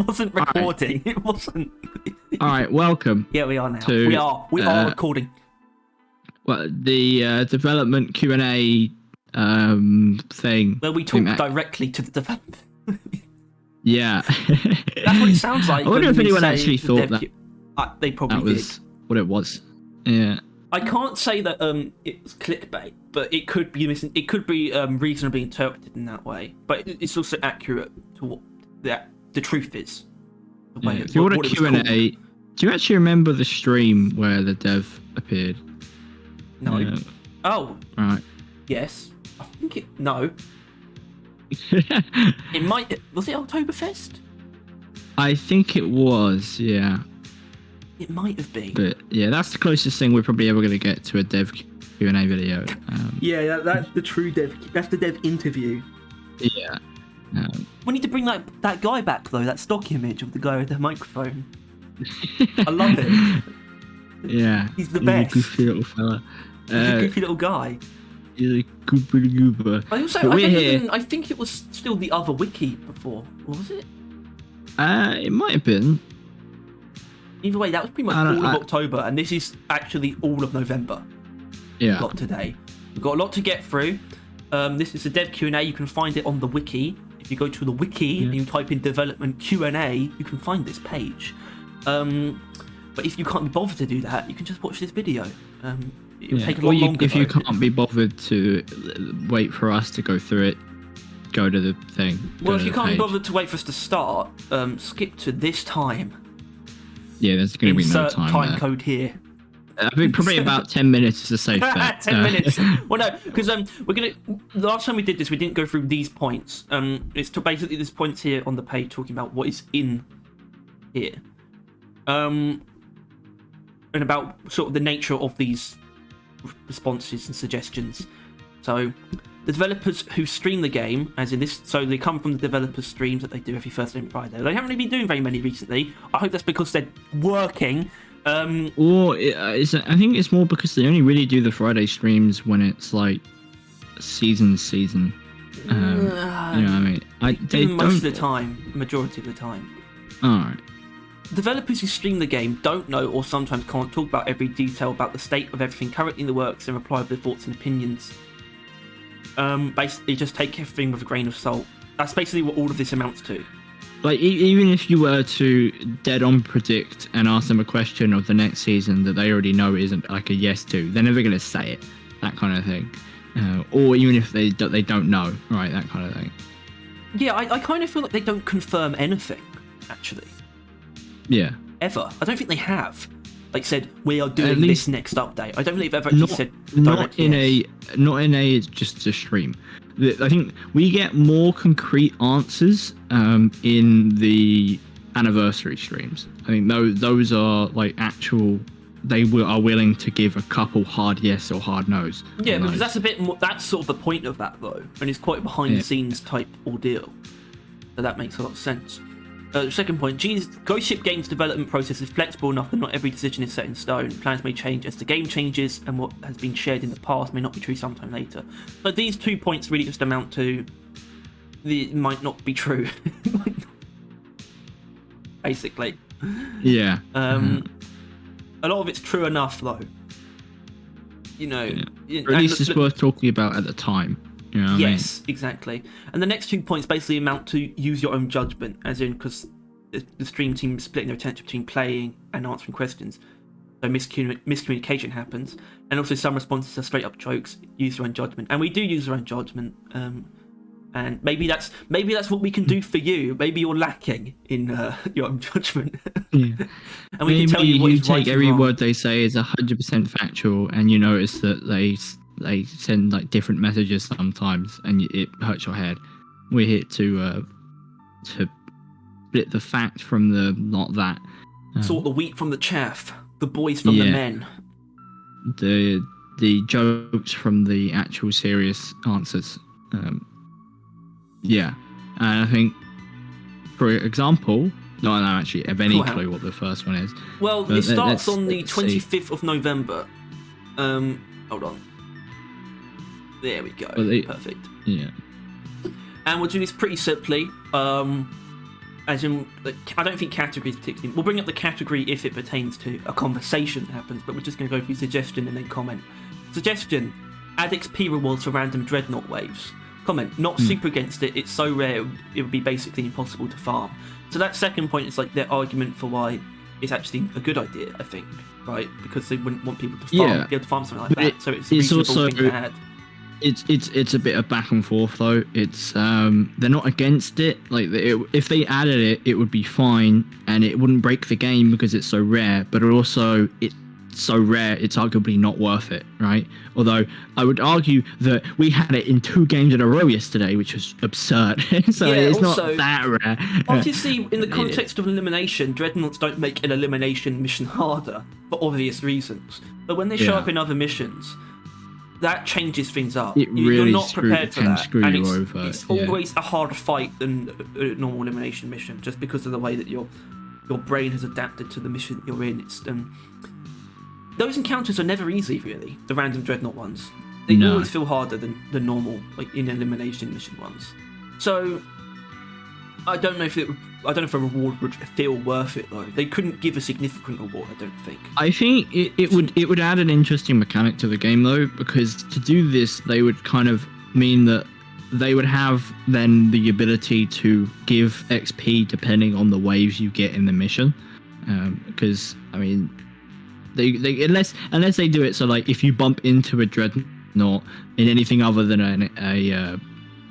wasn't recording. It wasn't. All right, welcome. Yeah, we are now. To, we are recording. Well, the development Q&A thing. Where we talk directly to the developer. Yeah. That's what it sounds like. I wonder if anyone actually thought that. They probably that was did. What it was. Yeah. I can't say that it was clickbait, but it could be It could be reasonably interpreted in that way. But it's also accurate to what the truth is. If you want a Q&A, do you actually remember the stream where the dev appeared? No. Oh. Right. Yes. I think it. No. It might. Was it Oktoberfest? I think it was. Yeah. It might have been. But yeah, that's the closest thing we're probably ever going to get to a dev Q&A video. Yeah, that's the true dev. That's the dev interview. Yeah. We need to bring that guy back though. That stock image of the guy with the microphone. I love it. Yeah. He's the best. He's a goofy little fella. He's a goofy little guy. He's a goofy goober. I think it was still the other wiki before. Or was it? It might have been. Either way, that was pretty much all of October, and this is actually all of November. Yeah. We've got today. We've got a lot to get through. This is a dev Q&A. You can find it on the wiki. If you go to the wiki and you type in development Q&A, you can find this page. But if you can't be bothered to do that, you can just watch this video. It'll take a lot longer. If you can't be bothered to wait for us to go through it, go to the thing. Well, if you can't be bothered to wait for us to start, skip to this time. Yeah, there's going to be no time code here. I think probably about 10 minutes is a safe bet. 10 minutes. Well, no, because the last time we did this, we didn't go through these points. It's basically this points here on the page talking about what is in here, and about sort of the nature of these responses and suggestions. So the developers who stream the game, as in this, so they come from the developers' streams that they do every Thursday and Friday. They haven't really been doing very many recently. I hope that's because they're working. I think it's more because they only really do the Friday streams when it's like season. You know what I mean? They most of the time, majority of the time. Alright. Developers who stream the game don't know or sometimes can't talk about every detail about the state of everything currently in the works and reply with their thoughts and opinions. Basically just take everything with a grain of salt. That's basically what all of this amounts to. Like, even if you were to dead-on predict and ask them a question of the next season that they already know isn't like a yes to, they're never going to say it, that kind of thing. Or even if they don't know, right, that kind of thing. Yeah, I kind of feel like they don't confirm anything, actually. Yeah. Ever. I don't think they have. Like said, we are doing this next update. I don't think they've ever actually said not in a just a stream. I think we get more concrete answers in the anniversary streams. I think those are like actual. They are willing to give a couple hard yes or hard no's. Yeah, because that's a bit more. That's sort of the point of that though, and it's quite behind the scenes type ordeal. So that makes a lot of sense. Second point, Ghost Ship Games development process is flexible enough that not every decision is set in stone. Plans may change as the game changes, and what has been shared in the past may not be true sometime later. But these 2 points really just amount to it might not be true. Basically. Yeah. A lot of it's true enough, though. You know. Yeah. Or at least it's worth talking about at the time. You know what I mean? Exactly. And the next 2 points basically amount to use your own judgment, as in because the stream team is splitting their attention between playing and answering questions. So miscommunication happens. And also some responses are straight up jokes. Use your own judgment. And we do use our own judgment. And maybe that's what we can do for you. Maybe you're lacking in your own judgment. Yeah. And we can tell you what is right take every word they say as 100% factual, and you notice that they send like different messages sometimes, and it hurts your head. We're here to split the fact from the not that. Sort the wheat from the chaff, the boys from the men. The jokes from the actual serious answers. And I think, for example, I don't actually have any clue what the first one is. Well, it starts on the 25th of November. Hold on. There we go. Perfect. Yeah. And we'll do this pretty simply. as in, like, I don't think categories particularly. We'll bring up the category if it pertains to a conversation that happens, but we're just going to go through suggestion and then comment. Suggestion: add XP rewards for random dreadnought waves. Comment: not super against it. It's so rare it would be basically impossible to farm. So that second point is like their argument for why it's actually a good idea, I think, right? Because they wouldn't want people to farm, be able to farm something like that. So it's a reasonable also, thing to add. It's a bit of back and forth though. It's they're not against it. Like if they added it, it would be fine and it wouldn't break the game because it's so rare. But also it's so rare, it's arguably not worth it, right? Although I would argue that we had it in 2 games in a row yesterday, which was absurd. So yeah, it's also, not that rare. Obviously, in the context of elimination, dreadnoughts don't make an elimination mission harder for obvious reasons. But when they show up in other missions, that changes things up. You're not prepared for that, and it's always a harder fight than a normal elimination mission, just because of the way that your brain has adapted to the mission that you're in. It's those encounters are never easy, really. The random dreadnought ones, they always feel harder than the normal, like in elimination mission ones. So I don't know if a reward would feel worth it though. They couldn't give a significant reward, I don't think. I think it would add an interesting mechanic to the game though, because to do this they would kind of mean that they would have then the ability to give XP depending on the waves you get in the mission. Because I mean, they unless they do it so like if you bump into a dreadnought in anything other than an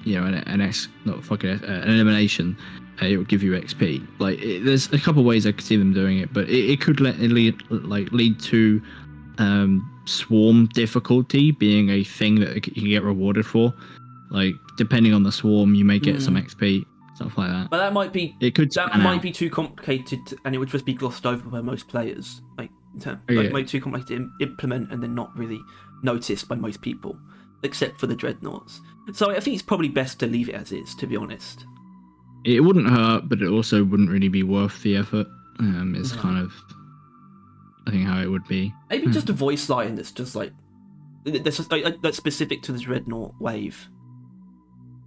elimination, it will give you XP. Like there's a couple of ways I could see them doing it, but it could lead to swarm difficulty being a thing that you can get rewarded for. Like depending on the swarm, you may get some XP, stuff like that. But that might be too complicated, and it would just be glossed over by most players. Might be too complicated to implement and then not really noticed by most people, except for the dreadnoughts. So I think it's probably best to leave it as is, to be honest. It wouldn't hurt, but it also wouldn't really be worth the effort. It's kind of, I think, how it would be. Maybe just a voice line that's just that's specific to the dreadnought wave.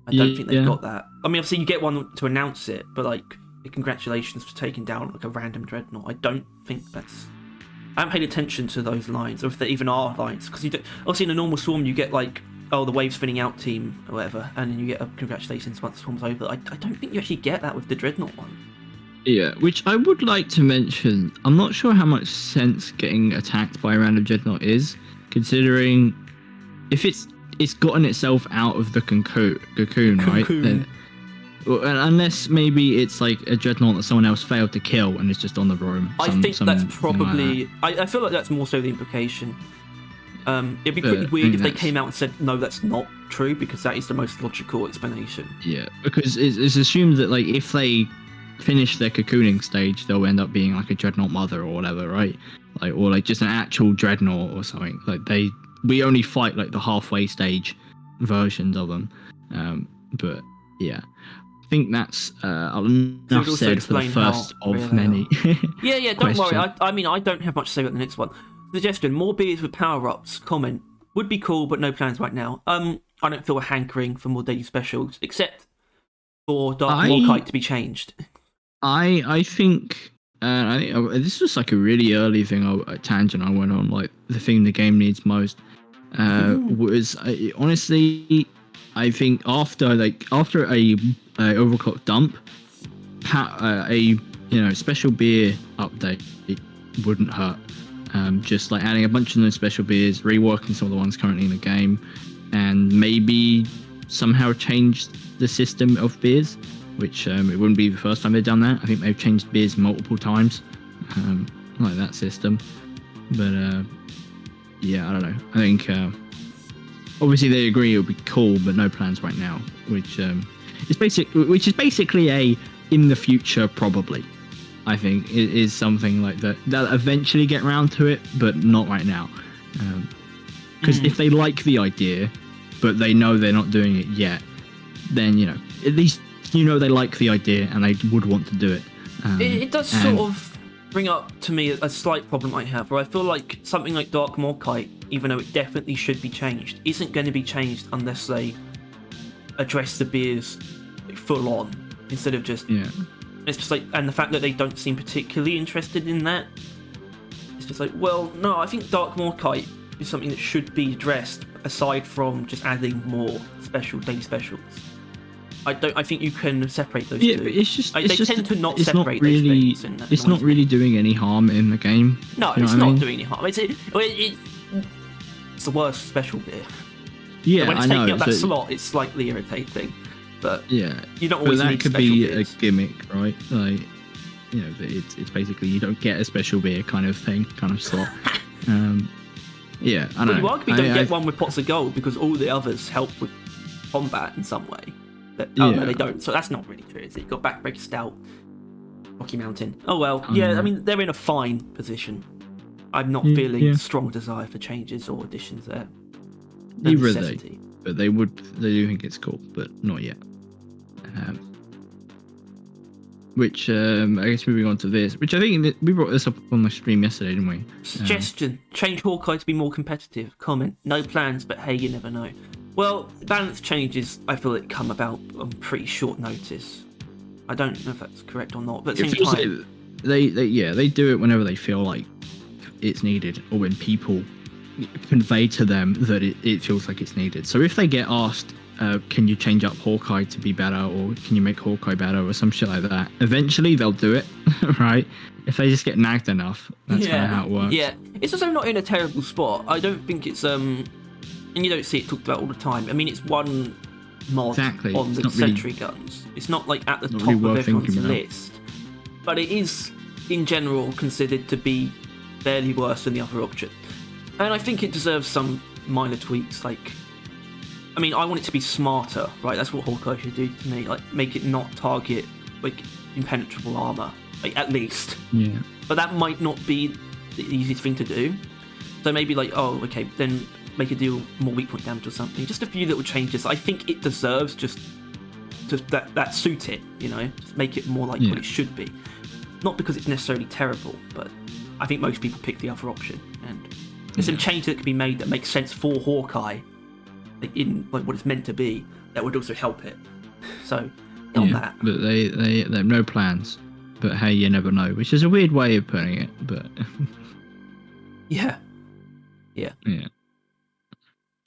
I don't think they've got that. I mean, obviously you get one to announce it, but like, congratulations for taking down like a random dreadnought. I don't think that's. I haven't paid attention to those lines, or if there even are lines, because obviously in a normal swarm you get like, oh, the wave's spinning out team or whatever, and then you get a congratulations once the swarm's over. I don't think you actually get that with the dreadnought one. Yeah, which I would like to mention. I'm not sure how much sense getting attacked by a random dreadnought is, considering if it's gotten itself out of the cocoon, right? Then, unless maybe it's like a dreadnought that someone else failed to kill and it's just on the roam. I think that's probably. Like that. I feel like that's more so the implication. It'd be pretty weird if they came out and said no, that's not true, because that is the most logical explanation. Yeah, because it's assumed that like if they finish their cocooning stage, they'll end up being like a dreadnought mother or whatever, right? Like or like just an actual dreadnought or something. Like we only fight like the halfway stage versions of them. But yeah. I think that's enough said for the first of many. Yeah, don't worry. I mean, I don't have much to say about the next one. Suggestion: more beers with power-ups. Comment: would be cool, but no plans right now. I don't feel a hankering for more daily specials, except for Dark Morkite to be changed. I think this was like a really early thing, a tangent I went on. Like the thing the game needs most was honestly. I think after a overclock dump, special beer update wouldn't hurt. Just like adding a bunch of those special beers, reworking some of the ones currently in the game, and maybe somehow change the system of beers, which it wouldn't be the first time they've done that. I think they've changed beers multiple times, like that system. But yeah, I don't know. I think. Obviously, they agree it would be cool, but no plans right now. Which is basically a in the future probably. I think it is something like that. They'll eventually get around to it, but not right now. Because if they like the idea, but they know they're not doing it yet, then at least they like the idea and they would want to do it. It does sort of bring up to me a slight problem I have, where I feel like something like Dark Morkite, even though it definitely should be changed, isn't going to be changed unless they address the beers full on, instead of just It's just like, and the fact that they don't seem particularly interested in that. It's just like, well, no, I think Dark Morkite is something that should be addressed aside from just adding more daily specials. I think you can separate those two. But it's just they tend to not it's separate not really, those things. it's not really doing any harm in the game. No, you know it's what I not mean? doing any harm. It's the worst special beer. Yeah, So when it's I know. taking up that slot, it's slightly irritating. But Yeah, you don't but always that need could special be beers. a gimmick, right? Like, you know, it's basically you don't get a special beer kind of thing, kind of slot. Yeah, I don't Well, know. you arguably don't get one with pots of gold because all the others help with combat in some way. No, they don't. So that's not really true, is it? You've got Backbreaker Stout, Rocky Mountain. Oh well, yeah. I mean, they're in a fine position. I'm not feeling strong desire for changes or additions there. No Neither are necessity. they, but they do think it's cool, but not yet. Which I guess moving on to this, which I think we brought this up on my stream yesterday, didn't we? Suggestion: change Hawkeye to be more competitive. Comment: no plans, but hey, you never know. Well, balance changes, I feel it come about on pretty short notice. I don't know if that's correct or not, but at the same time, they do it whenever they feel like it's needed, or when people convey to them that it feels like it's needed. So if they get asked, can you change up Hawkeye to be better, or can you make Hawkeye better, or some shit like that, eventually they'll do it, right? If they just get nagged enough, that's kind of how it works. Yeah, it's also not in a terrible spot. I don't think it's and you don't see it talked about all the time. I mean, it's one mod on the Sentry guns. It's not like at the top of everyone's list, but it is in general considered to be barely worse than the other option. And I think it deserves some minor tweaks. Like, I mean, I want it to be smarter, right? That's what Hawkeye should do to me. Like, make it not target like impenetrable armor, like at least. Yeah. But that might not be the easiest thing to do. So maybe like, oh, okay, then make it deal more weak point damage or something. Just a few little changes. I think it deserves just that suit it, you know, just make it more like what it should be. Not because it's necessarily terrible, but I think most people pick the other option. And there's some changes that can be made that make sense for Hawkeye, like in like what it's meant to be. That would also help it. So on that. But they have no plans. But hey, you never know, which is a weird way of putting it. But yeah.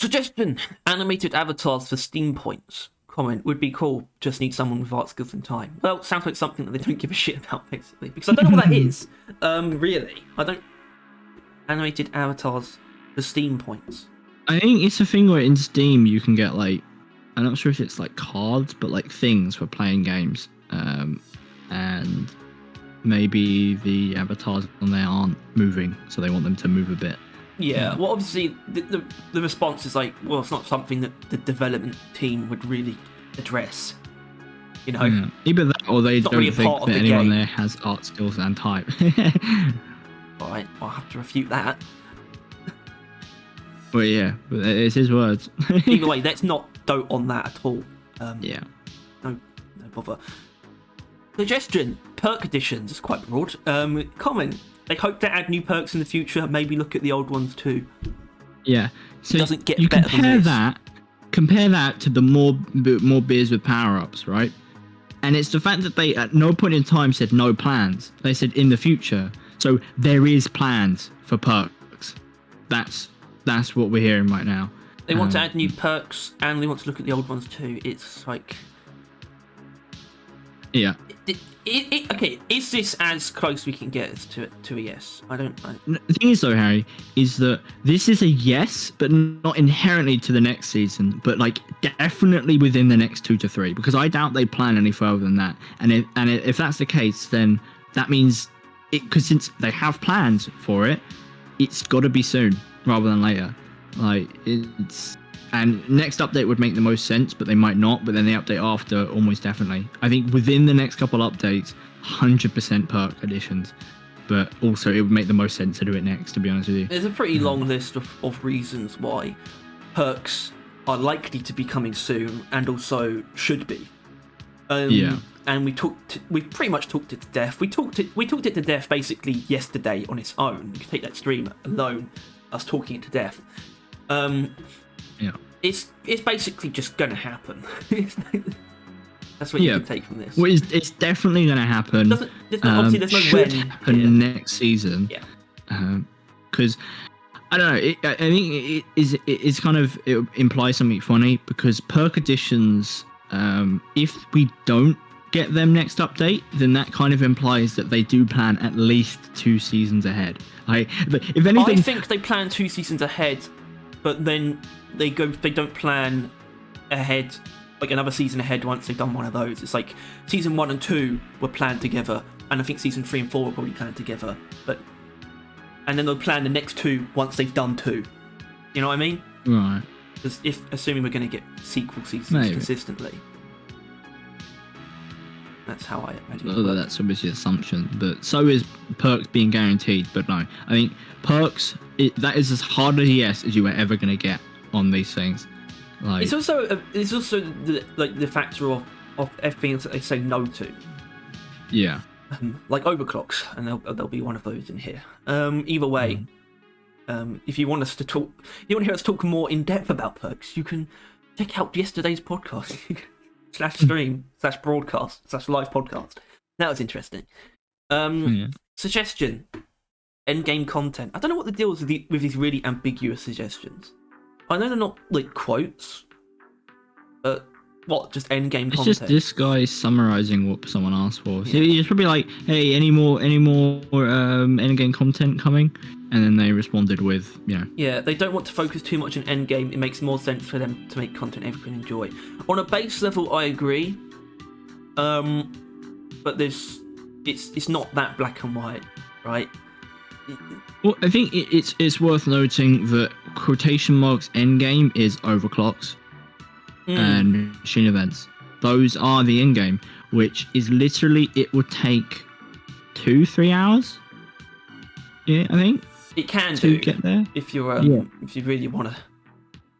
Suggestion: animated avatars for Steam points. Comment: would be cool, just need someone with art skills and time. Well, sounds like something that they don't give a shit about, basically. Because I don't know what that is. Really. I don't... Animated avatars for Steam points. I think it's a thing where in Steam you can get like, I'm not sure if it's like cards, but like things for playing games. And maybe the avatars on there aren't moving, so they want them to move a bit. Yeah, well, obviously, the response is like, well, it's not something that the development team would really address, you know? Yeah. Either that, or they don't really think that anyone there has art skills and type. Alright, I'll have to refute that. Well, yeah, but it's his words. Either way, let's not dote on that at all. Yeah. No bother. Suggestion: perk additions. It's quite broad. Comment: they hope to add new perks in the future. Maybe look at the old ones too. Yeah. So it doesn't get you better than this. Compare that to the more beers with power-ups, right? And it's the fact that they at no point in time said no plans. They said in the future. So there is plans for perks. That's what we're hearing right now. They want to add new perks, and they want to look at the old ones too. It's like... Yeah. Okay, is this as close we can get to a yes? I don't know. The thing is, though, Harry, is that this is a yes, but not inherently to the next season, but like definitely within the next 2 to 3, because I doubt they plan any further than that. And if that's the case, then that means because since they have plans for it, it's got to be soon rather than later. Like and next update would make the most sense, but they might not. But then the update after, almost definitely. I think within the next couple updates, 100% perk additions. But also, it would make the most sense to do it next, to be honest with you. There's a pretty long list of reasons why perks are likely to be coming soon, and also should be. And we pretty much talked it to death. We talked it to death basically yesterday on its own. You can take that stream alone, us talking it to death. Yeah. It's basically just gonna happen. That's what you can take from this. Well, it's definitely going to happen. Obviously, there's no should when. happen next season. Yeah. Because I don't know. I think it's kind of, it implies something funny because perk additions. If we don't get them next update, then that kind of implies that they do plan at least 2 seasons ahead. If anything, I think they plan 2 seasons ahead, but then they don't plan ahead, like another season ahead once they've done one of those. It's like season 1 and 2 were planned together, and I think season 3 and 4 were probably planned together, and then they'll plan the next 2 once they've done 2. You know what I mean? Right. Because assuming we're going to get sequel seasons consistently. That's how I imagine it. That's obviously an assumption, but so is perks being guaranteed. But no, I think perks, that is as hard a yes as you are ever going to get on these things. Like, it's also the factor of everything that they say no to. Yeah. Like overclocks, and there'll be one of those in here. Either way, if you want us to talk, you want to hear us talk more in depth about perks, you can check out yesterday's podcast. /stream /broadcast /live podcast. That was interesting. Suggestion: endgame content. I don't know what the deal is with these really ambiguous suggestions. I know they're not like quotes, but what? Just endgame content. It's just this guy summarizing what someone asked for. So he's probably like, "Hey, any more endgame content coming?" And then they responded with, Yeah, they don't want to focus too much on endgame. It makes more sense for them to make content everyone can enjoy. On a base level, I agree. But it's not that black and white, right? Well, I think it's worth noting that quotation marks endgame is overclocks and machine events. Those are the endgame, which is literally, it would take 2-3 hours. Yeah, I think. It can to get there if you're if you really want to.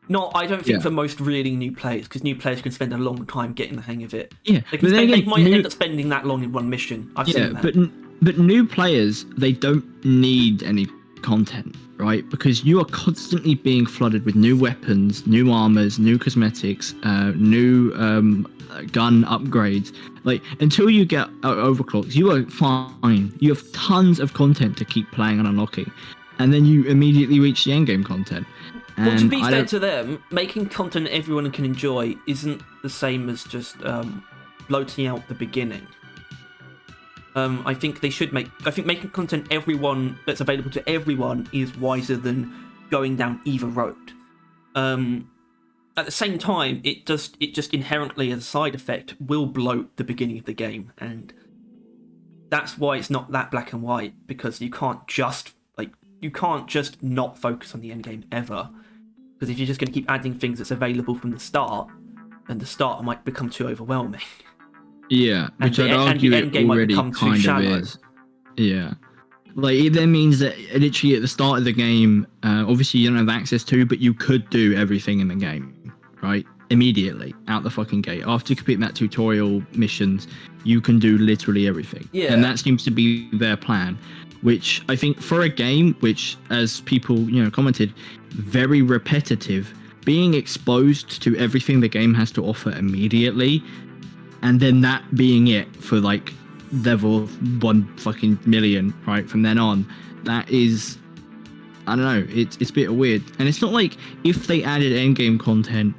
No, I don't think for most really new players, because new players can spend a long time getting the hang of it. Yeah, they might end up spending that long in one mission. I've seen that. But new players, they don't need any content, right? Because you are constantly being flooded with new weapons, new armors, new cosmetics, new gun upgrades. Like, until you get overclocks, you are fine. You have tons of content to keep playing and unlocking, and then you immediately reach the endgame content. Well, to be fair to them, making content everyone can enjoy isn't the same as just bloating out the beginning. I think they should making content that's available to everyone is wiser than going down either road. At the same time, it just inherently, as a side effect, will bloat the beginning of the game, and that's why it's not that black and white, because you can't just not focus on the end game ever. Because if you're just going to keep adding things that's available from the start, then the start might become too overwhelming. Yeah, which I'd argue it already kind of is. Yeah. Like, it then means that literally at the start of the game, obviously you don't have access to, but you could do everything in the game, right? Immediately, out the fucking gate. After completing that tutorial missions, you can do literally everything. Yeah. And that seems to be their plan, which I think for a game which, as people, commented, very repetitive, being exposed to everything the game has to offer immediately, and then that being it for like level 1 fucking million, right, from then on, that is, I don't know, it's a bit weird. And it's not like if they added endgame content,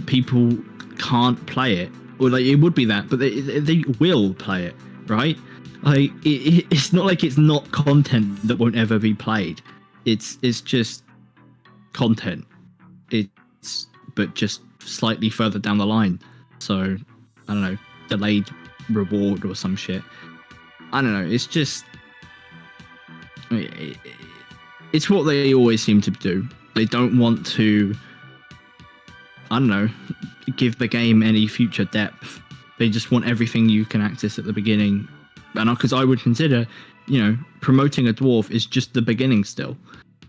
people can't play it, or like it would be that, but they will play it, right? Like it's not like it's not content that won't ever be played. It's just content. But just slightly further down the line. So I don't know, delayed reward or some shit. I don't know. It's just, it's what they always seem to do. They don't want to, I don't know, give the game any future depth. They just want everything you can access at the beginning. And because I would consider, promoting a dwarf is just the beginning still.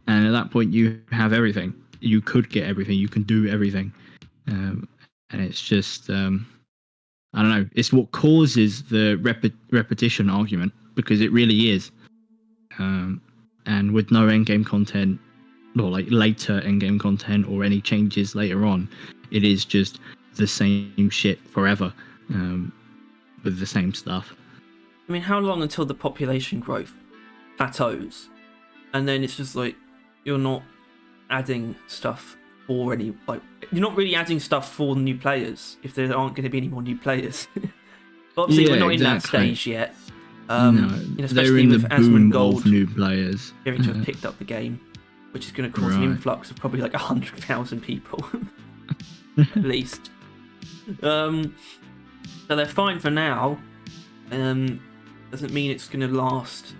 And at that point, you have everything. You could get everything. You can do everything. And it's just, I don't know. It's what causes the repetition argument, because it really is. And with no endgame content, or like later endgame content, or any changes later on, it is just the same shit forever. with the same stuff. I mean, how long until the population growth plateaus, and then it's just like you're not adding stuff for any you're not really adding stuff for new players if there aren't going to be any more new players. But obviously, we're not in that stage yet. No, especially with Asmund Gold new players appearing to have picked up the game, which is going to cause an influx of probably like 100,000 people at least. So they're fine for now. Doesn't mean it's going to last.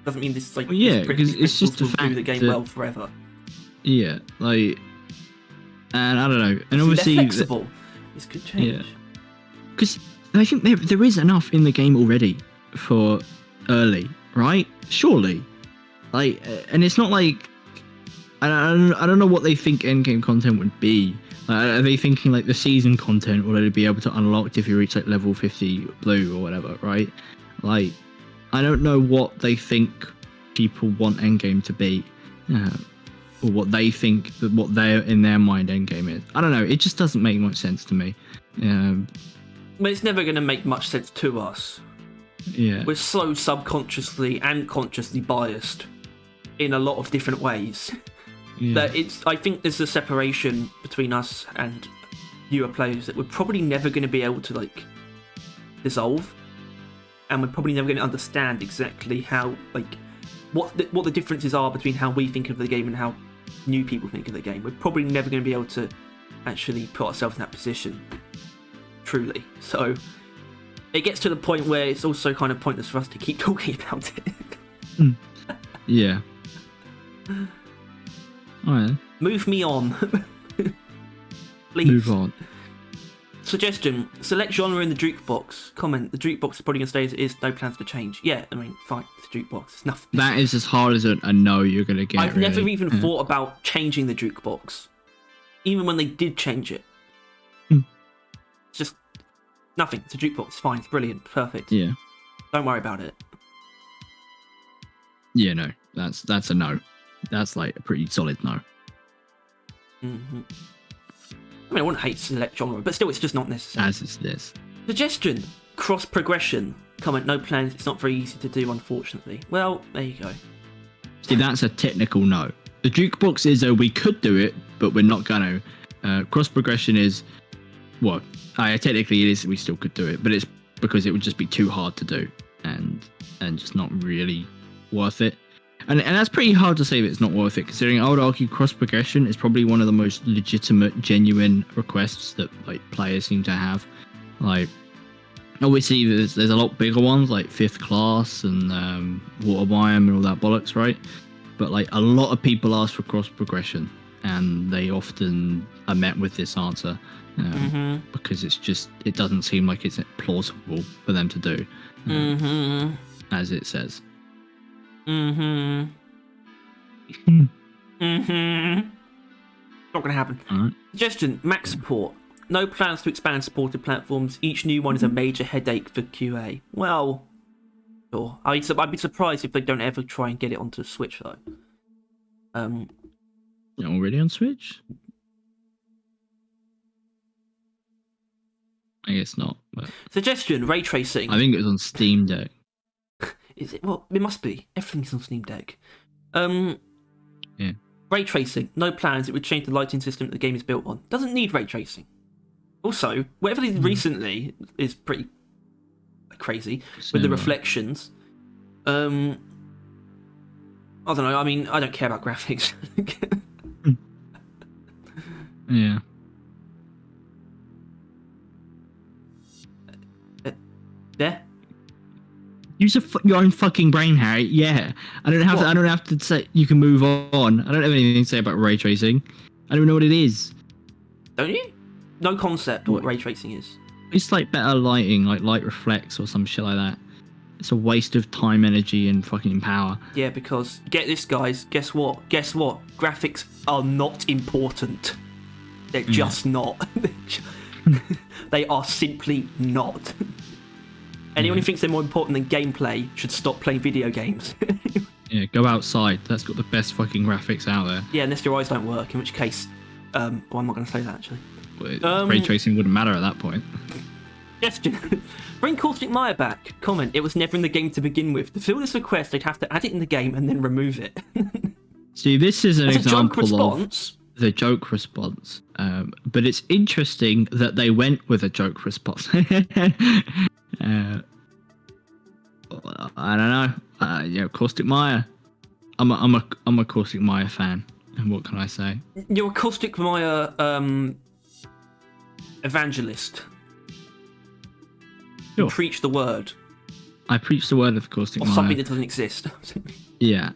Doesn't mean this like because it's just the fact do the game well forever. Yeah, like, and I don't know, and obviously they're flexible. This could change. Yeah, because I think there is enough in the game already for early, right? Surely, like, and it's not like I don't know what they think endgame content would be. Are they thinking like the season content, or would it be able to unlock if you reach like level 50 blue or whatever, right? Like, I don't know what they think people want endgame to be, or what they think that what they're in their mind endgame is. I don't know. It just doesn't make much sense to me. But it's never going to make much sense to us. Yeah, we're so subconsciously and consciously biased in a lot of different ways. That I think there's a separation between us and newer players that we're probably never going to be able to like dissolve, and we're probably never going to understand exactly how what the differences are between how we think of the game and how new people think of the game. We're probably never going to be able to actually put ourselves in that position truly. So it gets to the point where it's also kind of pointless for us to keep talking about it. Yeah. Alright. Move me on. Please. Move on. Suggestion: select genre in the jukebox. Comment: the jukebox is probably going to stay as it is. No plans to change. Yeah, I mean, fine. It's a jukebox. It's nothing. That is as hard as a no you're going to get. I've never even thought about changing the jukebox, even when they did change it. It's just nothing. It's a jukebox. It's fine. It's brilliant. Perfect. Yeah. Don't worry about it. Yeah, no. That's a no. That's like a pretty solid no. Mm-hmm. I mean, I wouldn't hate select genre, but still, it's just not necessary. As is this. Suggestion: cross progression. Comment: no plans. It's not very easy to do, unfortunately. Well, there you go. See, that's a technical no. The jukebox is we could do it, but we're not gonna. Cross progression is, well, technically it is. We still could do it, but it's because it would just be too hard to do, and just not really worth it. And that's pretty hard to say that it's not worth it, considering I would argue cross progression is probably one of the most legitimate, genuine requests that like players seem to have. Like, obviously there's a lot bigger ones like Fifth Class and Water Biome and all that bollocks, right? But like a lot of people ask for cross progression, and they often are met with this answer because it doesn't seem like it's plausible for them to do, as it says. Not gonna happen. Right. Suggestion: Mac support. No plans to expand supported platforms. Each new one is a major headache for QA. Well, sure. I'd be surprised if they don't ever try and get it onto Switch though. Already on Switch? I guess not. But suggestion: ray tracing. I think it was on Steam Deck. Is it? Well, it must be. Everything's on Steam Deck. Yeah. Ray tracing. No plans. It would change the lighting system that the game is built on. Doesn't need ray tracing. Also, whatever they did recently is pretty crazy with the reflections. I don't know. I mean, I don't care about graphics. Yeah. Yeah. Use your own fucking brain, Harry. Yeah, I don't have to say you can move on. I don't have anything to say about ray tracing. I don't know what it is. Don't you? No concept of what ray tracing is. It's like better lighting, like light reflects or some shit like that. It's a waste of time, energy, and fucking power. Yeah, because get this, guys. Guess what? Graphics are not important. They're just not. They are simply not. Anyone who thinks they're more important than gameplay should stop playing video games. Yeah, go outside. That's got the best fucking graphics out there. Yeah, unless your eyes don't work, in which case, well, I'm not going to say that, actually. Ray tracing wouldn't matter at that point. Suggestion. Bring Caustic Maya back. Comment. It was never in the game to begin with. To fill this request, they'd have to add it in the game and then remove it. See, this is an example response. of the joke response. But it's interesting that they went with a joke response. I don't know. Caustic Maya. I'm a Caustic Maya fan. And what can I say? You're a Caustic Maya evangelist. Sure. You preach the word. I preach the word of Caustic Maya. Or something that doesn't exist. Yeah.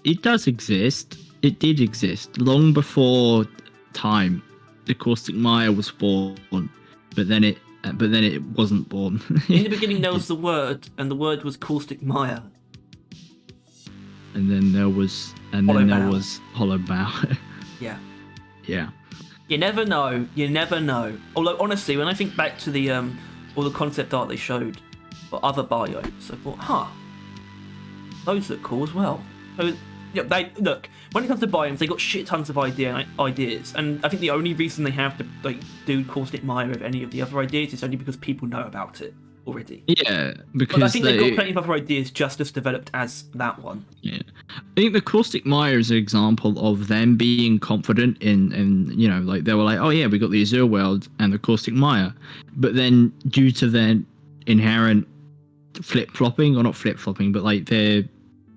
It does exist. It did exist long before time. The Caustic Maya was born, but then it wasn't born. In the beginning, there was the word, and the word was Caustic Maya. And then there was Hollow Bow. Yeah. Yeah. You never know. You never know. Although honestly, when I think back to the all the concept art they showed for other biomes, I thought, those look cool as well. So yeah, they look. When it comes to biomes, they got shit tons of ideas, and I think the only reason they have to do Caustic Maya with any of the other ideas is only because people know about it already. Yeah, because but I think they've got plenty of other ideas just as developed as that one. Yeah, I think the Caustic Maya is an example of them being confident in like they were like, oh yeah, we got the Azure World and the Caustic Maya, but then due to their inherent flip-flopping, or not flip-flopping, but like they'll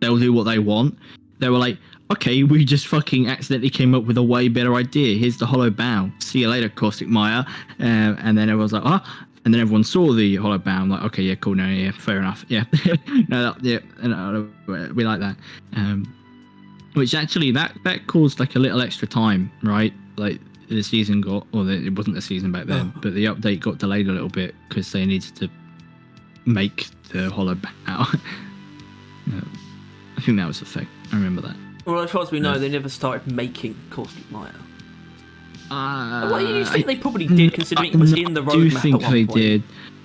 do what they want. They were like, okay, we just fucking accidentally came up with a way better idea. Here's the Hollow Bow. See you later, Caustic Maya. And then everyone's like, and then everyone saw the Hollow Bow. I'm like, okay, yeah, cool, no, yeah, fair enough, yeah, we like that. Which actually that caused like a little extra time, right? Like the season got, it wasn't a season back then, but the update got delayed a little bit because they needed to make the Hollow Bow. I think that was the thing. I remember that. Well, as far as we know, they never started making Caustic Maya. Well, you think they probably did, considering it was in the roadmap. I do think they did.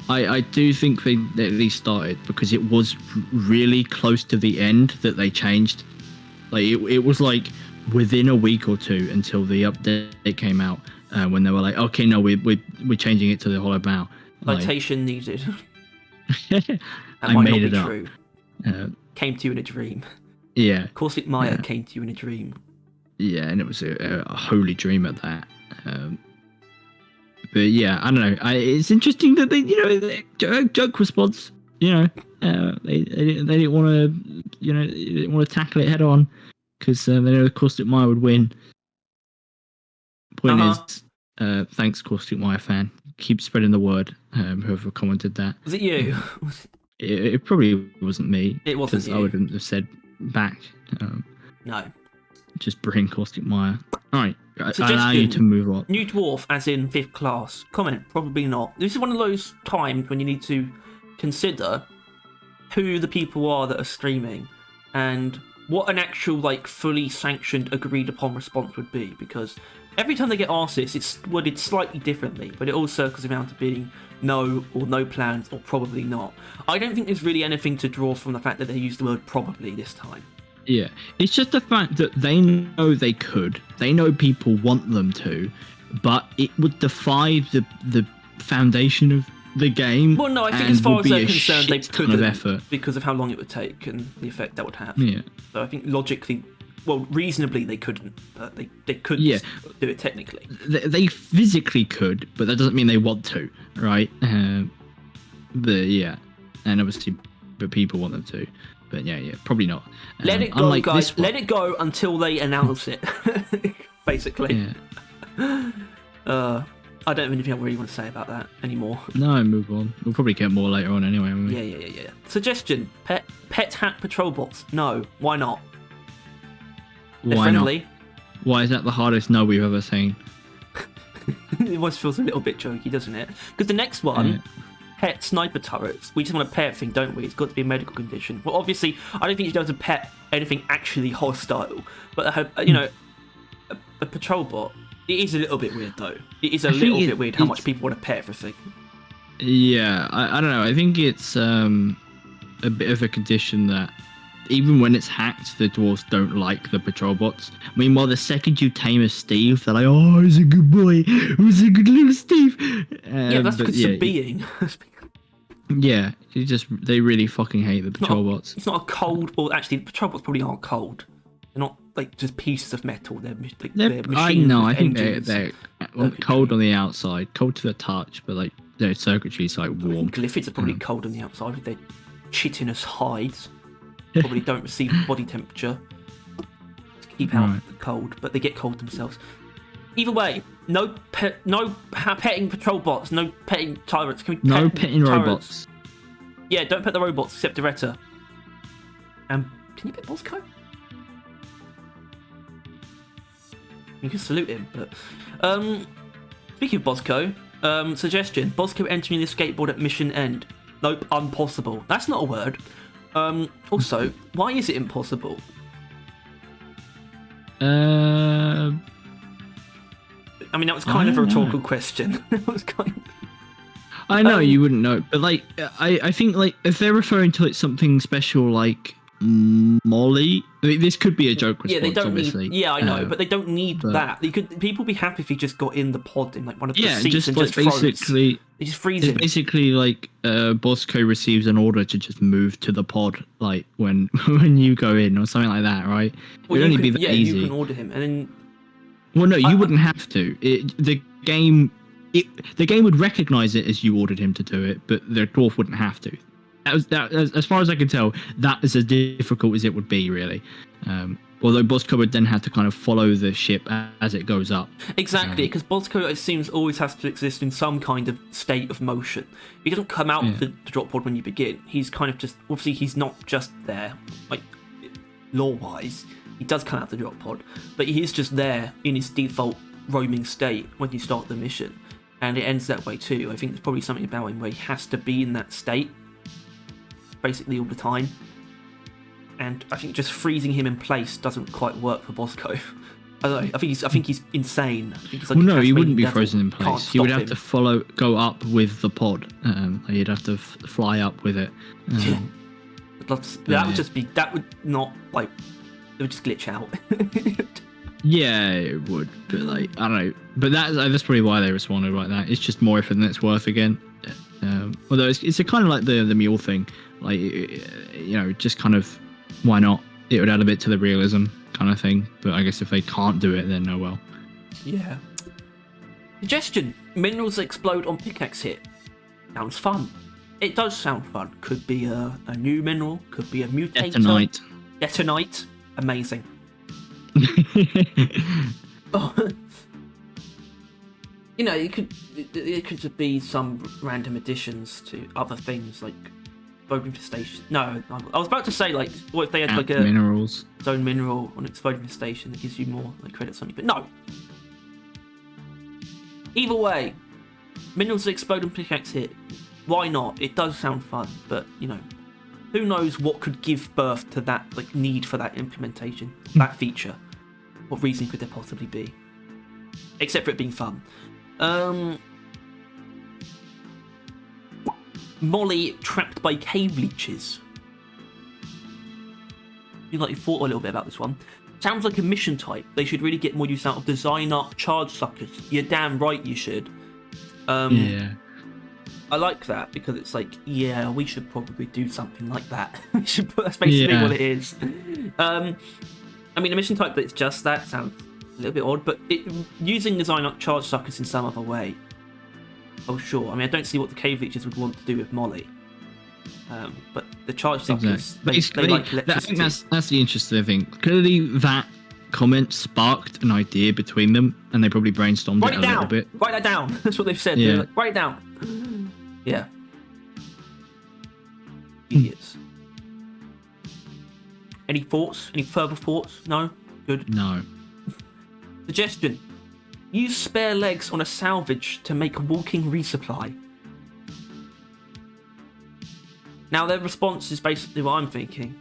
I do think they at least started, because it was really close to the end that they changed. Like it was like within a week or two until the update came out, when they were like, okay, no, we're changing it to the Hollow Bow. Citation needed. I made it up. True. Came to you in a dream. Yeah. Caustic Maya came to you in a dream. Yeah, and it was a holy dream at that. But yeah, I don't know. It's interesting that they joke response. They didn't want to, they tackle it head on, because they know the Caustic Maya would win. Point is, thanks, Caustic Maya fan. Keep spreading the word. Whoever commented that. Was it you? It probably wasn't me. It wasn't because you. I wouldn't have said back. No. Just bring Caustic Maya. Alright, I allow you to move on. New dwarf, as in 5th class. Comment, probably not. This is one of those times when you need to consider who the people are that are streaming and what an actual, fully sanctioned, agreed upon response would be, because every time they get asked this, it's worded slightly differently, but it all circles around to being no, or no plans, or probably not. I don't think there's really anything to draw from the fact that they used the word probably this time. Yeah, it's just the fact that they know they could. They know people want them to, but it would defy the foundation of the game. Well, no, I think as far as they're concerned, they couldn't, because of how long it would take and the effect that would have. Yeah. So I think logically, well, reasonably they couldn't, but they could do it technically. They physically could, but that doesn't mean they want to, right? And obviously, but people want them to. But yeah, probably not. Let it go, guys. Let it go until they announce it. Basically. Yeah. I don't have anything I really want to say about that anymore. No, move on. We'll probably get more later on anyway, won't we? Yeah. Suggestion: pet hat patrol bots. No, why not? They're friendly. Not? Why is that the hardest no we've ever seen? It almost feels a little bit jokey, doesn't it? Because the next one. Pet sniper turrets. We just want a pet thing, don't we? It's got to be a medical condition. Well, obviously, I don't think you should be able to pet anything actually hostile. But a patrol bot. It is a little bit weird, though. It is a little bit weird how much people want to pet everything. Yeah, I don't know. I think it's a bit of a condition that even when it's hacked, the dwarves don't like the patrol bots. Meanwhile, the second you tame a Steve, they're like, "Oh, he's a good boy. He's a good little Steve." Yeah, that's because it's a being. Yeah, they really fucking hate the patrol bots. It's not a cold, or actually, the patrol bots probably aren't cold. They're not like just pieces of metal. They're machines. I know. I think engines, they're cold on the outside, cold to the touch, but like their circuitry's like warm. Glyphids are probably cold on the outside with their chitinous hides. Probably don't receive body temperature to keep out the cold, but they get cold themselves. Either way, no petting patrol bots, no petting tyrants. No petting robots. Yeah, don't pet the robots except Doretta. Can you pet Bosco? You can salute him, but speaking of Bosco, suggestion: Bosco entering the skateboard at mission end. Nope, impossible. That's not a word. Also, why is it impossible? I mean, that was kind of a rhetorical question. That was kind of... I know you wouldn't know, but like, I think like if they're referring to like something special like Molly, I mean, this could be a joke response. Yeah, they don't obviously. need. Yeah, I know, but they don't need that. People be happy if he just got in the pod in like one of the seats just and like just froze. basically. They just freeze him. Basically, like Bosco receives an order to just move to the pod, like when you go in or something like that, right? Well, It'd only be that easy. You can order him, and then. Well, no, you wouldn't have to. The game would recognize it as you ordered him to do it, but the dwarf wouldn't have to. As far as I can tell, that is as difficult as it would be, really. Although Bosco would then have to kind of follow the ship as it goes up. Exactly, because Bosco, it seems, always has to exist in some kind of state of motion. He doesn't come out of the drop pod when you begin. He's kind of just... Obviously, he's not just there, like, lore-wise. He does come out of the drop pod, but he is just there in his default roaming state when you start the mission. And it ends that way too. I think there's probably something about him where he has to be in that state basically all the time. And I think just freezing him in place doesn't quite work for Bosco. I don't know. I think he's insane. I think he's like he wouldn't be frozen in place. He would have to go up with the pod. He'd have to fly up with it. That would not like. It would just glitch out. Yeah, it would. But like, I don't know. But that's probably why they responded like that. It's just more effort than it's worth again. Although it's a kind of like the mule thing. Like, just kind of why not? It would add a bit to the realism kind of thing. But I guess if they can't do it, then oh well. Yeah. Suggestion: minerals that explode on pickaxe hit. Sounds fun. It does sound fun. Could be a new mineral. Could be a mutator. Detonite. Amazing. It could just be some random additions to other things like exploding infestation. No, I was about to say like, what if they had like a minerals zone mineral on exploding infestation that gives you more like credit or something? But no. Either way, minerals that explode and pickaxe hit. Why not? It does sound fun, but who knows what could give birth to that like need for that implementation, that feature? What reason could there possibly be? Except for it being fun. Molly trapped by cave leeches. You thought a little bit about this one. Sounds like a mission type. They should really get more use out of designer charge suckers. You're damn right you should. Yeah. I like that because it's like, yeah, we should probably do something like that. That's basically what it is. I mean, a mission type that's just that sounds a little bit odd, but using design charge suckers in some other way. Oh, sure. I mean, I don't see what the cave leeches would want to do with Molly. But the charge suckers, they like electricity. I think that's the interesting thing. Clearly, that comment sparked an idea between them, and they probably brainstormed it a little bit. Write that down. That's what they've said. Yeah. They're like, write it down. Yeah. Idiots. Any thoughts? Any further thoughts? No? Good. No. Suggestion. Use spare legs on a salvage to make a walking resupply. Now their response is basically what I'm thinking.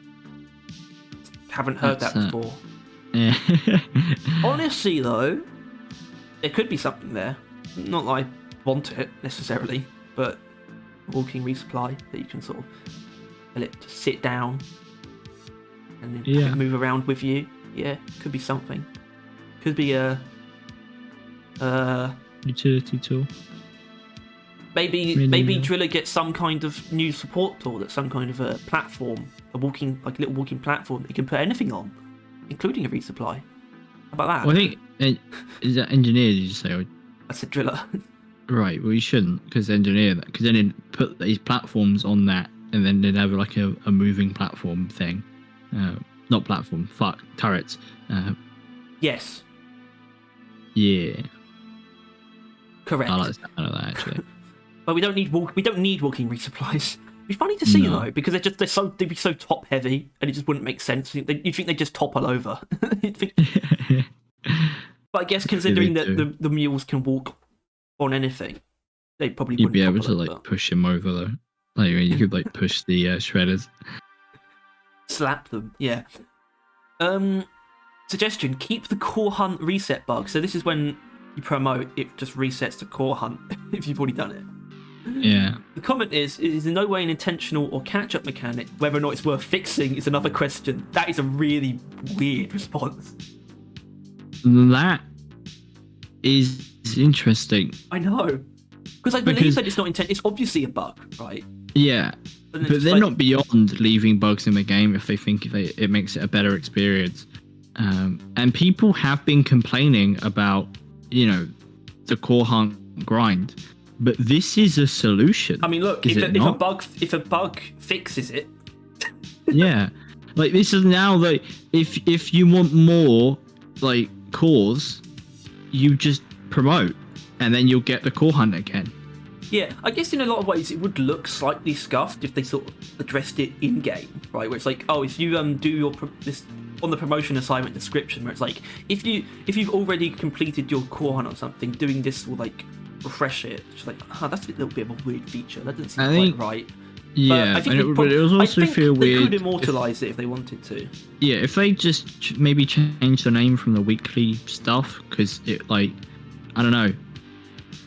Haven't heard that before. Yeah. Honestly though, there could be something there. Not that I want it necessarily, but walking resupply that you can sort of let it sit down. and then Yeah. have it move around with you. Yeah, could be something. Could be a utility tool. Maybe Driller gets some kind of new support tool, that's some kind of a platform, a little walking platform that you can put anything on, including a resupply. How about that? Well, I think is that engineer? Did you say? Or, I said Driller. right. Well, you shouldn't, because engineer that, because then it put these platforms on that, and then they'd have like a moving platform thing. Not platform. Fuck, turrets. Yes. Yeah. Correct. I like the sound of that actually. But we don't need walking resupplies. It'd be funny to see though, because they'd be so top heavy, and it just wouldn't make sense. You'd think they just topple over. But I guess considering that the mules can walk on anything, they probably You'd wouldn't be able topple to over. push him over though. Like you could push the shredders. Slap them, yeah. Suggestion: keep the core hunt reset bug. So this is when you promote, it just resets the core hunt if you've already done it. Yeah. The comment is, it is in no way an intentional or catch-up mechanic. Whether or not it's worth fixing is another question. That is a really weird response. That is interesting. I know. Because I believe that it's not intent. It's obviously a bug, right? Yeah. But They're not beyond leaving bugs in the game if they think it makes it a better experience. And people have been complaining about, the core hunt grind. But this is a solution. I mean, look, if a bug fixes it. Yeah. Like, this is now, like, if you want more, like, cores, you just promote. And then you'll get the core hunt again. Yeah, I guess in a lot of ways it would look slightly scuffed if they sort of addressed it in game, right? Where it's like, oh, if you do this on the promotion assignment description, where it's like, if you've already completed your core hunt or something, doing this will like refresh it. It's like, that's a little bit of a weird feature. That doesn't seem quite right. Yeah, but it would also feel weird. They could immortalize it if they wanted to. Yeah, if they just maybe change the name from the weekly stuff, because it I don't know.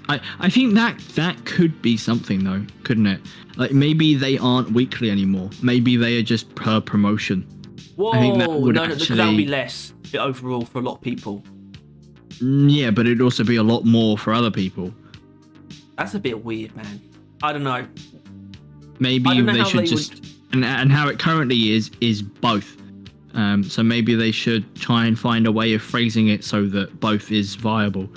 I think that could be something though, couldn't it? Like maybe they aren't weekly anymore. Maybe they are just per promotion. Whoa, I think that would that would be less overall for a lot of people. Yeah, but it'd also be a lot more for other people. That's a bit weird, man. I don't know. Maybe they should just and how it currently is both. So maybe they should try and find a way of phrasing it so that both is viable.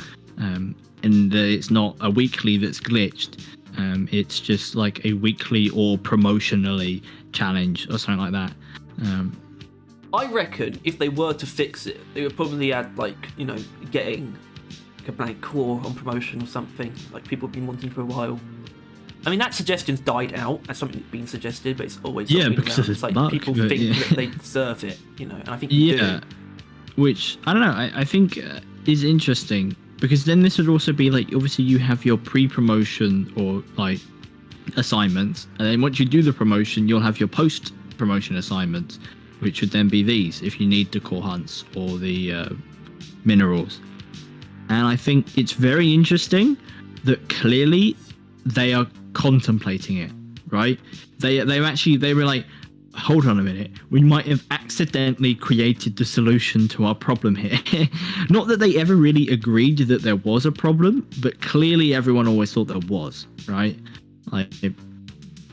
And it's not a weekly that's glitched. It's just like a weekly or promotionally challenge or something like that. I reckon if they were to fix it, they would probably add getting like a blank core on promotion or something like people have been wanting for a while. I mean, that suggestion's died out as something that's been suggested, but it's always because it's like people think that they deserve it, and I think do. Which I don't know. I think is interesting. Because then this would also be like, obviously you have your pre-promotion or like assignments, and then once you do the promotion, you'll have your post-promotion assignments, which would then be these if you need the core hunts or the minerals. And I think it's very interesting that clearly they are contemplating it, right? They were like, hold on a minute, we might have accidentally created the solution to our problem here. Not that they ever really agreed that there was a problem, but clearly everyone always thought there was, right? Like,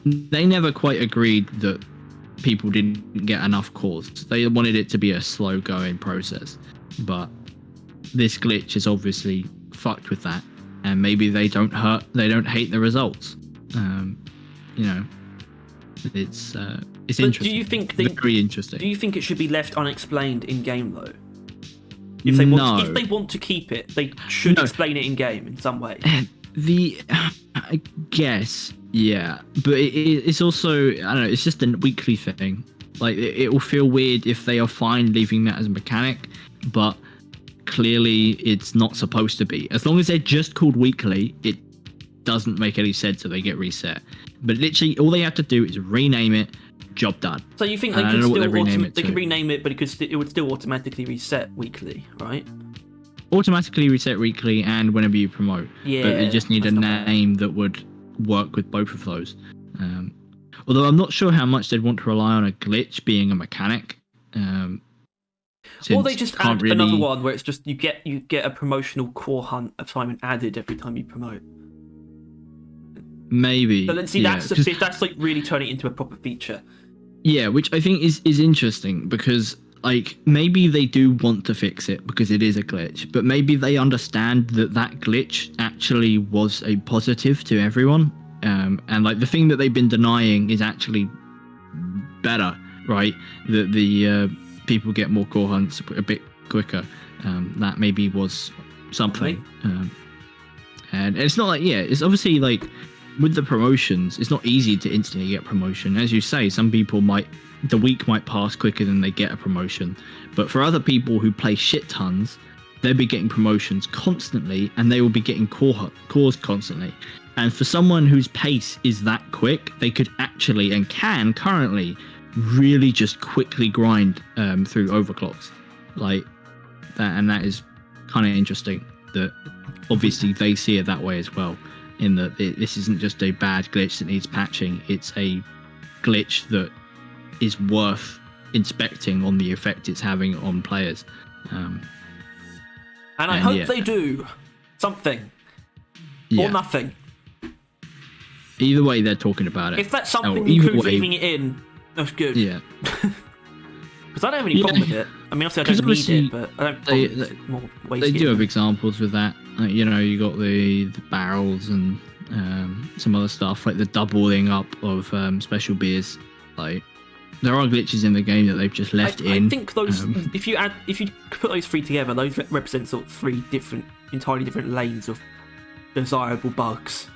they never quite agreed that people didn't get enough cores. They wanted it to be a slow going process, but this glitch is obviously fucked with that, and maybe they don't hate the results. It's interesting. Do you think very interesting? Do you think it should be left unexplained in game though? If they want to keep it, they should explain it in game in some way. I guess, yeah, but it's also, I don't know, it's just a weekly thing. Like it will feel weird if they are fine leaving that as a mechanic, but clearly it's not supposed to be. As long as they're just called weekly, it doesn't make any sense that they get reset. But literally, all they have to do is rename it. Job done. So you think they could still rename it, but it would still automatically reset weekly, right? Automatically reset weekly and whenever you promote. Yeah. But they just need a name that would work with both of those. Although I'm not sure how much they'd want to rely on a glitch being a mechanic. Or they since just can't add another really- one where it's just you get a promotional core hunt assignment added every time you promote. Maybe. But then, see, yeah, that's like really turning it into a proper feature. Yeah, which I think is interesting because like maybe they do want to fix it because it is a glitch, but maybe they understand that that glitch actually was a positive to everyone, and like the thing that they've been denying is actually better, right? That the people get more core hunts a bit quicker. That maybe was something, and it's not like it's obviously like. With the promotions, it's not easy to instantly get promotion. As you say, some people the week might pass quicker than they get a promotion. But for other people who play shit tons, they'll be getting promotions constantly and they will be getting cores constantly. And for someone whose pace is that quick, they could actually and can currently really just quickly grind through overclocks like that. And that is kind of interesting that obviously they see it that way as well. In that this isn't just a bad glitch that needs patching, it's a glitch that is worth inspecting on the effect it's having on players. And I hope they do something or nothing. Either way, they're talking about it. If that's something includes leaving it in, that's good. Yeah. Because I don't have any problem with it. I mean, obviously I don't need it, but I don't more ways they do have examples with that. Like, you got the barrels and some other stuff, like the doubling up of special beers. Like, there are glitches in the game that they've just left in. I think those, if you put those three together, those represent sort of three entirely different lanes of desirable bugs.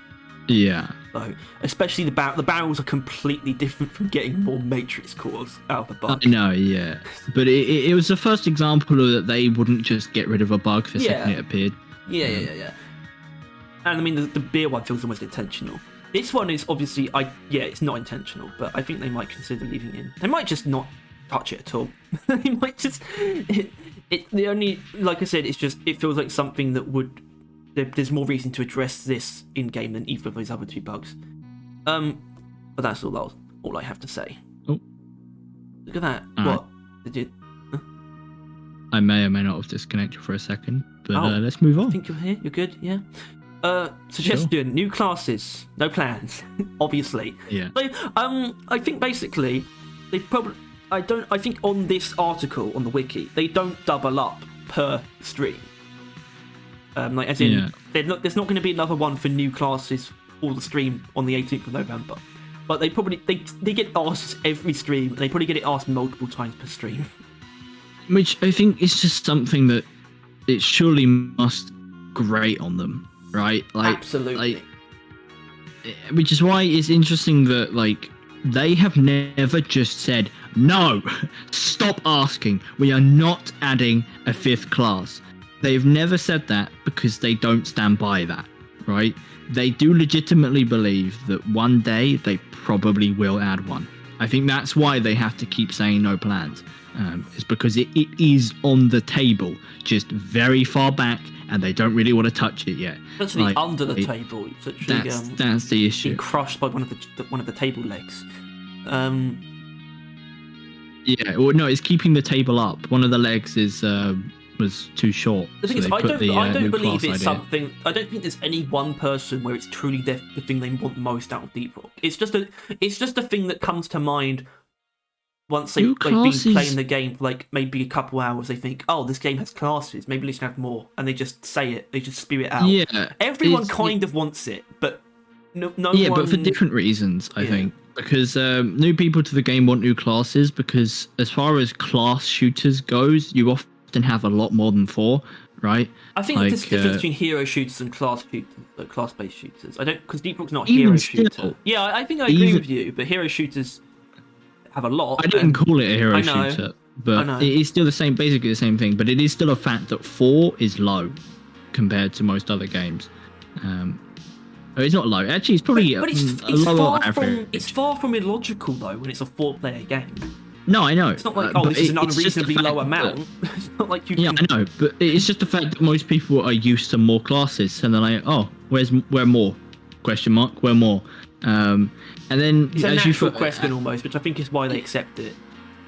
Yeah. So, especially the barrels are completely different from getting more matrix cores out of the bug. No, yeah. But it was the first example of that they wouldn't just get rid of a bug the second it appeared. Yeah. And I mean, the beer one feels almost intentional. This one is obviously, it's not intentional, but I think they might consider leaving it in. They might just not touch it at all. They might just... the only, like I said, it's just, it feels like something that would... There's more reason to address this in-game than either of those other two bugs. But that's all I have to say. Oh. Look at that. All what? Right. Did you... I may or may not have disconnected for a second, but let's move on. I think you're here. You're good, yeah? Suggestion, new classes, no plans, obviously. Yeah. So, I think basically, they probably... I think on this article, on the wiki, they don't double up per stream. Like, as in, there's not going to be another one for new classes for the stream on the 18th of November. But they get asked every stream, and they probably get it asked multiple times per stream. Which I think is just something that it surely must grate on them, right? Like, absolutely. Like, which is why it's interesting that, like, they have never just said, no, stop asking. We are not adding a 5th class. They've never said that because they don't stand by that, right? They do legitimately believe that one day they probably will add one. I think that's why they have to keep saying no plans. It's because it is on the table, just very far back, and they don't really want to touch it yet. It's actually under the table. It's actually, that's the issue. Being crushed by one of the table legs. Yeah, well, no, it's keeping the table up. One of the legs was too short. The thing is, I don't believe it's something. I don't think there's any one person where it's truly the thing they want most out of Deep Rock. It's just a thing that comes to mind once they've been playing the game for like maybe a couple hours. They think, oh, this game has classes. Maybe they should have more, and they just say it. They just spew it out. Yeah, everyone kind of wants it, but no yeah, one... but for different reasons, I think. Because new people to the game want new classes. Because as far as class shooters goes, you often have a lot more than 4, right? I think there's a difference between hero shooters and class-based shooters. I don't, because Deep Rock's not a hero shooter. Yeah, I think I agree with you, but hero shooters have a lot. I didn't call it a hero shooter, but it is still basically the same thing. But it is still a fact that 4 is low compared to most other games. It's not low. Actually, it's probably it's lower average. It's far from illogical though when it's a 4-player game. No, I know. It's not like, this is an unreasonably low amount. It's not like you. Yeah, I know, but it's just the fact that most people are used to more classes, and they're like, "Oh, where more? Question mark? Where more?" And then it's a natural question almost, which I think is why they accept it.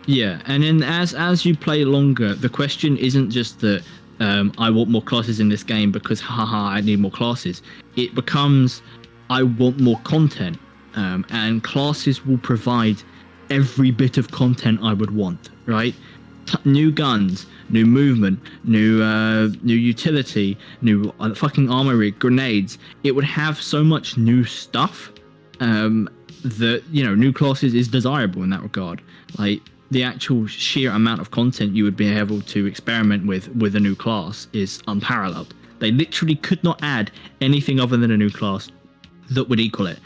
Yeah, and then as you play longer, the question isn't just that I want more classes in this game because haha I need more classes. It becomes I want more content, and classes will provide every bit of content I would want. Right, new guns, new movement, new utility, new fucking armor rig, grenades. It would have so much new stuff that new classes is desirable in that regard. Like the actual sheer amount of content you would be able to experiment with a new class is unparalleled. They literally could not add anything other than a new class that would equal it,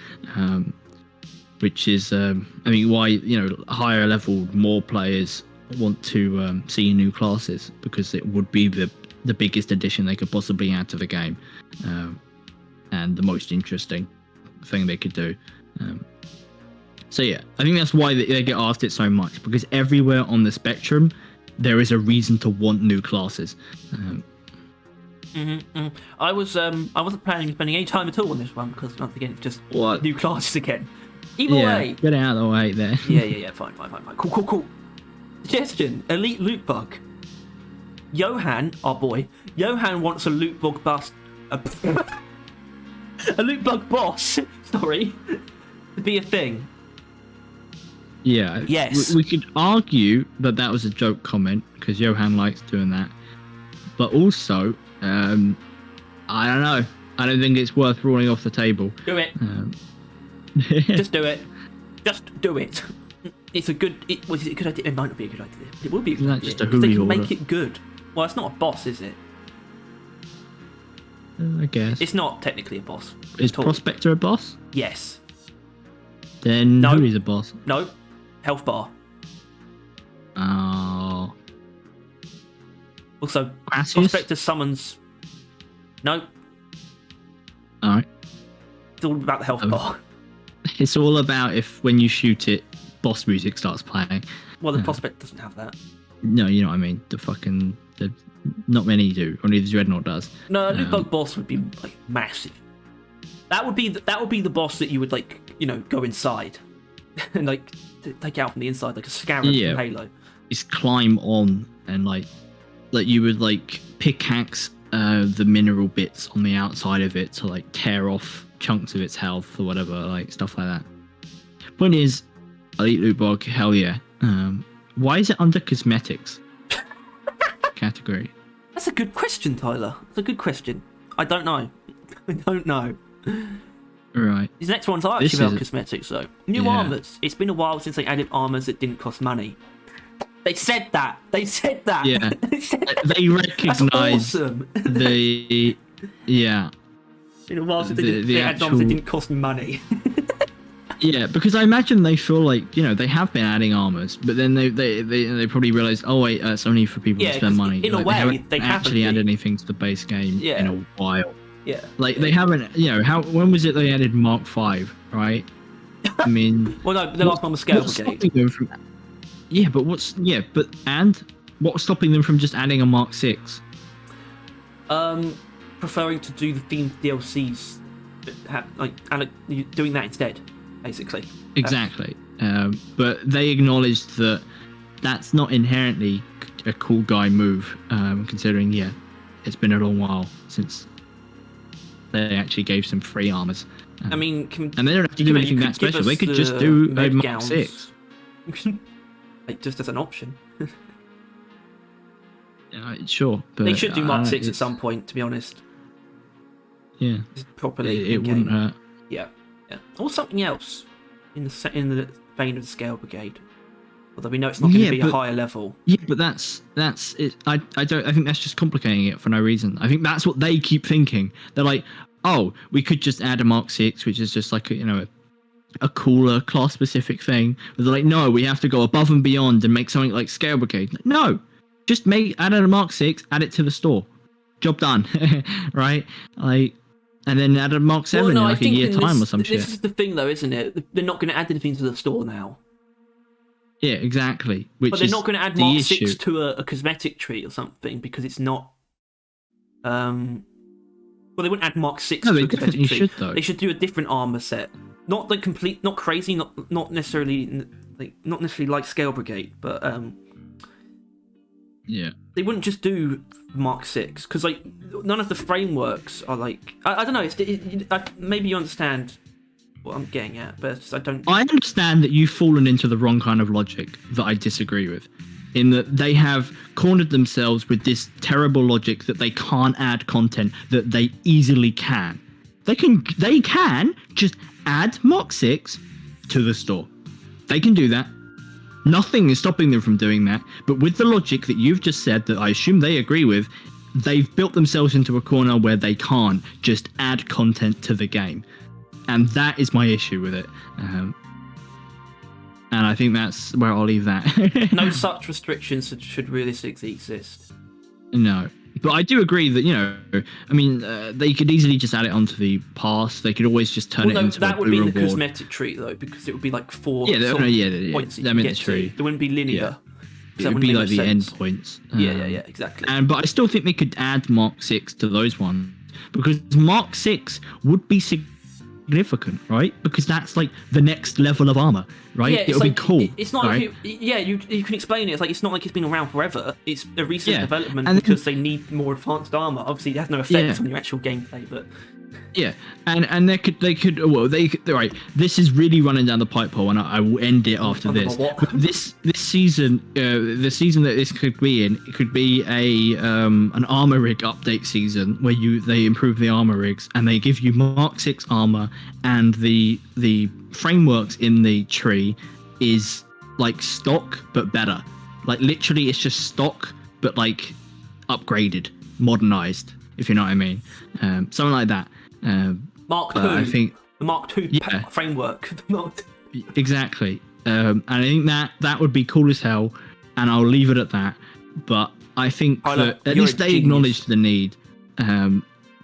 which is I mean why higher level more players want to see new classes, because it would be the biggest addition they could possibly add to the game, and the most interesting thing they could do. So yeah, I think that's why they get asked it so much, because everywhere on the spectrum there is a reason to want new classes. I wasn't planning on spending any time at all on this one, because once again it's just new classes again. Either way, get it out of the way there. yeah, fine. Cool. Suggestion: elite loot bug. Johan, our boy, wants a loot bug bust. A loot bug boss. Sorry, to be a thing. Yeah. Yes. We could argue that was a joke comment because Johan likes doing that, but also, I don't know. I don't think it's worth ruling off the table. Do it. Just do it. Just do it. It's a good. Was it a good idea? It might not be a good idea. It will be a good idea. Just a they can order. make it good. Well, it's not a boss, is it? I guess. It's not technically a boss. Is Prospector a boss? Yes. Then no. Who's a boss? No. Health bar. Oh. Also, Gracious? Prospector summons. No. Alright. It's all about the health bar. It's all about if when you shoot it, boss music starts playing. Well, the Prospect doesn't have that. No, you know what I mean. Not many do. Only the Dreadnought does. No, a loot bug boss would be like massive. That would be the boss that you would go inside and take out from the inside like a scarab from Halo. It's climb on and like you would pickaxe the mineral bits on the outside of it to tear off chunks of its health or whatever, stuff like that. Point is, elite loot bug, hell yeah. Why is it under cosmetics category? That's a good question, Tyler. That's a good question. I don't know. Right. These next ones are actually about cosmetics, though. New armors. It's been a while since they added armors that didn't cost money. They said that. Yeah. They recognise awesome. the. Yeah. It's been a while since they added armors that didn't cost money. Yeah, because I imagine they feel they have been adding armors, but then they probably realize, oh wait, it's only for people to spend money. In a way, they haven't actually added anything to the base game in a while. Yeah. They haven't. When was it they added Mark 5? Right. I mean. Well, no, the last one was Scale Brigade. What was stopping them from just adding a Mark 6? Preferring to do the themed DLCs, doing that instead. Basically. Exactly. But they acknowledged that that's not inherently a cool guy move, considering, it's been a long while since they actually gave some free armors. I mean, and they don't have to do anything that special. They could just do a Mark 6. Just as an option. Sure. But they should do Mark 6 at some point, to be honest. Yeah. Properly. It wouldn't hurt. Yeah. Or something else in the vein of the Scale Brigade. Although we know it's not going to be a higher level. Yeah, but that's it. I think that's just complicating it for no reason. I think that's what they keep thinking. They're like, oh, we could just add a Mark 6, which is just a cooler class specific thing. But they're like, no, we have to go above and beyond and make something like Scale Brigade. Like, no, just add a Mark 6, add it to the store. Job done. Right? And then add a Mark 7 in a year time or some shit. This is the thing, though, isn't it? They're not going to add anything to the store now. Yeah, exactly. But they're not going to add Mark 6 to a cosmetic tree or something because it's not. Well, they wouldn't add Mark 6 to a cosmetic tree. Should, though. They should do a different armor set. Not complete, not crazy, not necessarily like not necessarily like Scale Brigade, but Yeah. they wouldn't just do Mark 6 because like none of the frameworks are like I don't know. Maybe you understand what I'm getting at, but I don't. I understand that you've fallen into the wrong kind of logic that I disagree with, in that they have cornered themselves with this terrible logic that they can't add content that they easily can. They can just add Mark 6 to the store. They can do that. Nothing is stopping them from doing that. But with the logic that you've just said, that I assume they agree with, they've built themselves into a corner where they can't just add content to the game. And that is my issue with it. And I think that's where I'll leave that. No such restrictions should realistically exist. No. But I do agree that, I mean, they could easily just add it onto the pass. They could always just turn it into that a would be blue in the reward. cosmetic tree, though, because it would be like 4 Yeah, points that them you in get the tree. to. There wouldn't be linear. It would be like the end points. Yeah, exactly. But I still think they could add Mark 6 to those ones, because Mark 6 would be significant, right? Because that's like the next level of armor, right? Yeah, It'll be cool. It's not right? like you can explain it. It's like it's not like it's been around forever. It's a recent development and because they need more advanced armor. Obviously, it has no effect on your actual gameplay, but yeah, and they could right. This is really running down the pipe hole, and I will end it after this. But this season, the season that this could be in, it could be an armor rig update season where they improve the armor rigs and they give you Mark 6 armor, and the frameworks in the tree is like stock but better. Like literally, it's just stock but like upgraded, modernized. If you know what I mean, something like that. Mark 2. I think the Mark 2 framework. Exactly. And I think that would be cool as hell, and I'll leave it at that. But I think that at least they acknowledge the need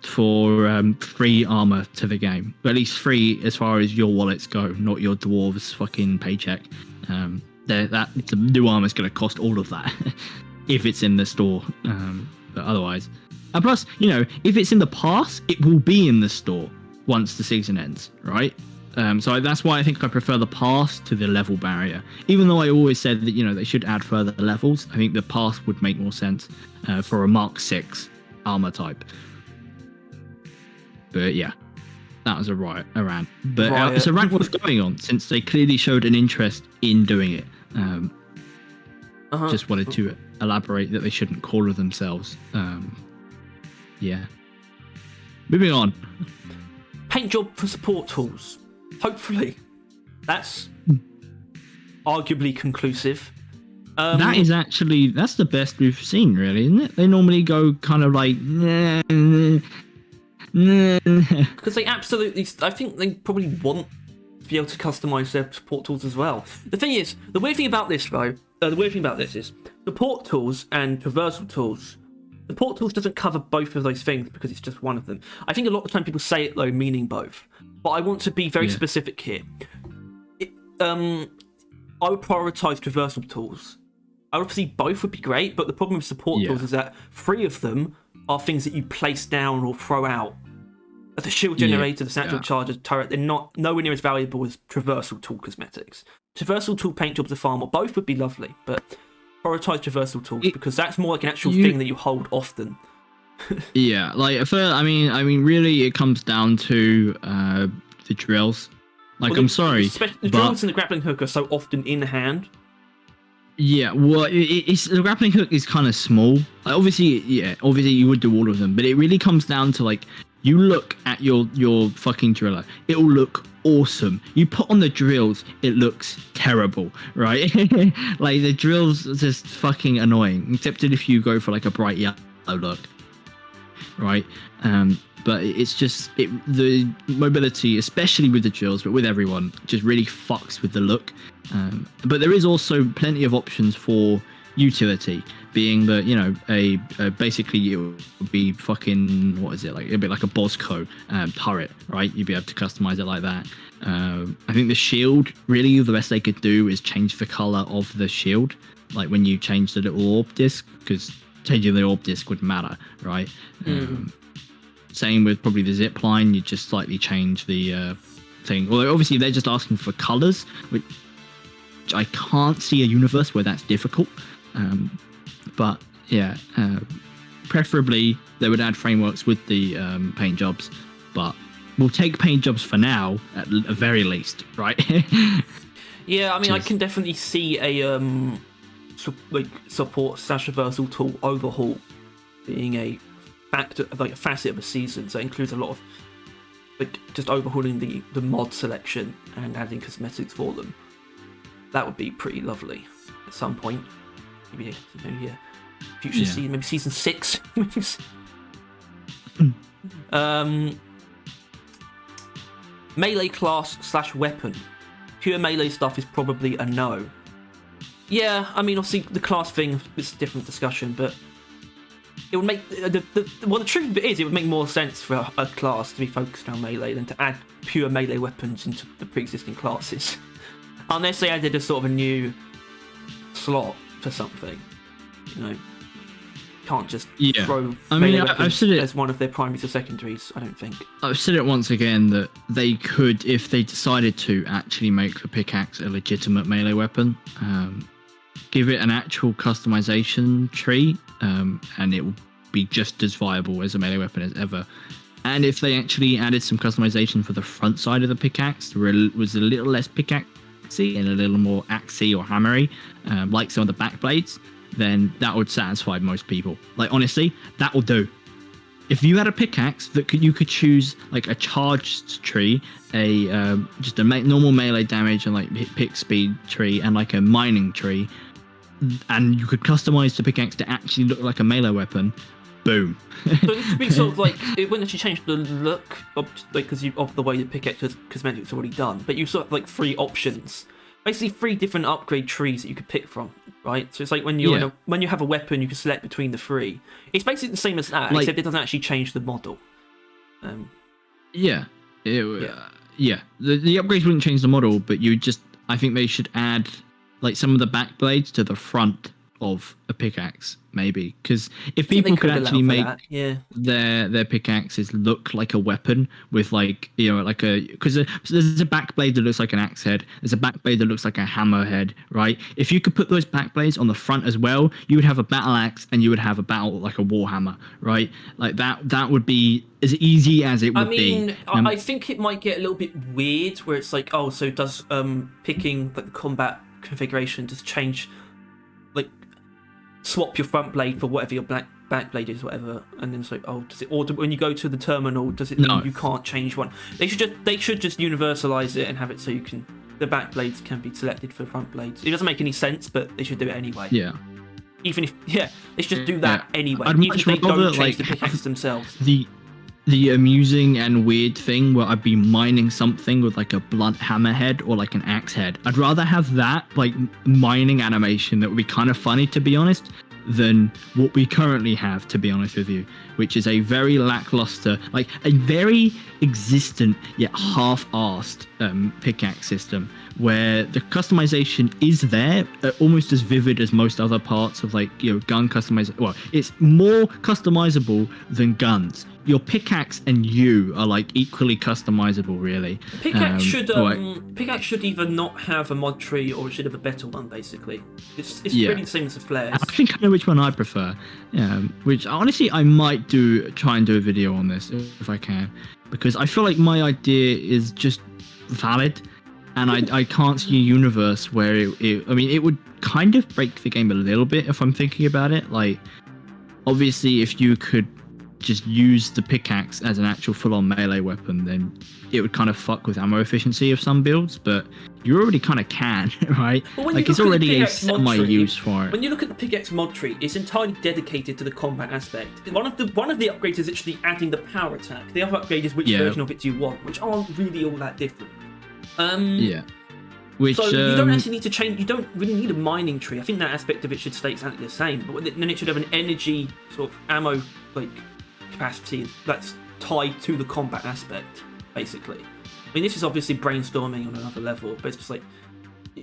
for free armor to the game. But at least free as far as your wallets go, not your dwarves fucking paycheck. The new armor is going to cost all of that if it's in the store. But otherwise. And plus, if it's in the pass, it will be in the store once the season ends, right? So that's why I think I prefer the pass to the level barrier. Even though I always said that, they should add further levels, I think the pass would make more sense for a Mark 6 armor type. But yeah, that was a rant. But it's a rant worth going on, since they clearly showed an interest in doing it. Just wanted to elaborate that they shouldn't corner themselves. Yeah. Moving on. Paint job for support tools. Hopefully. That's arguably conclusive. That is that's the best we've seen, really, isn't it? They normally go kind of like... Because they absolutely... I think they probably want to be able to customize their support tools as well. The weird thing about this, though, is support tools and traversal tools. Support tools doesn't cover both of those things because it's just one of them. I think a lot of the time people say it, though, meaning both. But I want to be very specific here. I would prioritize traversal tools. Obviously, both would be great, but the problem with support tools is that 3 of them are things that you place down or throw out. The shield generator, the satchel charger, turret, they're not nowhere near as valuable as traversal tool cosmetics. Traversal tool paint jobs are far more. Both would be lovely, but prioritize traversal tools because that's more like an actual thing that you hold often. Yeah, like I mean, really, it comes down to the drills. Like, I'm sorry, the drills and the grappling hook are so often in hand. Yeah, well, it's the grappling hook is kind of small. Like, obviously you would do all of them, but it really comes down to like you look at your fucking driller, it'll look awesome. You put on the drills, it looks terrible, right? Like the drills are just fucking annoying, except if you go for like a bright yellow look, right? But it's just the mobility, especially with the drills, but with everyone, just really fucks with the look. But there is also plenty of options for utility, being that basically it would be fucking it'd be like a Bosco turret, right? You'd be able to customize it like that. I think the shield, really the best they could do is change the color of the shield, like when you change the little orb disc, because changing the orb disc would matter, right? Same with probably the zip line, you just slightly change the thing. Although obviously they're just asking for colors, which I can't see a universe where that's difficult. But yeah, preferably they would add frameworks with the paint jobs, but we'll take paint jobs for now at the very least, right? Yeah, I mean, I can definitely see a support / reversal tool overhaul being a factor, like a facet of a season. So it includes a lot of like just overhauling the mod selection and adding cosmetics for them. That would be pretty lovely at some point. Maybe a future season, maybe season 6. Melee class / weapon. Pure melee stuff is probably a no. Yeah, I mean, obviously the class thing is a different discussion, but it would make the truth of it is, it would make more sense for a class to be focused on melee than to add pure melee weapons into the pre-existing classes, unless they added a sort of a new slot for something. You know, can't just throw melee weapons as one of their primaries or secondaries. I don't think. I've said it once again that they could, if they decided to, actually make the pickaxe a legitimate melee weapon. Give it an actual customization tree, and it will be just as viable as a melee weapon as ever. And if they actually added some customization for the front side of the pickaxe, where it was a little less pickaxey and a little more axey or hammery, like some of the back blades, then that would satisfy most people. Like, honestly, that will do. If you had a pickaxe that you could choose like a charged tree, just a normal melee damage and like pick speed tree, and like a mining tree, and you could customize the pickaxe to actually look like a melee weapon, boom. So this would be sort of like, it wouldn't actually change the look of, like, because of the way the pickaxe cosmetics already done, but you sort of like 3 options, basically 3 different upgrade trees that you could pick from, right? So it's like when you when you have a weapon, you can select between the 3. It's basically the same as that, like, except it doesn't actually change the model. The upgrades wouldn't change the model, but I think they should add like some of the back blades to the front of a pickaxe, maybe, because if people could actually make their pickaxes look like a weapon with, like, you know, like because there's a back blade that looks like an axe head, there's a back blade that looks like a hammer head, right? If you could put those back blades on the front as well, you would have a battle axe and you would have a battle like a warhammer, right? Like that would be as easy as it would be. I think it might get a little bit weird where it's like, oh, so does picking like the combat configuration just change, like swap your front blade for whatever your back blade is, whatever, and then it's like, oh, does it, or when you go to the terminal, does it mean you can't change one? They should just universalize it and have it so the back blades can be selected for front blades. It doesn't make any sense, but they should do it anyway. Yeah. Even if they should just do that anyway. I'd even if they don't change the pickaxes themselves. The amusing and weird thing where I'd be mining something with like a blunt hammerhead or like an axe head. I'd rather have that like mining animation that would be kind of funny, to be honest, than what we currently have, to be honest with you, which is a very lackluster, like a very existent yet half-arsed pickaxe system where the customization is there, almost as vivid as most other parts of, like, you know, gun customization. Well, it's more customizable than guns. Your pickaxe and you are like equally customizable, really. Pickaxe should either not have a mod tree or it should have a better one. Basically, it's pretty the same as the flares. I think I know which one I prefer. Which honestly I might try and do a video on this if I can, because I feel like my idea is just valid, and I can't see a universe where it would kind of break the game a little bit if I'm thinking about it. Like, obviously, if you could just use the pickaxe as an actual full-on melee weapon, then it would kind of fuck with ammo efficiency of some builds, but you already kind of can, right? Like, it's already a semi-use for it. When you look at the pickaxe mod tree, it's entirely dedicated to the combat aspect. One of the upgrades is actually adding the power attack. The other upgrade is which version of it do you want, which aren't really all that different. Which, so you don't actually need to change. You don't really need a mining tree. I think that aspect of it should stay exactly the same, but then it should have an energy sort of ammo like capacity that's tied to the combat aspect, basically. I mean, this is obviously brainstorming on another level, but it's just like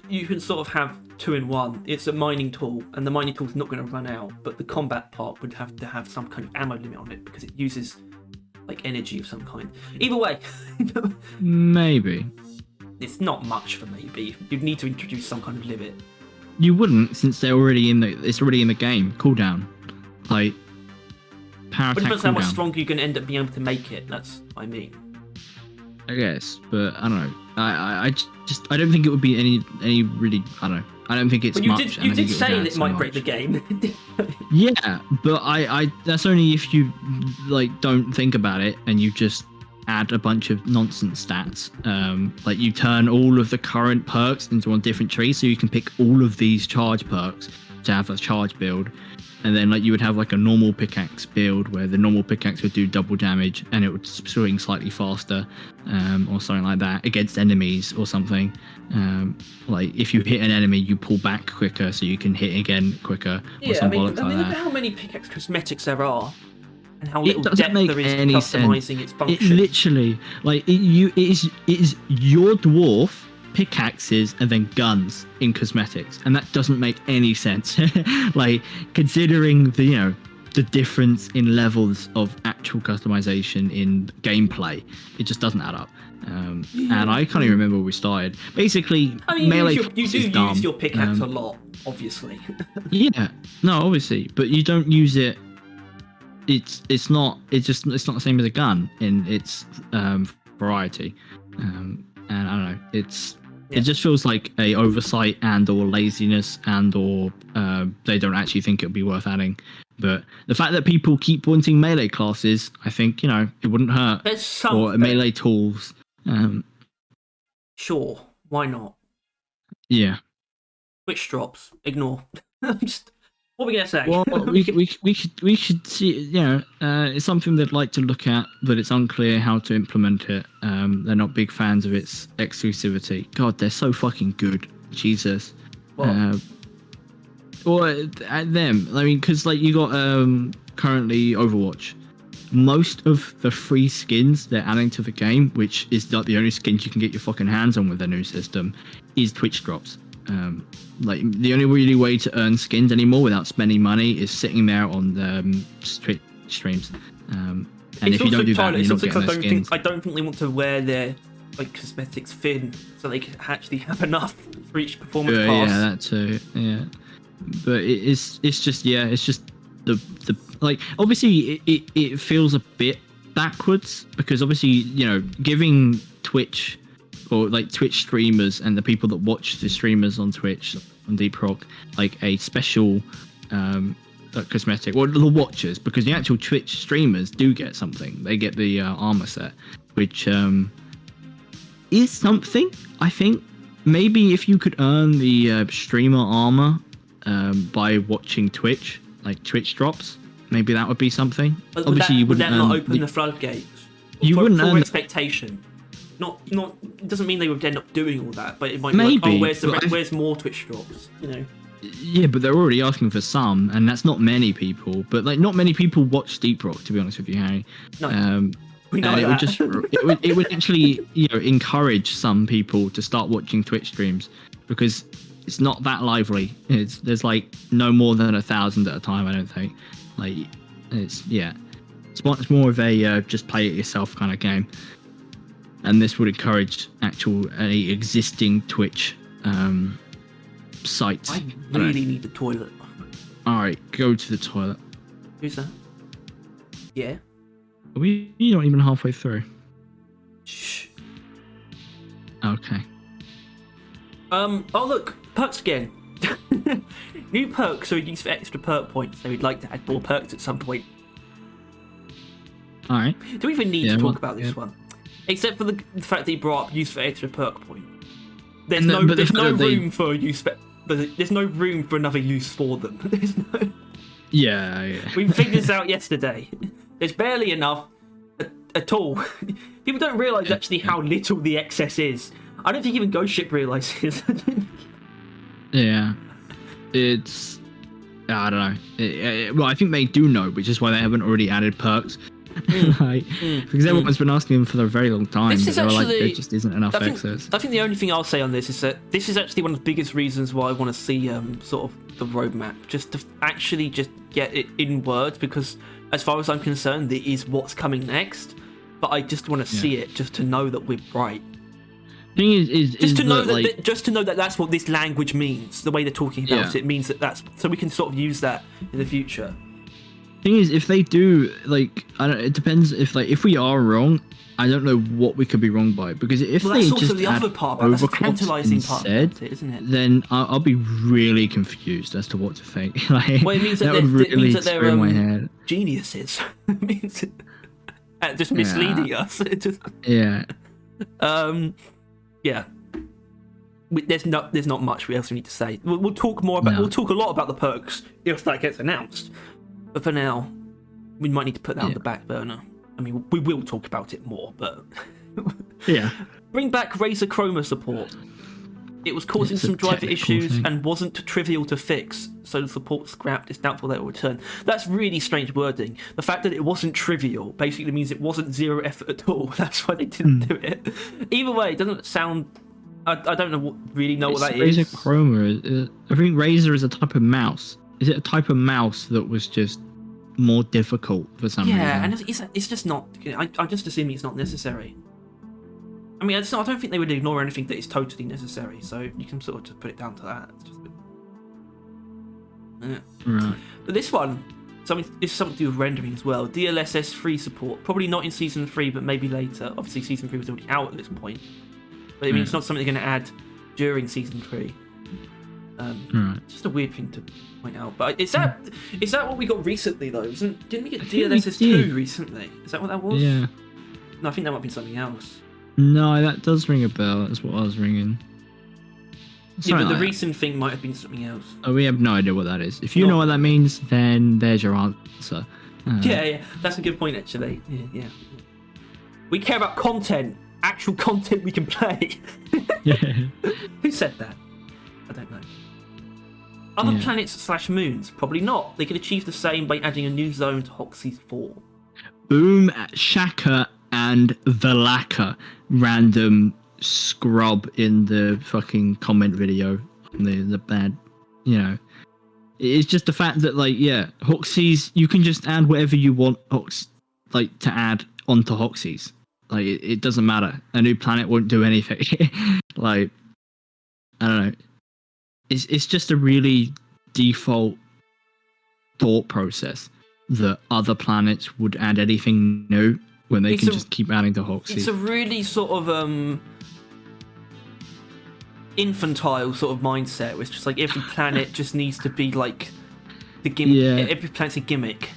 you can sort of have 2 in 1. It's a mining tool, and the mining tool is not going to run out, but the combat part would have to have some kind of ammo limit on it because it uses like energy of some kind. Either way, maybe. it's not much for me, but you'd need to introduce some kind of limit. You wouldn't, since they're already in the. It's already in the game. Cooldown, like power But it attack depends how much cooldown. stronger you're going to end up being able to make it. That's what I mean. I guess, but I don't know. I don't think it would be any really. I don't know. I don't think it's But you much. did and I think say would that add it so might break the much. game. Yeah, but I that's only if you like don't think about it and you just add a bunch of nonsense stats. Like you turn all of the current perks into a different tree, so you can pick all of these charge perks to have a charge build, and then like you would have like a normal pickaxe build where the normal pickaxe would do double damage and it would swing slightly faster, or something like that against enemies or something. Like if you hit an enemy, you pull back quicker so you can hit again quicker. Or Yeah, some I mean, bollocks like look that. at how many pickaxe cosmetics there are, and how It little doesn't depth make there is to any customizing sense. its It function. literally, like, it is your dwarf pickaxes and then guns in cosmetics, and that doesn't make any sense. Like, considering the difference in levels of actual customization in gameplay, it just doesn't add up. And I can't even remember where we started. Basically, I mean, melee you plus do is dumb. use your pickaxe a lot, obviously. Yeah, no, obviously, but you don't use it. It's not the same as a gun in its variety, and I don't know. It just feels like a oversight and or laziness and or they don't actually think it would be worth adding. But the fact that people keep wanting melee classes, I think it wouldn't hurt. There's some Or melee tools. Sure, why not? Yeah. Which drops? Ignore. Just, what are we gonna say? Well, we should see. It's something they'd like to look at, but it's unclear how to implement it. They're not big fans of its exclusivity. God, they're so fucking good. Jesus. Well, Or at them. I mean, because like you got currently Overwatch. Most of the free skins they're adding to the game, which is not the only skins you can get your fucking hands on with their new system, is Twitch drops. Like the only really way to earn skins anymore without spending money is sitting there on the Twitch streams. And if you don't do that, you're not getting their skins. I don't think they want to wear their like cosmetics thin, so they can actually have enough for each performance pass. Yeah, that too. Yeah, but it's just the like obviously it feels a bit backwards because obviously giving Twitch or like Twitch streamers and the people that watch the streamers on Twitch on Deep Rock like a special cosmetic, or the watchers, because the actual Twitch streamers do get something. They get the armor set, which is something. I think maybe if you could earn the streamer armor by watching Twitch, like Twitch drops, maybe that would be something. But Obviously, you would wouldn't that not earn open the floodgates? You for, wouldn't for earn expectation. Not. It doesn't mean they would end up doing all that, but it might Maybe, be like, oh, but where's more Twitch drops? Yeah, but they're already asking for some, and that's not many people. But like, not many people watch Deep Rock, to be honest with you, Harry. No, we know and that. it would actually encourage some people to start watching Twitch streams because it's not that lively. There's like no more than 1,000 at a time. I don't think. Like it's much more of a just play it yourself kind of game. And this would encourage any existing Twitch sites. I really need the toilet. All right, go to the toilet. Who's that? Yeah. You're not even halfway through. Shh. Okay. Oh look, perks again. New perks are used for extra perk points. So we'd like to add more perks at some point. All right. Do we even need to talk about this one? Except for the fact that he brought up use for extra perk point. There's no room for use for. There's no room for another use for them. There's no. Yeah. We figured this out yesterday. There's barely enough at all. People don't realise actually how little the excess is. I don't think even Ghost Ship realises. Yeah. It's. I don't know. Well, I think they do know, which is why they haven't already added perks. Because everyone's been asking them for a very long time. This is actually, there just isn't enough access. I think the only thing I'll say on this is that this is actually one of the biggest reasons why I want to see sort of the roadmap, just to actually just get it in words, because as far as I'm concerned, it is what's coming next. But I just want to see it, just to know that we're right. Thing is just to know that, like, just to know that that's what this language means. The way they're talking about it means that's so we can sort of use that in the future. Thing is, if they do, like, I don't. It depends if we are wrong. I don't know what we could be wrong by, because if Well, they that's also just the add other part about that's the tantalising part instead, about it, isn't it? then I'll be really confused as to what to think. Like, Well, it means that, would really they're my head. geniuses. It means at just misleading us. It just, Yeah. Yeah. There's not much else we need to say. We'll talk more about. We'll talk a lot about the perks if that gets announced. But for now, we might need to put that on the back burner. I mean, we will talk about it more, but Yeah. Bring back Razer Chroma support. It was causing some driver issues and wasn't trivial to fix, so the support scrapped. It's doubtful that it will return. That's really strange wording. The fact that it wasn't trivial basically means it wasn't zero effort at all. That's why they didn't do it. Either way, it doesn't sound... I don't know what that is. Razer Chroma. I think Razer is a type of mouse. Is it a type of mouse that was just more difficult for some reason? Yeah, and it's just not... I'm just assuming it's not necessary. I mean, I don't think they would ignore anything that is totally necessary, so you can sort of just put it down to that. It's just... Yeah. Right. But this one, it's something to do with rendering as well. DLSS 3 support. Probably not in Season 3, but maybe later. Obviously, Season 3 was already out at this point. But I mean, it's not something they're going to add during Season 3. It's just a weird thing to point out. But is that what we got recently, though? Didn't we get DLSS 2 recently? Is that what that was? Yeah. No, I think that might be something else. No, that does ring a bell. That's what I was ringing. Yeah, but the recent thing might have been something else. Oh, we have no idea what that is. If you know what that means, then there's your answer. Yeah, that's a good point, actually. Yeah. We care about content. Actual content we can play. Yeah. Who said that? I don't know. Other planets/moons? Probably not. They could achieve the same by adding a new zone to Hoxie's 4. Boom, Shaka, and Velaka. Random scrub in the fucking comment video. The bad, It's just the fact that, Hoxies, you can just add whatever you want to add onto Hoxies. Like, it doesn't matter. A new planet won't do anything. I don't know. It's just a really default thought process that other planets would add anything new when they can just keep adding to Hoxies. It's a really sort of infantile sort of mindset, where it's just like every planet just needs to be like the gimmick. Yeah. Every planet's a gimmick.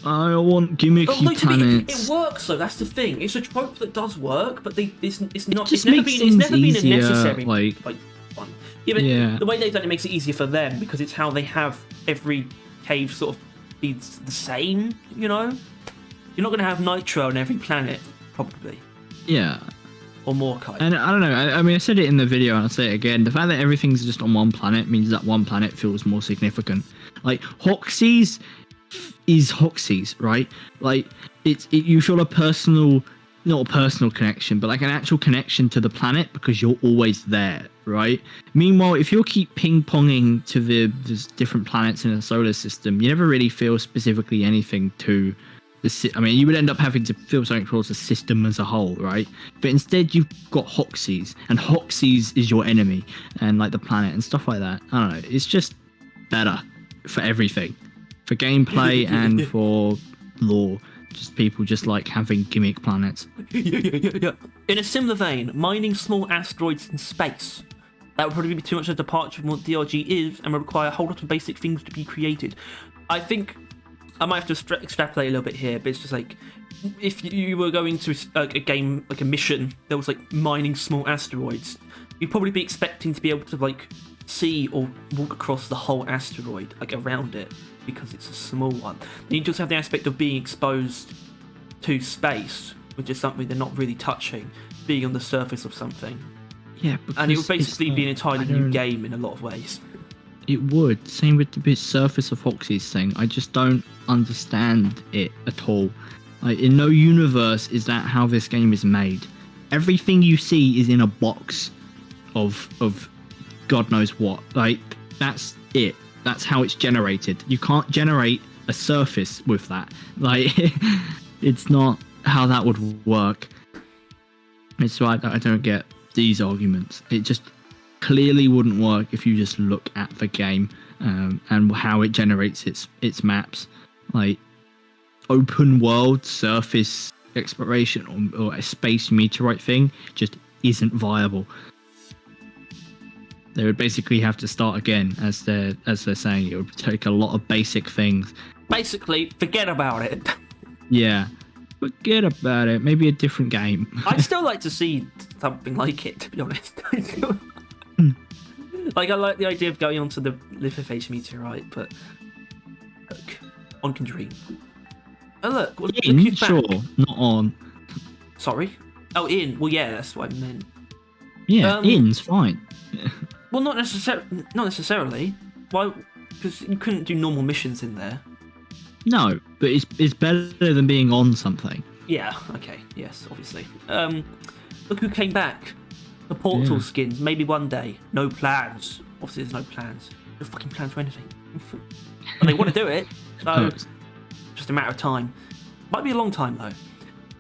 I want gimmicky planets. It works though. That's the thing. It's a trope that does work, but it's never been a necessary one. Yeah, but the way they've done it makes it easier for them because it's how they have every cave sort of be the same. You're not going to have nitro on every planet, probably. Yeah. Or Morkai. And I don't know. I mean, I said it in the video, and I'll say it again. The fact that everything's just on one planet means that one planet feels more significant. Like Hoxies is Hoxies, right? Like you feel not a personal connection, but like an actual connection to the planet because you're always there, right? Meanwhile, if you keep ping-ponging to the different planets in a solar system, you never really feel specifically anything to the. I mean, you would end up having to feel something towards the system as a whole, right? But instead, you've got Hoxies, and Hoxies is your enemy, and like the planet and stuff like that. I don't know. It's just better for everything. For gameplay and for lore, just people just like having gimmick planets. Yeah. In a similar vein, mining small asteroids in space. That would probably be too much of a departure from what DRG is and would require a whole lot of basic things to be created. I think I might have to extrapolate a little bit here, but it's just like if you were going to a game, like a mission, that was like mining small asteroids, you'd probably be expecting to be able to like see or walk across the whole asteroid, like around it, because it's a small one. Then you just have the aspect of being exposed to space, which is something they're not really touching, being on the surface of something. Yeah, and it would basically be an entirely new game in a lot of ways. It would. Same with the bit surface of Hoxies thing. I just don't understand it at all. Like, in no universe is that how this game is made. Everything you see is in a box of God knows what. Like, that's it. That's how it's generated. You can't generate a surface with that. Like, it's not how that would work. It's why I don't get these arguments. It just clearly wouldn't work if you just look at the game and how it generates its maps. Like open world surface exploration or a space meteorite thing just isn't viable. They would basically have to start again, as they're saying. It would take a lot of basic things. Basically, forget about it. Yeah, forget about it. Maybe a different game. I'd still like to see something like it, to be honest. Like, I like the idea of going onto the lithophase meteorite, but look, one can dream. Oh look, look who's back. Sure, not on. Sorry. Oh, in. Well, yeah, that's what I meant. Yeah, in's fine. Well, not necessarily. Why? Because you couldn't do normal missions in there. No, but it's better than being on something. Yeah. Okay. Yes. Obviously. Look who came back. The Portal skins. Maybe one day. No plans. Obviously, there's no plans. No fucking plans for anything. But they want to do it. So just a matter of time. Might be a long time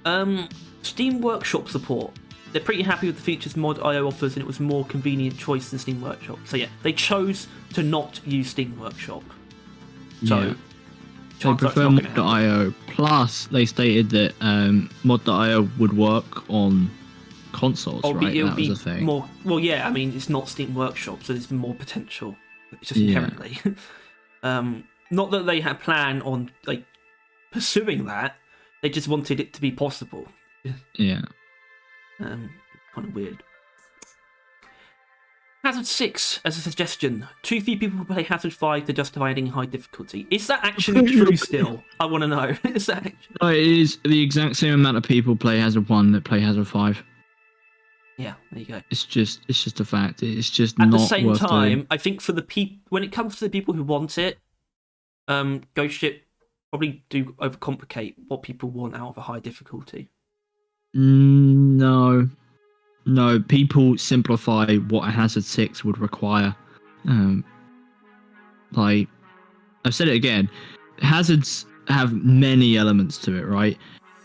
though. Steam Workshop support. They're pretty happy with the features Mod.io offers, and it was a more convenient choice than Steam Workshop. So yeah, they chose to not use Steam Workshop. So they prefer Mod.io. Plus, they stated that Mod.io would work on consoles, right? That was a thing. More, well, yeah, I mean, it's not Steam Workshop, so there's more potential. It's just inherently. Not that they had plan on like pursuing that. They just wanted it to be possible. Yeah. Kind of weird. Hazard 6 as a suggestion. Too few people play Hazard 5 to justify adding high difficulty. Is that actually true still? I want to know. Is that actually... No, it is the exact same amount of people play Hazard 1 that play Hazard 5. Yeah, there you go. It's just a fact. It's just at not the same worth time, doing. I think for the when it comes to the people who want it, Ghost Ship probably do overcomplicate what people want out of a high difficulty. No, people simplify what a Hazard 6 would require. Like, I've said it again, hazards have many elements to it, right?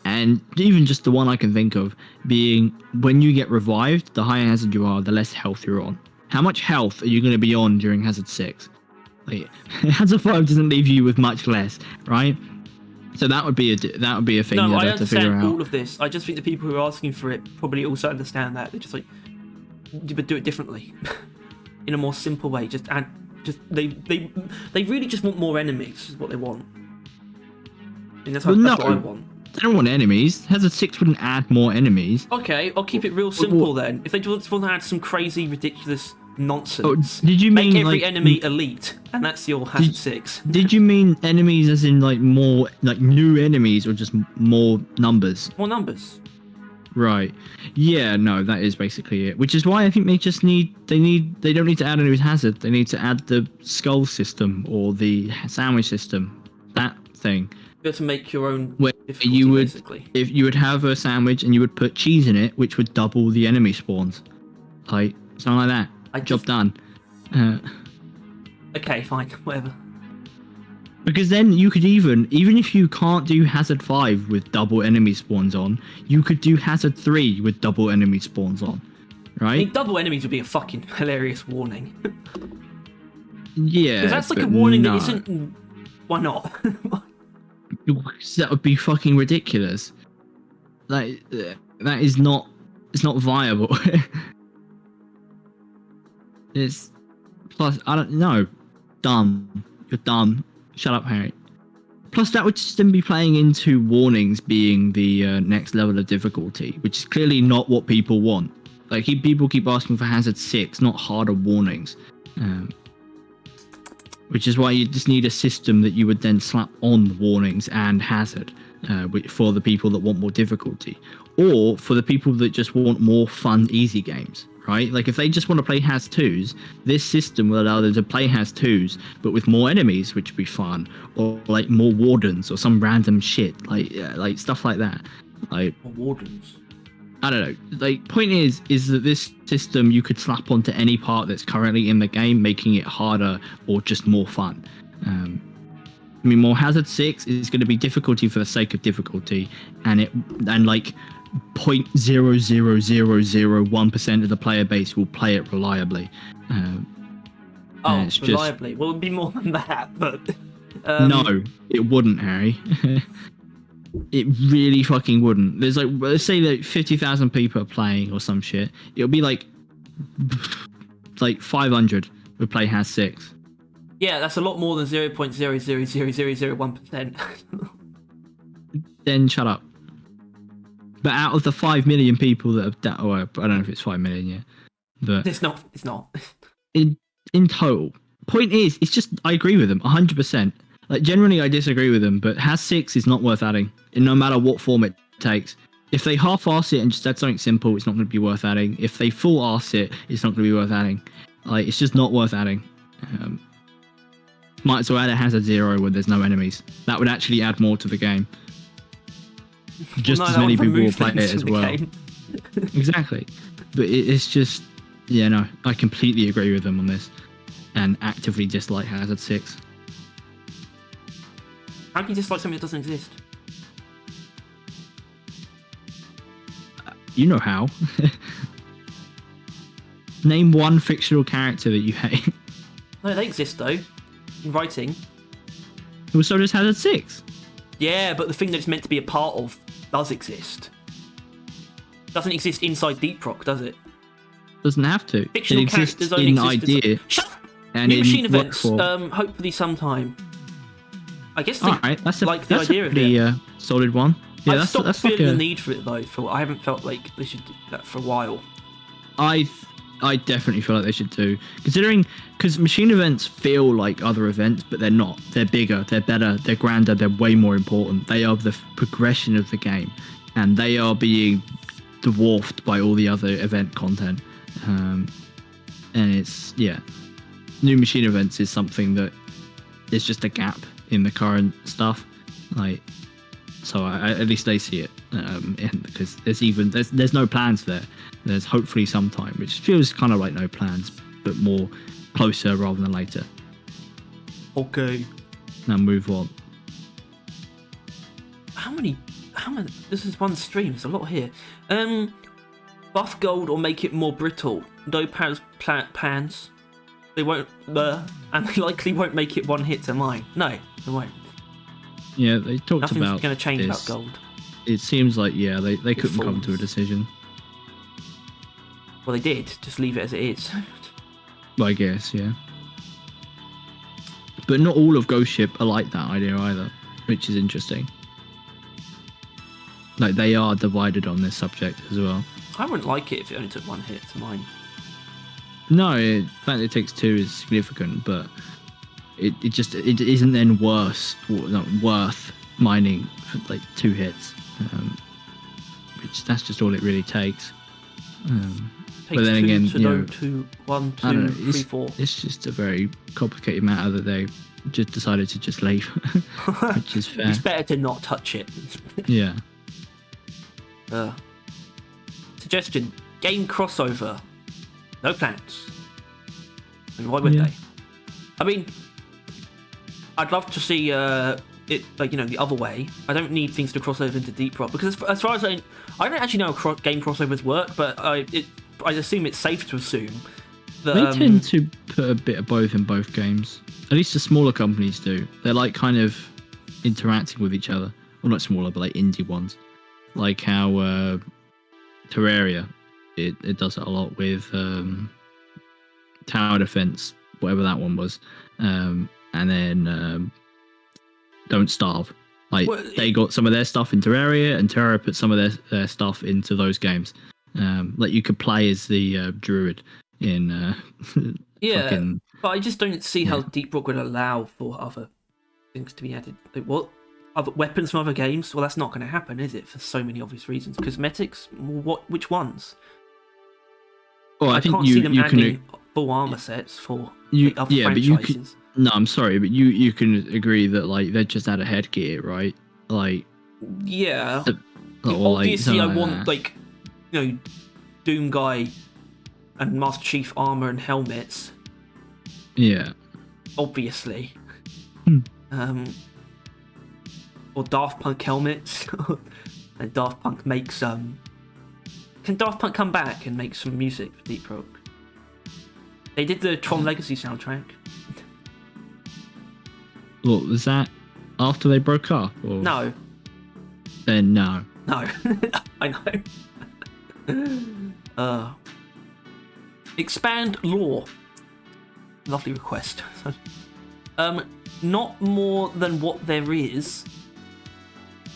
And even just the one I can think of being when you get revived, the higher hazard you are, the less health you're on. How much health are you going to be on during Hazard 6? Like, Hazard 5 doesn't leave you with much less, right? So that would be a thing you'd have to figure out. No, I understand all of this. I just think the people who are asking for it probably also understand that. They're just like, but do it differently, in a more simple way. Just add, they really just want more enemies. Is what they want. And that's what I want. They don't want enemies. Hazard 6 wouldn't add more enemies. Okay, I'll keep it real simple then. If they just want to add some crazy, ridiculous nonsense, did you make mean every like, enemy elite, and that's your Hazard 6. Did you mean enemies as in like more like new enemies, or just more numbers? More numbers. Right. Yeah. No, that is basically it. Which is why I think they just they don't need to add a new hazard. They need to add the skull system or the sandwich system. That thing. You have to make your own. Where you would, basically. If you would have a sandwich and you would put cheese in it, which would double the enemy spawns, like something like that. Job done. Okay, fine, whatever. Because then you could even if you can't do Hazard 5 with double enemy spawns on, you could do Hazard 3 with double enemy spawns on, right? I mean, double enemies would be a fucking hilarious warning. Yeah, because that's like a warning that isn't. Why not? That would be fucking ridiculous. Like that is not. It's not viable. It's plus I don't know. Dumb. You're dumb. Shut up, Harry. Plus, that would just then be playing into warnings being the next level of difficulty, which is clearly not what people want. Like people keep asking for Hazard 6, not harder warnings. Which is why you just need a system that you would then slap on warnings and hazard for the people that want more difficulty, or for the people that just want more fun, easy games. Right? Like if they just want to play Haz 2s, this system will allow them to play Haz 2s, but with more enemies, which would be fun, or like more wardens or some random shit, like stuff like that. Like wardens. I don't know. Like point is that this system you could slap onto any part that's currently in the game, making it harder or just more fun. I mean, more Hazard 6 is going to be difficulty for the sake of difficulty, and like .00001% of the player base will play it reliably. It's reliably. Well, it would be more than that, but no, it wouldn't, Harry. It really fucking wouldn't. There's like, let's say that 50,000 people are playing or some shit. It'll be like 500 would play Has 6. Yeah, that's a lot more than 0.0000001%. Then shut up. But out of the 5 million people that have, I don't know if it's 5 million yet, but It's not. in total. Point is, it's just, I agree with them 100%. Like, generally I disagree with them, but Has 6 is not worth adding, in no matter what form it takes. If they half-arse it and just add something simple, it's not going to be worth adding. If they full-arse it, it's not going to be worth adding. Like, it's just not worth adding. Might as well add a Hazard 0 when there's no enemies. That would actually add more to the game. Just as many people will play it as well. Exactly. But it's just, yeah, no, I completely agree with them on this, and actively dislike Hazard 6. How can you dislike something that doesn't exist? You know how. Name one fictional character that you hate. No, they exist though. In writing. Well, so does Hazard 6. Yeah, but the thing that it's meant to be a part of does exist. Doesn't exist inside Deep Rock, does it? Doesn't have to. Fictional it exists characters only in exist idea. Shut up! And New in machine events, form. hopefully sometime. I guess they Alright, that's a, like the that's idea a pretty of it. Solid one. Yeah, I've that's stopped like feeling the need for it though. I haven't felt like they should do that for a while. I definitely feel like they should do, considering, because machine events feel like other events, but they're not. They're bigger, they're better, they're grander, they're way more important. They are the progression of the game, and they are being dwarfed by all the other event content. And it's, yeah, new machine events is something that is just a gap in the current stuff. Like, so at least they see it, because there's no plans there. There's hopefully some time, which feels kind of like no plans, but more closer rather than later. Okay. Now move on. How many? This is one stream. There's a lot here. Buff gold or make it more brittle. No pans. They won't. And they likely won't make it one hit to mine. No, they won't. Yeah, they talked Nothing's about going to change this. about gold. It seems like, yeah, they couldn't come to a decision. Well, they did. Just leave it as it is. Well, I guess, yeah. But not all of Ghost Ship are like that idea either, which is interesting. Like, they are divided on this subject as well. I wouldn't like it if it only took one hit to mine. No, the fact that it takes 2 is significant, but it isn't then worth mining for like 2 hits, which that's just all it really takes. But then again, to you know, 2, 1, 2, I don't know, 3, 4. It's just a very complicated matter that they just decided to just leave, which is fair. It's better to not touch it. Yeah. Suggestion: game crossover. No plans. And why would they? I mean, I'd love to see it, like, you know, the other way. I don't need things to cross over into Deep Rock, because as far as I don't actually know how game crossovers work, but I assume it's safe to assume that they tend to put a bit of both in both games. At least the smaller companies do. They're like kind of interacting with each other. Well, not smaller, but like indie ones. Like how Terraria, it does it a lot with Tower Defense, whatever that one was, and then Don't Starve. Like, well, they got some of their stuff in Terraria, and Terraria put some of their stuff into those games. Like, you could play as the druid in but I just don't see how Deep Rock would allow for other things to be added. Like, what? Other weapons from other games? Well, that's not going to happen, is it? For so many obvious reasons. Cosmetics? Which ones? Well, I think can't see them adding full armor sets for other franchises. No, I'm sorry, but you can agree that, like, they just add a headgear, right? Like, yeah. Obviously, I want like, you know, Doom Guy and Master Chief armor and helmets. Yeah. Obviously. Or Daft Punk helmets. and Daft Punk makes Can Daft Punk come back and make some music for Deep Rock? They did the Tron Legacy soundtrack. What was that? After they broke up? Or? No. Then no. No. I know. Expand lore. Lovely request. Not more than what there is.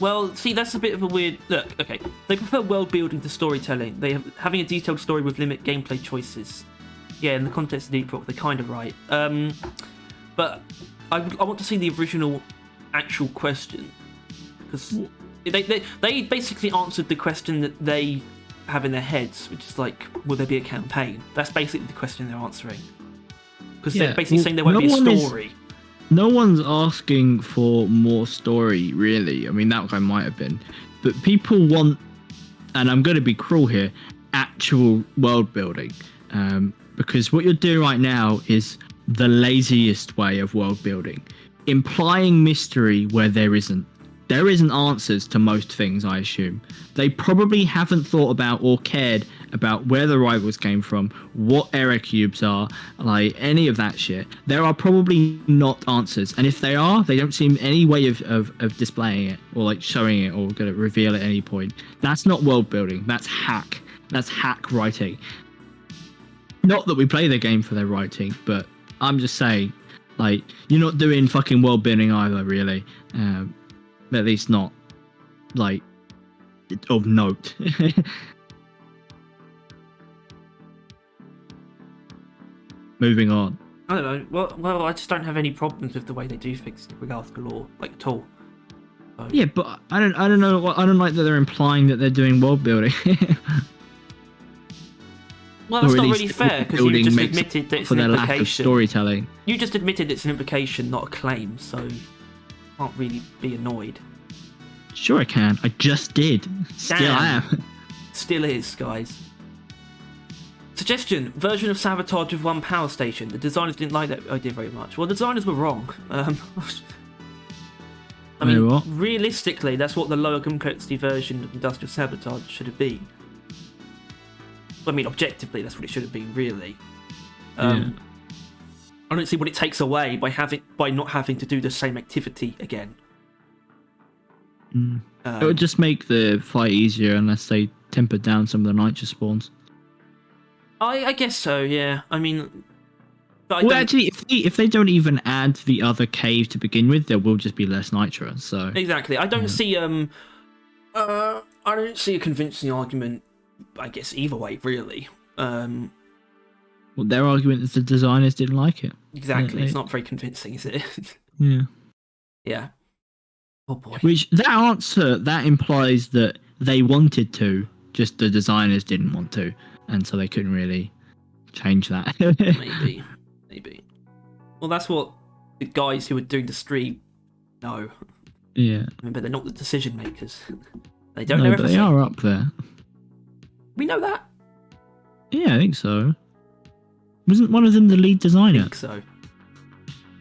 Well, see, that's a bit of a weird... Look, okay. They prefer world building to storytelling. Having a detailed story with limit gameplay choices. Yeah, in the context of Deep Rock, they're kind of right. But I want to see the original actual question. Because they basically answered the question that they have in their heads, which is like, will there be a campaign? That's basically the question they're answering. Because they're basically saying there won't be a story. No one's asking for more story, really. I mean, that guy might have been. But people want, and I'm going to be cruel here, actual world building. Because what you're doing right now is the laziest way of world building. Implying mystery where there isn't. There isn't answers to most things, I assume. They probably haven't thought about or cared about where the rivals came from, what error cubes are, like any of that shit. There are probably not answers. And if they are, they don't seem any way of displaying it or like showing it or going to reveal at any point. That's not world building. That's hack. That's hack writing. Not that we play the game for their writing, but I'm just saying, like, you're not doing fucking world building either, really. At least not, like, of note. Moving on. I don't know. Well, I just don't have any problems with the way they do things in regards to lore, like at all. So. Yeah, but I don't know. I don't like that they're implying that they're doing world building. Well, that's not really fair because you just admitted that it's an implication. Lack of storytelling. You just admitted it's an implication, not a claim, so you can't really be annoyed. Sure I can. I just did. Still am. Still is, guys. Suggestion: version of Sabotage with one power station. The designers didn't like that idea very much. Well, the designers were wrong. I mean, realistically, that's what the lower complexity version of Industrial Sabotage should have been. I mean, objectively, that's what it should have been, really. I don't see what it takes away by not having to do the same activity again. It would just make the fight easier unless they tempered down some of the nitro spawns. I guess so, yeah. I mean... Well, actually, if they don't even add the other cave to begin with, there will just be less nitro, so... Exactly. I don't see... I don't see a convincing argument, I guess, either way, really. Well, their argument is the designers didn't like it. Exactly. It's not very convincing, is it? Yeah. Yeah. Oh boy. Which, that answer, that implies that they wanted to, just the designers didn't want to, and so they couldn't really change that. Maybe. Well, that's what the guys who were doing the stream know. Yeah. Remember, they're not the decision makers. They don't know everything. But they are up there. We know that. Yeah, I think so. Wasn't one of them the lead designer? I think so.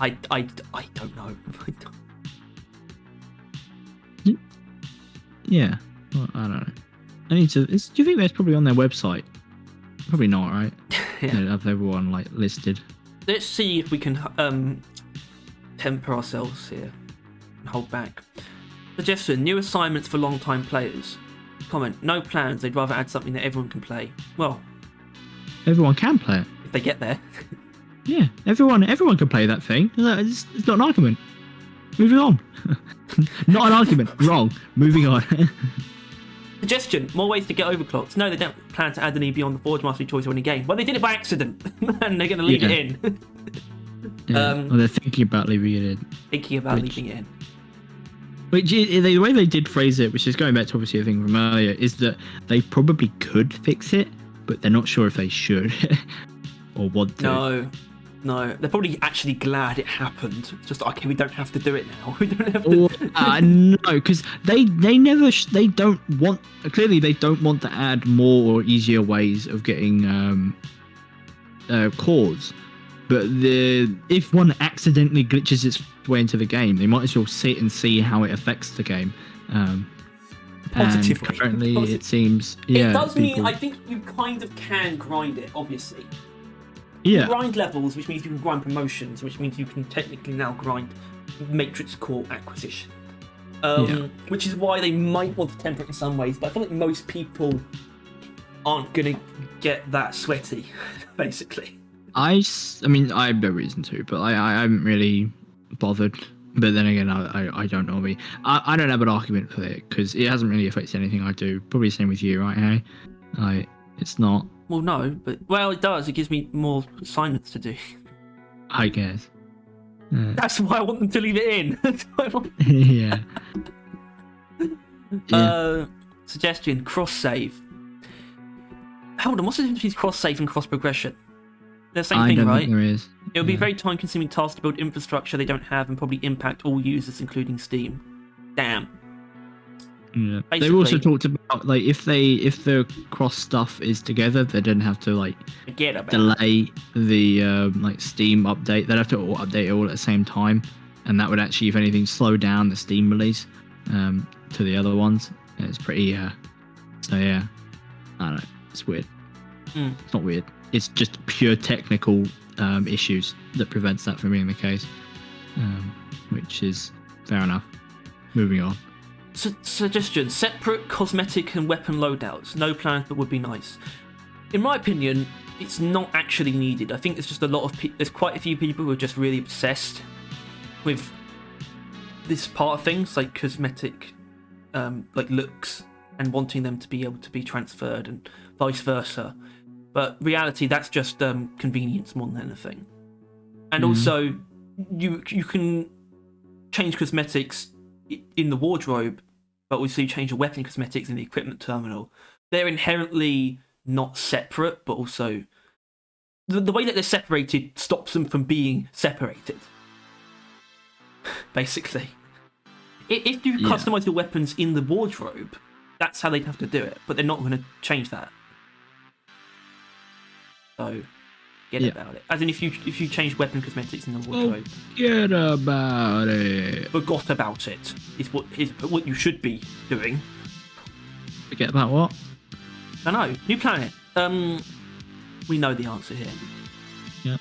I don't know. Yeah. Well, I don't know. I need to... do you think that's probably on their website? Probably not, right? Yeah. They have everyone like listed. Let's see if we can temper ourselves here and hold back. Suggestion: new assignments for long-time players. Comment: no plans. They'd rather add something that everyone can play. Well, everyone can play it if they get there. Yeah, everyone can play that thing. It's not an argument. Moving on. Not an argument. Wrong. Moving on. Suggestion: more ways to get overclocked. No, they don't plan to add any beyond the Forge Mastery choice or any game. Well, they did it by accident, and they're going to leave it in. Well, they're thinking about leaving it in. Leaving it in. Which, the way they did phrase it, which is going back to obviously a thing from earlier, is that they probably could fix it, but they're not sure if they should or want to. No, they're probably actually glad it happened. Just okay, we don't have to do it now. We don't have to. No, because they don't want. Clearly, they don't want to add more or easier ways of getting cores. But if one accidentally glitches its way into the game, they might as well sit and see how it affects the game. Positively. And currently, it seems It does mean I think you kind of can grind it, obviously. You can grind levels, which means you can grind promotions, which means you can technically now grind Matrix Core acquisition. Which is why they might want to temper it in some ways, but I feel like most people aren't going to get that sweaty, basically. I mean, I have no reason to, but I haven't really bothered. But then again, I don't know me. I don't have an argument for it because it hasn't really affected anything I do. Probably the same with you, right? Hey, it's not. Well, no, but it does. It gives me more assignments to do. I guess. That's why I want them to leave it in. Yeah. Suggestion: cross save. Hold on, what's the difference between cross save and cross progression? They're the same thing, right? Think there is. It would be a very time-consuming task to build infrastructure they don't have, and probably impact all users, including Steam. Damn. Yeah. They also talked about like if the cross stuff is together, they don't have to delay the like Steam update. They'd have to update it all at the same time, and that would actually, if anything, slow down the Steam release to the other ones. It's pretty. So yeah, I don't know. It's weird. It's not weird. It's just pure technical issues that prevents that from being the case, which is fair enough. Moving on. Suggestion: separate cosmetic and weapon loadouts. No plans, but would be nice. In my opinion, it's not actually needed. I think there's just a lot of there's quite a few people who are just really obsessed with this part of things, like cosmetic, like looks, and wanting them to be able to be transferred, and vice versa. But reality, that's just convenience more than anything. And also, you can change cosmetics in the wardrobe, but also you change your weapon cosmetics in the equipment terminal. They're inherently not separate, but also the way that they're separated stops them from being separated. Basically, if you customize your weapons in the wardrobe, that's how they'd have to do it. But they're not going to change that. So, forget about it. As in, if you change weapon cosmetics in the wardrobe, forget about it. Forgot about it is what you should be doing. Forget about what? I know. New planet. We know the answer here. Yeah.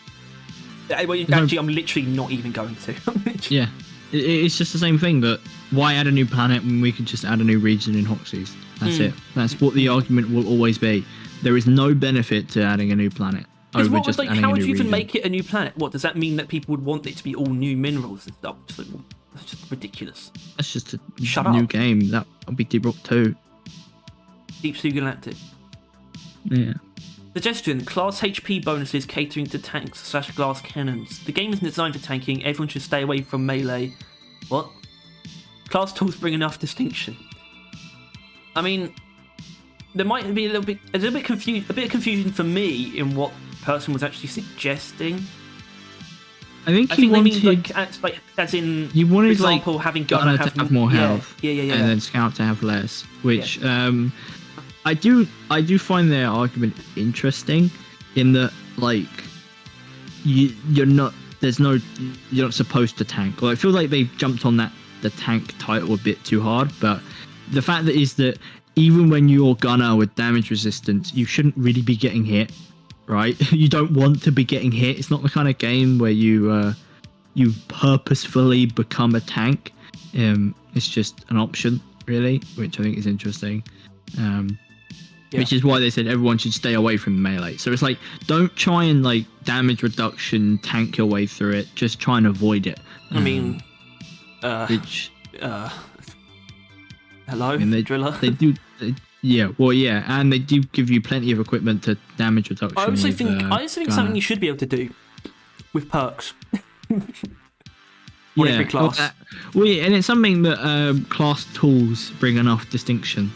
Well, actually, I'm literally not even going to. Yeah. It's just the same thing. But why add a new planet when we could just add a new region in Hoxie's? That's it. That's what the argument will always be. There is no benefit to adding a new planet over just adding a new region. How would you even make it a new planet? What does that mean? That people would want it to be all new minerals and stuff? That's just ridiculous. That's just a new game. That would be Deep Rock 2. Deep Sea Galactic. Yeah. Suggestion: class HP bonuses catering to tanks / glass cannons. The game isn't designed for tanking. Everyone should stay away from melee. What? Class tools bring enough distinction. I mean, there might be a bit of confusion for me in what person was actually suggesting. I think they mean like as in, you wanted, for example, like, having Gunner to have more health, and then Scout to have less. Which I do find their argument interesting, in that like you're not supposed to tank. Well, I feel like they jumped on the tank title a bit too hard, but the fact that is that even when you're Gunner with damage resistance, you shouldn't really be getting hit, right? You don't want to be getting hit. It's not the kind of game where you purposefully become a tank. It's just an option, really, which I think is interesting. Which is why they said everyone should stay away from melee. So it's like, don't try and like damage reduction tank your way through it. Just try and avoid it. I mean, hello, I mean, driller. They do. And they do give you plenty of equipment to damage reduction. I also think something you should be able to do with perks. Every class. And it's something that class tools bring enough distinction.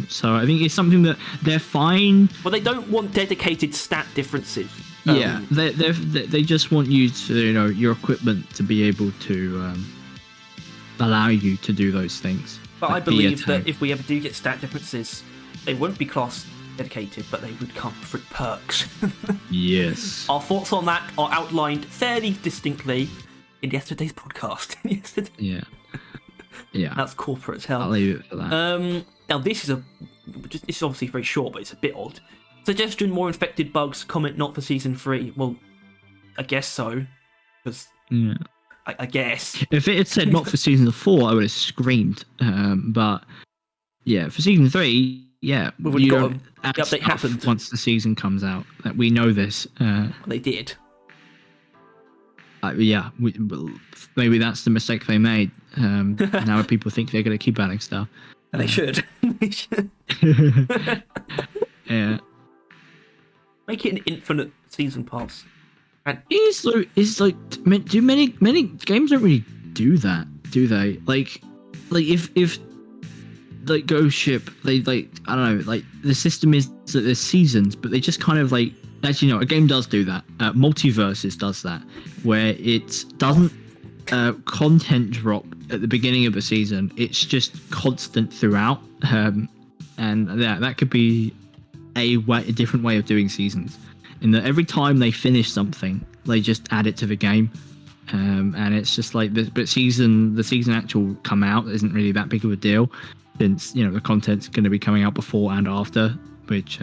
So I think it's something that they're fine. Well, they don't want dedicated stat differences. They just want you to, your equipment to be able to allow you to do those things. But I believe that if we ever do get stat differences, they won't be class dedicated, but they would come through perks. Yes. Our thoughts on that are outlined fairly distinctly in yesterday's podcast. Yeah. That's corporate as hell. I'll leave it for that. Now this is obviously very short, but it's a bit odd. Suggestion: more infected bugs. Comment not for season 3. Well, I guess so, because I guess if it had said not for season 4, I would have screamed. But yeah, for season 3, yeah, we would have got the update happened once the season comes out. That we know this. They did. Yeah, maybe that's the mistake they made. Now people think they're going to keep adding stuff. And they should. They should. Yeah. Make it an infinite season pass. And It's like do many games don't really do that, do they? Like if like Ghost Ship, they I don't know, like the system is that there's seasons, but they just kind of like actually no, a game does do that. Multiverses does that, where it doesn't content drop at the beginning of a season. It's just constant throughout, and that could be a different way of doing seasons. In that every time they finish something, they just add it to the game, and it's just like this. But the season actual come out isn't really that big of a deal, since the content's going to be coming out before and after, which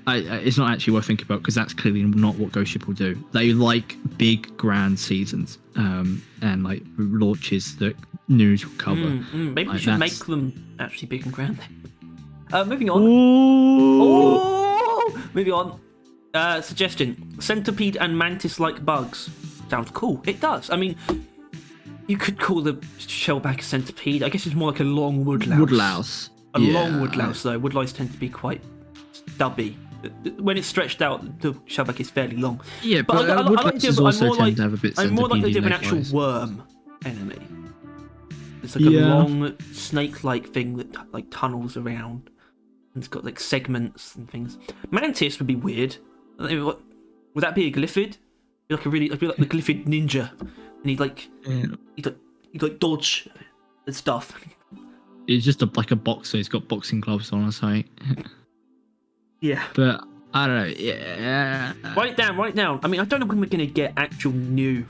it's not actually worth thinking about, because that's clearly not what Ghost Ship will do. They like big grand seasons, and like launches that news will cover. Maybe we should make them actually big and grand. Moving on. Ooh. Moving on. Suggestion: centipede and mantis-like bugs. Sounds cool. It does. I mean, you could call the shellback a centipede. I guess it's more like a long woodlouse. Woodlouse. Long woodlouse, though. Woodlice tend to be quite stubby. When it's stretched out, the shellback is fairly long. Yeah, but I like the I'm more like the an actual worm enemy. It's like a long snake-like thing that like tunnels around. And it's got like segments and things. Mantis would be weird. Would that be a glyphid? Be like like the glyphid ninja, and he'd dodge and stuff. It's just like a boxer. He's got boxing gloves on or something. Yeah. But I don't know. Yeah. Write it down. I mean, I don't know when we're gonna get actual new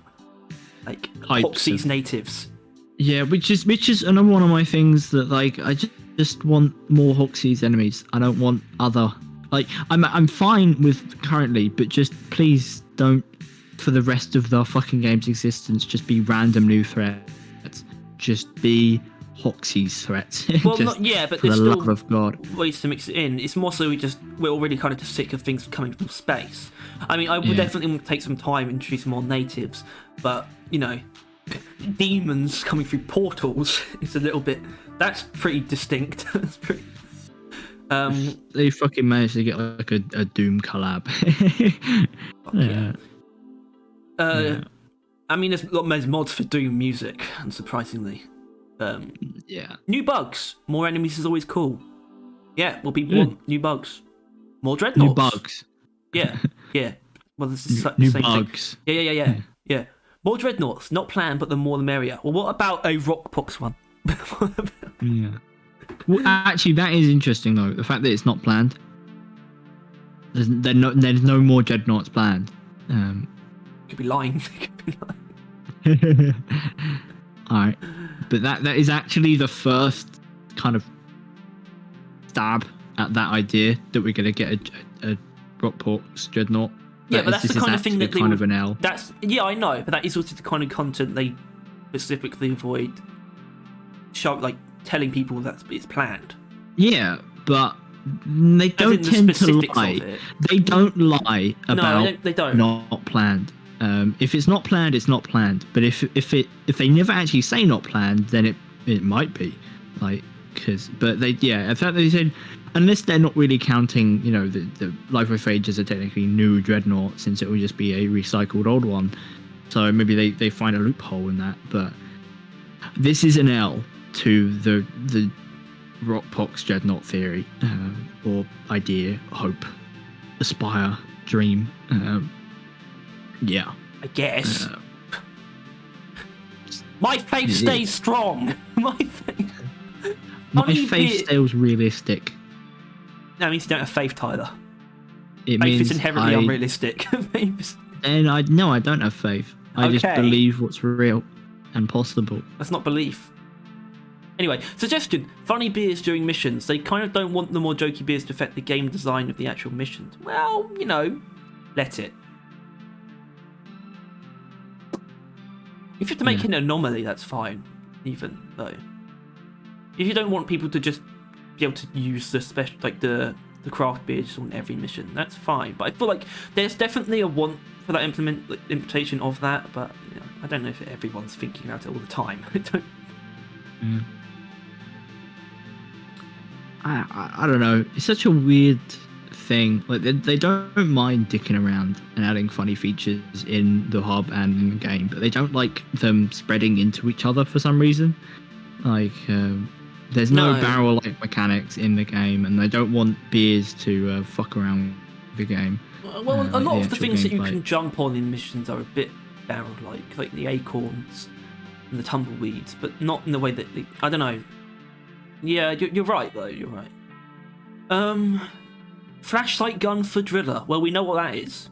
like Hoxie's natives. Yeah, which is another one of my things that like I just want more Hoxie's enemies. I don't want other like I'm fine with currently, but just please don't for the rest of the fucking game's existence just be random new threats. Just be Hoxie's threats. Well, just but for there's the still love of God ways to mix it in. It's more so we're already kind of just sick of things coming from space. I mean, I would definitely take some time and introduce more natives, but demons coming through portals is a little bit. That's pretty distinct. That's pretty. They fucking managed to get like a Doom collab. I mean, there's mods for Doom music, unsurprisingly. New bugs, more enemies is always cool. Yeah, well, people want new bugs, more dreadnoughts. New bugs. Yeah. Well, this is new the same bugs. Thing. Yeah. More dreadnoughts, not planned, but the more the merrier. Well, what about a Rockpox one? Yeah. Well, actually, that is interesting though. The fact that it's not planned. There's no more dreadnoughts planned. Could be lying. All right, but that is actually the first kind of stab at that idea that we're going to get a Rockpox dreadnought. Yeah, but that's the kind of thing that kind of an L. I know, but that is also the kind of content they specifically avoid. Telling people that it's planned. Yeah, but they don't tend to lie. They don't lie about they don't. Not planned. If it's not planned, it's not planned. But if they never actually say not planned, then it might be like but they in fact they said unless they're not really counting the Life of Age as a technically new dreadnought, since it will just be a recycled old one. So maybe they find a loophole in that. But this is an L to the Rockpox dreadnought theory, or idea, hope, aspire, dream. I guess. My faith stays strong. My faith stays realistic. That means you don't have faith, Tyler. Faith is inherently unrealistic. And I don't have faith. I just believe what's real and possible. That's not belief. Anyway, suggestion: funny beers during missions. They kind of don't want the more jokey beers to affect the game design of the actual missions. Well, you know, let it. If you have to make it an anomaly, that's fine. Even though, if you don't want people to just be able to use the special, like the craft beers on every mission, that's fine. But I feel like there's definitely a want for that implementation of that. But you know, I don't know if everyone's thinking about it all the time. I don't know. It's such a weird thing. Like they don't mind dicking around and adding funny features in the hub and in the game, but they don't like them spreading into each other for some reason. Like there's no barrel-like mechanics in the game, and they don't want beers to fuck around with the game. Well, a lot of the things that you can jump on in missions are a bit barrel-like the acorns and the tumbleweeds, but not in the way that I don't know. Yeah, you're right though. You're right. Flashlight gun for driller. Well, we know what that is.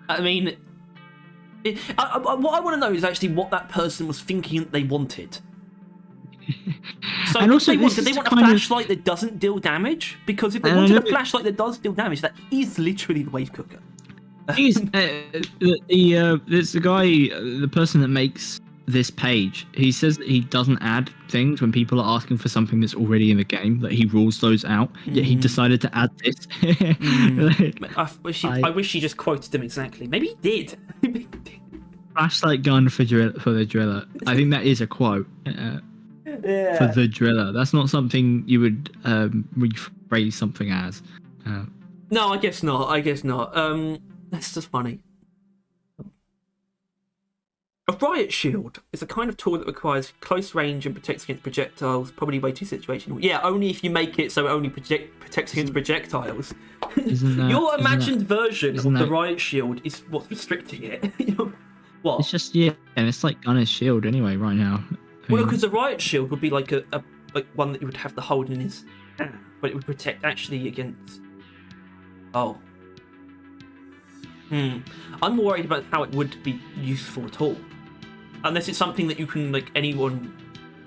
I mean, what I want to know is actually what that person was thinking that they wanted. So, and also, did they want a flashlight that doesn't deal damage? Because if they wanted a flashlight that does deal damage, that is literally the wave cooker. There's the guy, the person that makes this page, he says that he doesn't add things when people are asking for something that's already in the game, that he rules those out, yet he decided to add this. I wish he just quoted him exactly. Maybe he did. Flashlight gun for the driller. I think that is a quote for the driller. That's not something you would rephrase something as. No, I guess not. That's just funny. A riot shield is a kind of tool that requires close range and protects against projectiles, probably way too situational. Yeah, only if you make it so it only protects against projectiles. Your imagined version of the riot shield is what's restricting it. What? It's just, and it's like Gunner's shield anyway right now. Well, because the riot shield would be like a one that you would have to hold in his hand, but it would protect actually against... Oh. I'm worried about how it would be useful at all. Unless it's something that you can, like,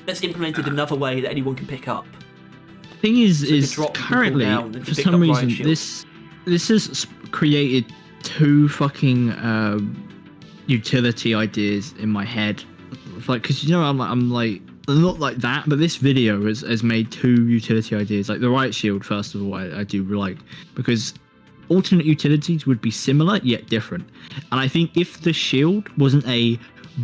that's implemented another way that anyone can pick up. The thing is currently, for some reason, this has created two fucking utility ideas in my head. Like, because, you know, I'm like, not like that, but this video has made two utility ideas. Like, the riot shield, first of all, I do like, because alternate utilities would be similar yet different. And I think if the shield wasn't a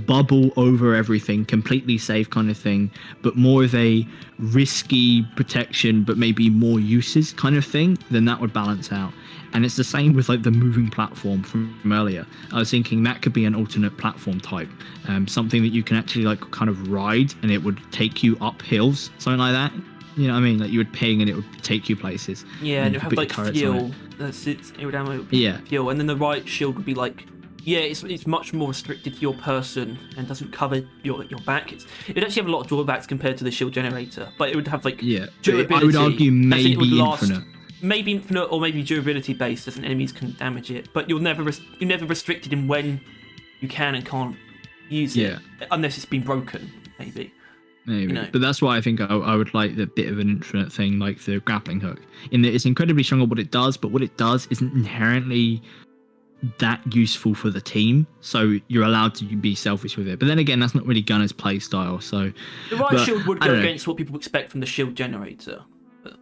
bubble over everything, completely safe kind of thing, but more of a risky protection but maybe more uses kind of thing, then that would balance out. And it's the same with like the moving platform from earlier. I was thinking that could be an alternate platform type, something that you can actually like kind of ride and it would take you up hills, something like that. You know what I mean? Like you would ping and it would take you places. Yeah, and it would have like fuel. It would have fuel, and then the riot shield would be like, it's much more restricted to your person and doesn't cover your back. It would actually have a lot of drawbacks compared to the shield generator, but it would have like durability. I would argue maybe infinite. Maybe infinite or maybe durability based, as enemies can damage it, but you're never restricted in when you can and can't use it, unless it's been broken, maybe. Maybe, you know. But that's why I think I would like the bit of an infinite thing, like the grappling hook. In that it's incredibly strong at what it does, but what it does isn't inherently that useful for the team. So you're allowed to be selfish with it. But then again, that's not really Gunner's play style. So the riot shield would go against what people expect from the shield generator. But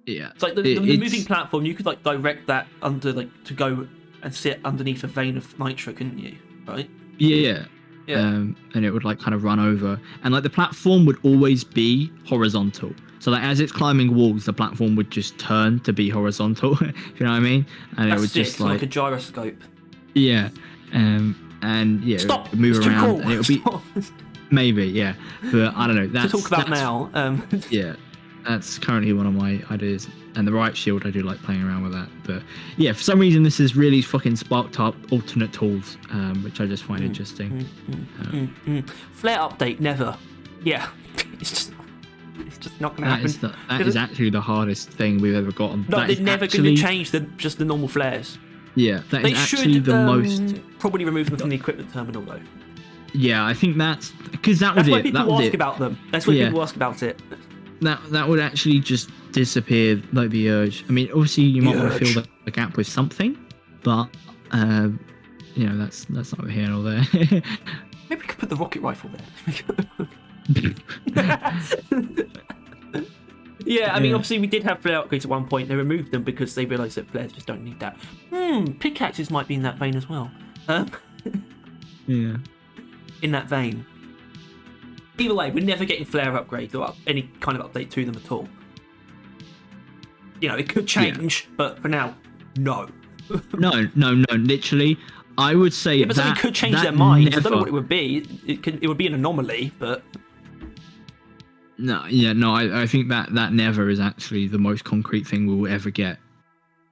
it's like the moving platform. You could like direct that under to go and sit underneath a vein of nitro, couldn't you? Right? Yeah. And it would like kind of run over, and like the platform would always be horizontal. So like as it's climbing walls, the platform would just turn to be horizontal. If you know what I mean? And that's it would just like a gyroscope. Yeah. And it would move around, cool. And it would be maybe but I don't know. That's to talk about now. Yeah. That's currently one of my ideas. And the riot shield, I do like playing around with that. But yeah, for some reason, this has really fucking sparked up alternate tools, which I just find interesting. Flare update, never. Yeah, it's just not going to happen. That is actually the hardest thing we've ever gotten. No, they're never going to change just the normal flares. Yeah, they is actually the most. Probably remove them from the equipment terminal though. Yeah, I think that's because that That's would why it. people That would ask it. about them. That's why Yeah. people ask about it. That would actually just disappear, like the urge. I mean, obviously you might want to fill the gap with something, but that's not here nor there. Maybe we could put the rocket rifle there. Yeah, I mean, obviously we did have flare upgrades at one point. They removed them because they realised that flares just don't need that. Pickaxes might be in that vein as well. Yeah. In that vein. Either way, we're never getting flare upgrades or any kind of update to them at all. You know, it could change, but for now, no. No. Literally, I would say Yeah, but that something could change that their minds. never, I don't know what it would be. It would be an anomaly, but No, I think that never is actually the most concrete thing we'll ever get.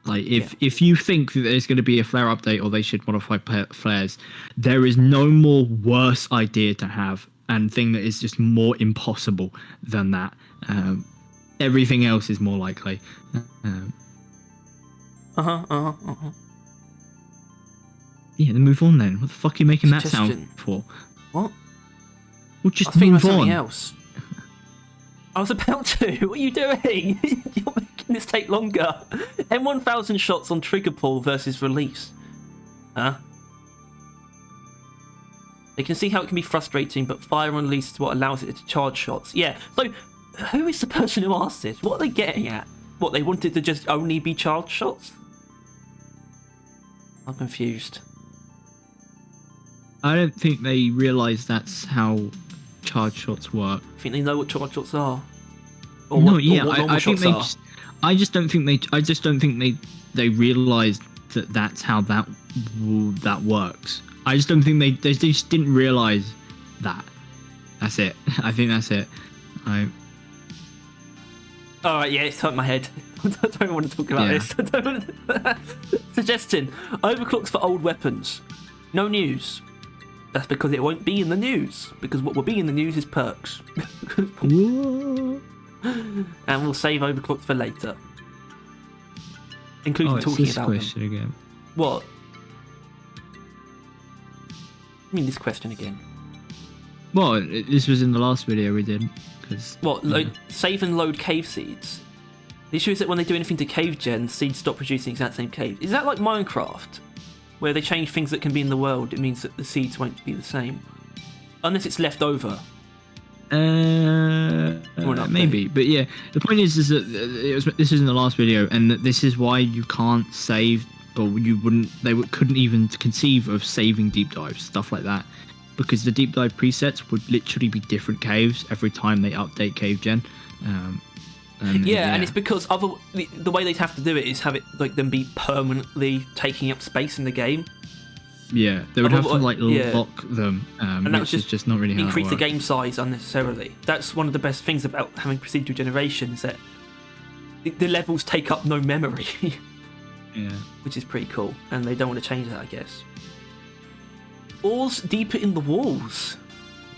Like, if you think that there's going to be a flare update or they should modify flares, there is no more worse idea to have and thing that is just more impossible than that. Everything else is more likely. Yeah, then move on then. What the fuck are you making that sound for? What? Well, just move on. something Else. I was about to. What are you doing? You're making this take longer. M1000 shots on trigger pull versus release. Huh? They can see how it can be frustrating, but fire on release is what allows it to charge shots. Yeah, so who is the person who asked this? What are they getting at? What, they wanted to just only be charge shots? I'm confused. I don't think they realise that's how charge shots work. I think they know what charge shots are. Or no, what, yeah, or what I think they. are. I just don't think they realised that that's how that works. I just don't think they just didn't realise that. That's it. I think that's it. Alright, yeah, it's hurt my head. I don't want to talk about this. Suggestion: overclocks for old weapons. No news. That's because it won't be in the news. Because what will be in the news is perks. And we'll save overclocks for later. Including talking about them. Again. What? I mean, this question again. Well, this was in the last video we did. What? Save and load cave seeds. The issue is that when they do anything to cave gen, seeds stop producing exact same cave. Is that like Minecraft? Where they change things that can be in the world, it means that the seeds won't be the same. Unless it's left over. Maybe, but yeah, the point is that this is in the last video, and that this is why you can't save, or couldn't even conceive of saving deep dives, stuff like that, because the deep dive presets would literally be different caves every time they update cave gen. And it's because the way they'd have to do it is have it like them be permanently taking up space in the game. Yeah, they would have to lock them, and that which is just not really how increase it the works. game size unnecessarily. That's one of the best things about having procedural generation, is that the levels take up no memory. Yeah, which is pretty cool, and they don't want to change that, I guess. Ores deeper in the walls.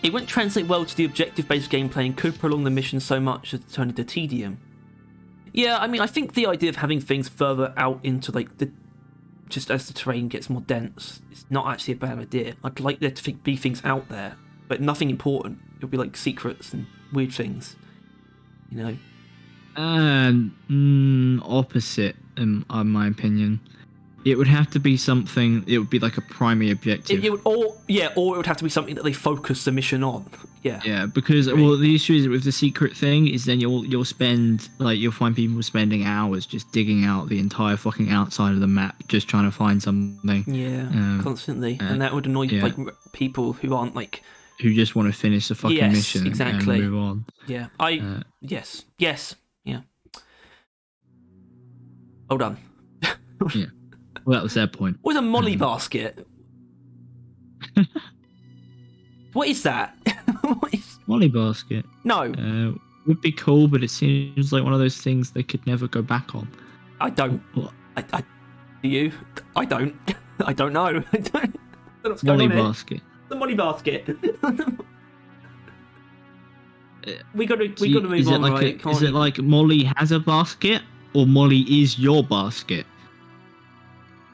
It won't translate well to the objective-based gameplay and could prolong the mission so much as to turn into tedium. Yeah, I mean, I think the idea of having things further out into just as the terrain gets more dense, it's not actually a bad idea. I'd like there to be things out there, but nothing important. It'll be like secrets and weird things, you know. Opposite, in my opinion. It would have to be something. It would be like a primary objective. Or it would have to be something that they focus the mission on. Yeah. Yeah, because the issue is with the secret thing is then you'll find people spending hours just digging out the entire fucking outside of the map just trying to find something. Yeah, constantly, and that would annoy people who aren't who just want to finish the fucking mission and move on. Yeah, yes, yeah. Hold on. Yeah. Well, that was their point. What is a molly basket? What is that? Molly basket? No. Would be cool, but it seems like one of those things they could never go back on. I don't. What? Do you? I don't. I don't know. I don't know what's Molly going on basket. Here. The molly basket. we gotta move on, right? Is it like Molly has a basket, or Molly is your basket?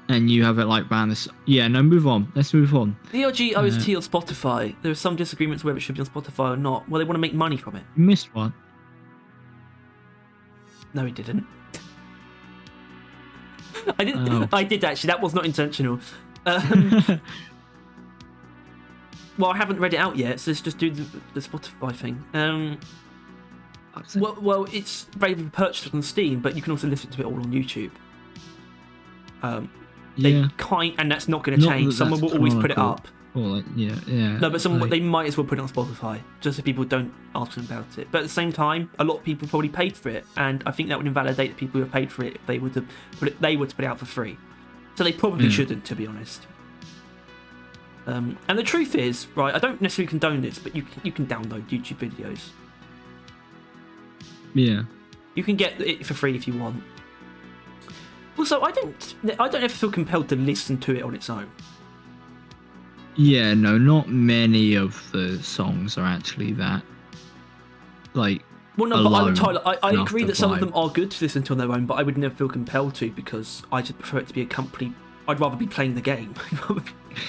and you have it like banned this. Yeah, no, move on. Let's move on. DRG OST on Spotify. There are some disagreements whether it should be on Spotify or not. Well, they want to make money from it. You missed one. No, he didn't. I didn't. Oh. I did actually. That was not intentional. Well, I haven't read it out yet, so let's just do the Spotify thing. Well, it's available for purchase on Steam, but you can also listen to it all on YouTube. Yeah. And that's not going to change. Someone will always put it up. Or like, yeah. No, but they might as well put it on Spotify, just so people don't ask them about it. But at the same time, a lot of people probably paid for it, and I think that would invalidate the people who have paid for it if they were to put it out for free. So they probably shouldn't, to be honest. And the truth is, right, I don't necessarily condone this, but you can download YouTube videos. Yeah. You can get it for free if you want. Also, I don't ever feel compelled to listen to it on its own. Yeah, no, not many of the songs are actually that, like, well, no, alone, but Tyler, I agree that some of vibe. them are good to listen to on their own, but I would never feel compelled to because I just prefer it to be accompanied. I'd rather be playing the game.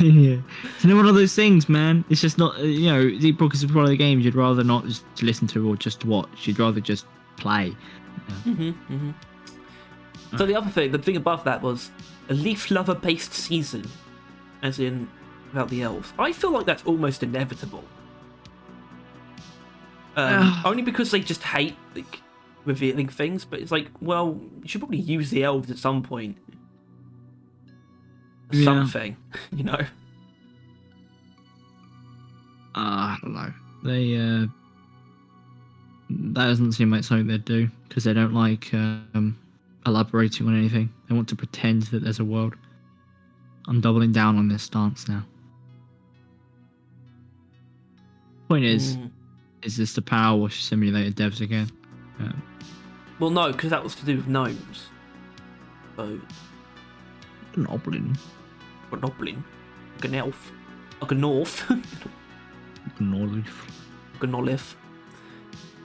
Yeah. It's not one of those things, man. It's just not, the because it's one of the games you'd rather not just listen to or just watch. You'd rather just play. So the thing above that was a Leaf Lover based season, as in about the elves. I feel like that's almost inevitable. Only because they just hate like revealing things, but it's like, well, you should probably use the elves at some point. Something, I don't know. They that doesn't seem like something they'd do because they don't like elaborating on anything. They want to pretend that there's a world. I'm doubling down on this stance now. Point is this the Power Wash Simulator devs again? Well, no, because that was to do with gnomes. So, Goblin. Like an elf. Like a north. Like an olive.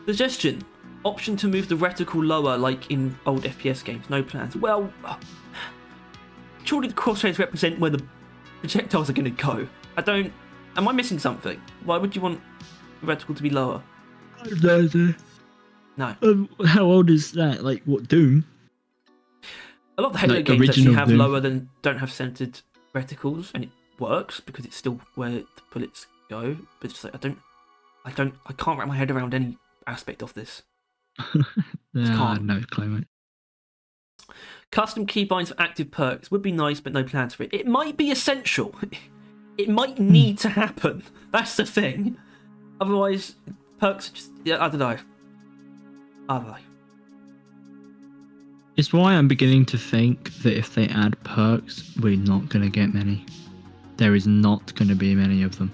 Suggestion. Option to move the reticle lower like in old FPS games. No plans. Well, surely the crosshairs represent where the projectiles are going to go. Am I missing something? Why would you want the reticle to be lower? No. How old is that? Like, what, Doom? A lot of the Halo Like games actually have Doom. lower than don't have centered reticles, and it works because it's still where the bullets go. But it's like I can't wrap my head around any aspect of this. No clue, mate. Custom keybinds for active perks would be nice, but no plans for it. It might be essential. It might need to happen. That's the thing. Otherwise, perks are just I don't know. It's why I'm beginning to think that if they add perks, we're not going to get many. There is not going to be many of them.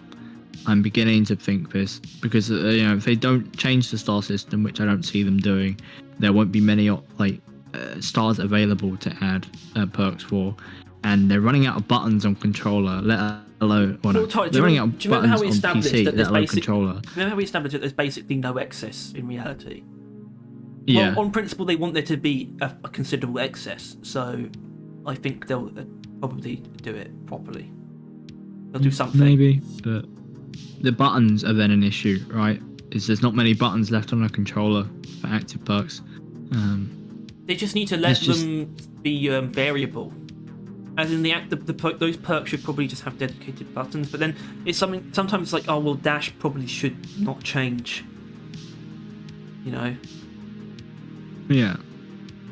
I'm beginning to think this because if they don't change the star system, which I don't see them doing, there won't be many stars available to add perks for, and they're running out of buttons on controller. Let alone, they're running out of buttons on PC. Let alone controller. Remember how we established that there's basically no excess in reality? Yeah. Well, on principle, they want there to be a considerable excess, so I think they'll probably do it properly. They'll do something. Maybe, but the buttons are then an issue, right? There's not many buttons left on a controller for active perks. They just need to let them be variable. As in those perks should probably just have dedicated buttons, but then it's something. Sometimes it's like, oh well, dash probably should not change. Yeah.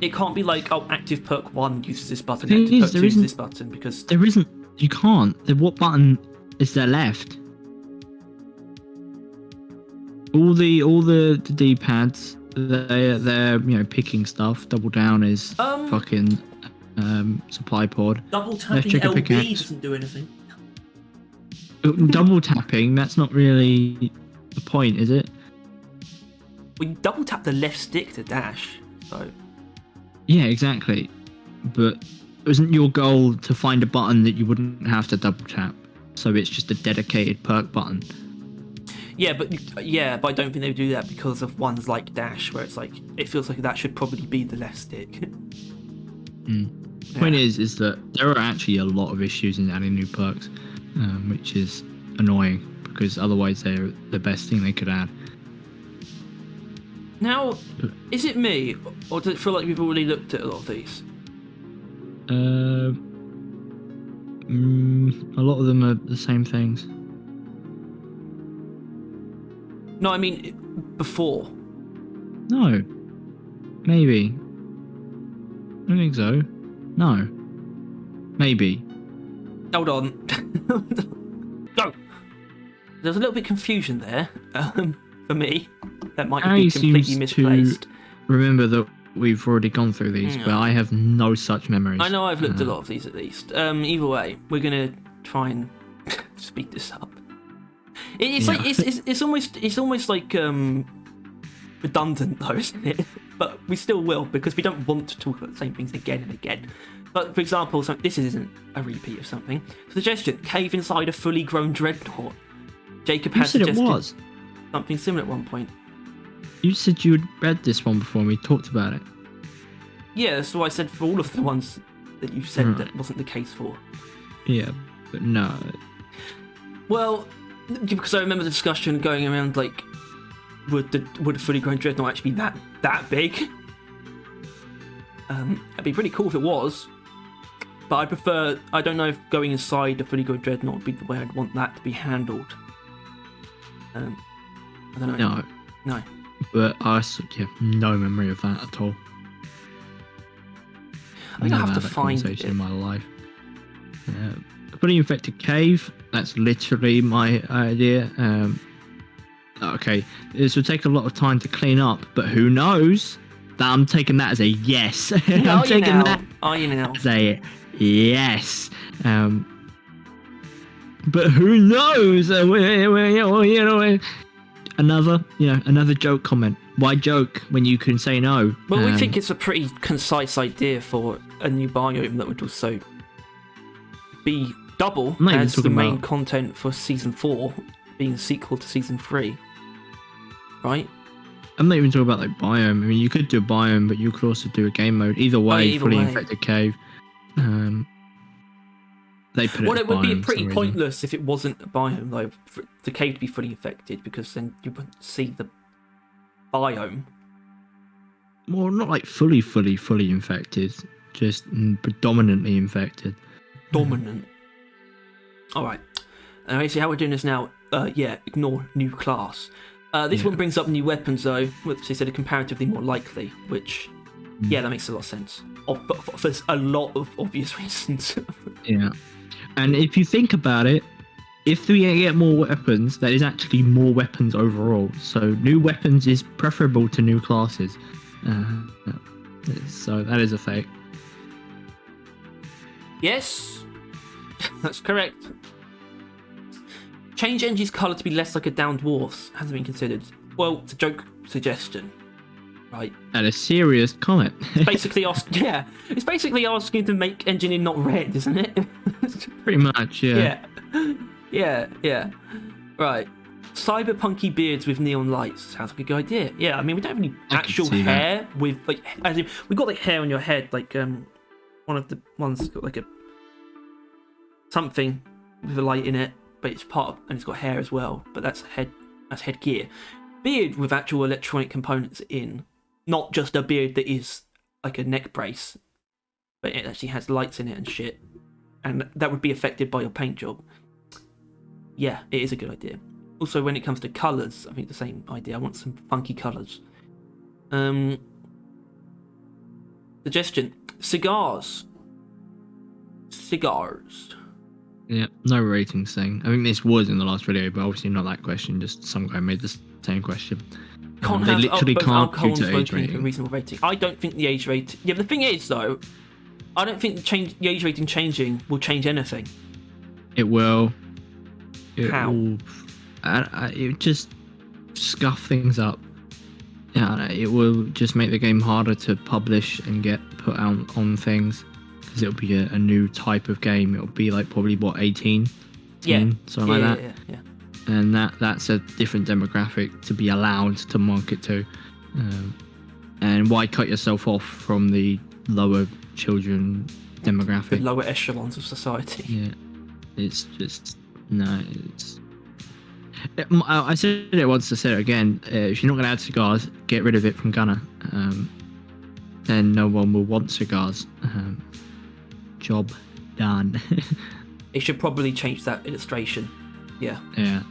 It can't be like, oh, active perk 1 uses this button, active perk 2 uses this button, because there isn't. You can't. What button is there left? All the D-pads, they're picking stuff. Double down is fucking supply pod. Double tapping LB doesn't do anything. Double tapping, that's not really the point, is it? Well, you double tap the left stick to dash, so. Yeah, exactly. But isn't your goal to find a button that you wouldn't have to double tap? So it's just a dedicated perk button. Yeah, but I don't think they would do that because of ones like dash, where it's like it feels like that should probably be the left stick. Point is that there are actually a lot of issues in adding new perks, which is annoying because otherwise they're the best thing they could add. Now, is it me, or does it feel like we've already looked at a lot of these? A lot of them are the same things. No, I mean before. No. Maybe. I don't think so. No. Maybe. Hold on. Go. There's a little bit of confusion there for me. That might be completely misplaced. To remember that we've already gone through these, but I have no such memories. I know I've looked at a lot of these at least. Either way, we're gonna try and speed this up. It's like it's almost like redundant though, isn't it? But we still will because we don't want to talk about the same things again and again. But for example, this isn't a repeat of something. Suggestion: cave inside a fully grown dreadnought. Jacob had suggested it was something similar at one point. You said you had read this one before and we talked about it. Yeah, so I said for all of the ones that you said that wasn't the case for. Yeah, but no. Well, because I remember the discussion going around like, would a fully grown dreadnought actually be that big? It'd be pretty cool if it was, but I don't know if going inside a fully grown dreadnought would be the way I'd want that to be handled. I don't know. No. But I have no memory of that at all. I think I have to find it in my life. A fully infected cave. That's literally my idea. Okay, this will take a lot of time to clean up, but who knows? I'm taking that as a yes. I'm taking that as a yes. But who knows? Another joke comment. Why joke when you can say no? Well, we think it's a pretty concise idea for a new biome that would also be double as the main content for Season 4, being a sequel to Season 3. Right? I'm not even talking about like biome. I mean, you could do a biome, but you could also do a game mode. Either way, fully infected cave. They put it would be pretty pointless if it wasn't a biome, though, for the cave to be fully infected, because then you wouldn't see the biome. Well, not like fully infected, just predominantly infected. Dominant. All right. See how we're doing this now. Ignore new class. This one brings up new weapons, though, which they said are comparatively more likely, which, that makes a lot of sense. For a lot of obvious reasons. Yeah. And if you think about it, if we get more weapons, that is actually more weapons overall. So new weapons is preferable to new classes. So that is a fact. Yes, that's correct. Change Engie's colour to be less like a downed dwarf's hasn't been considered. Well, it's a joke suggestion, right? And a serious comment. It's basically it's basically asking to make Engineer not red, isn't it? Pretty much, yeah. Yeah. Right. Cyberpunky beards with neon lights sounds like a good idea. Yeah, I mean we don't have any actual hair with like, as in we got like hair on your head, like one of the ones that's got like a something with a light in it, but it's part of, and it's got hair as well. But that's headgear. Beard with actual electronic components in, not just a beard that is like a neck brace, but it actually has lights in it and shit, and that would be affected by your paint job. Yeah, it is a good idea. Also, when it comes to colours, I think the same idea. I want some funky colours. Suggestion: cigars. Yeah, no ratings thing. I think this was in the last video, but obviously not that question. Just some guy made the same question. They literally can't compute age rating. Reasonable rating. I don't think the age rating. Yeah, the thing is though, I don't think the age rating changing will change anything. It will. How? It would just scuff things up. Yeah, it will just make the game harder to publish and get put out on things, because it'll be a new type of game. It'll be like probably 18, something like that. Yeah. And that's a different demographic to be allowed to market to. And why cut yourself off from the lower children demographic. lower echelons of society. Yeah, it's just no. I said it once. I said it again. If you're not going to add cigars, get rid of it from Gunner. Then no one will want cigars. Job done. It should probably change that illustration. Yeah. Yeah.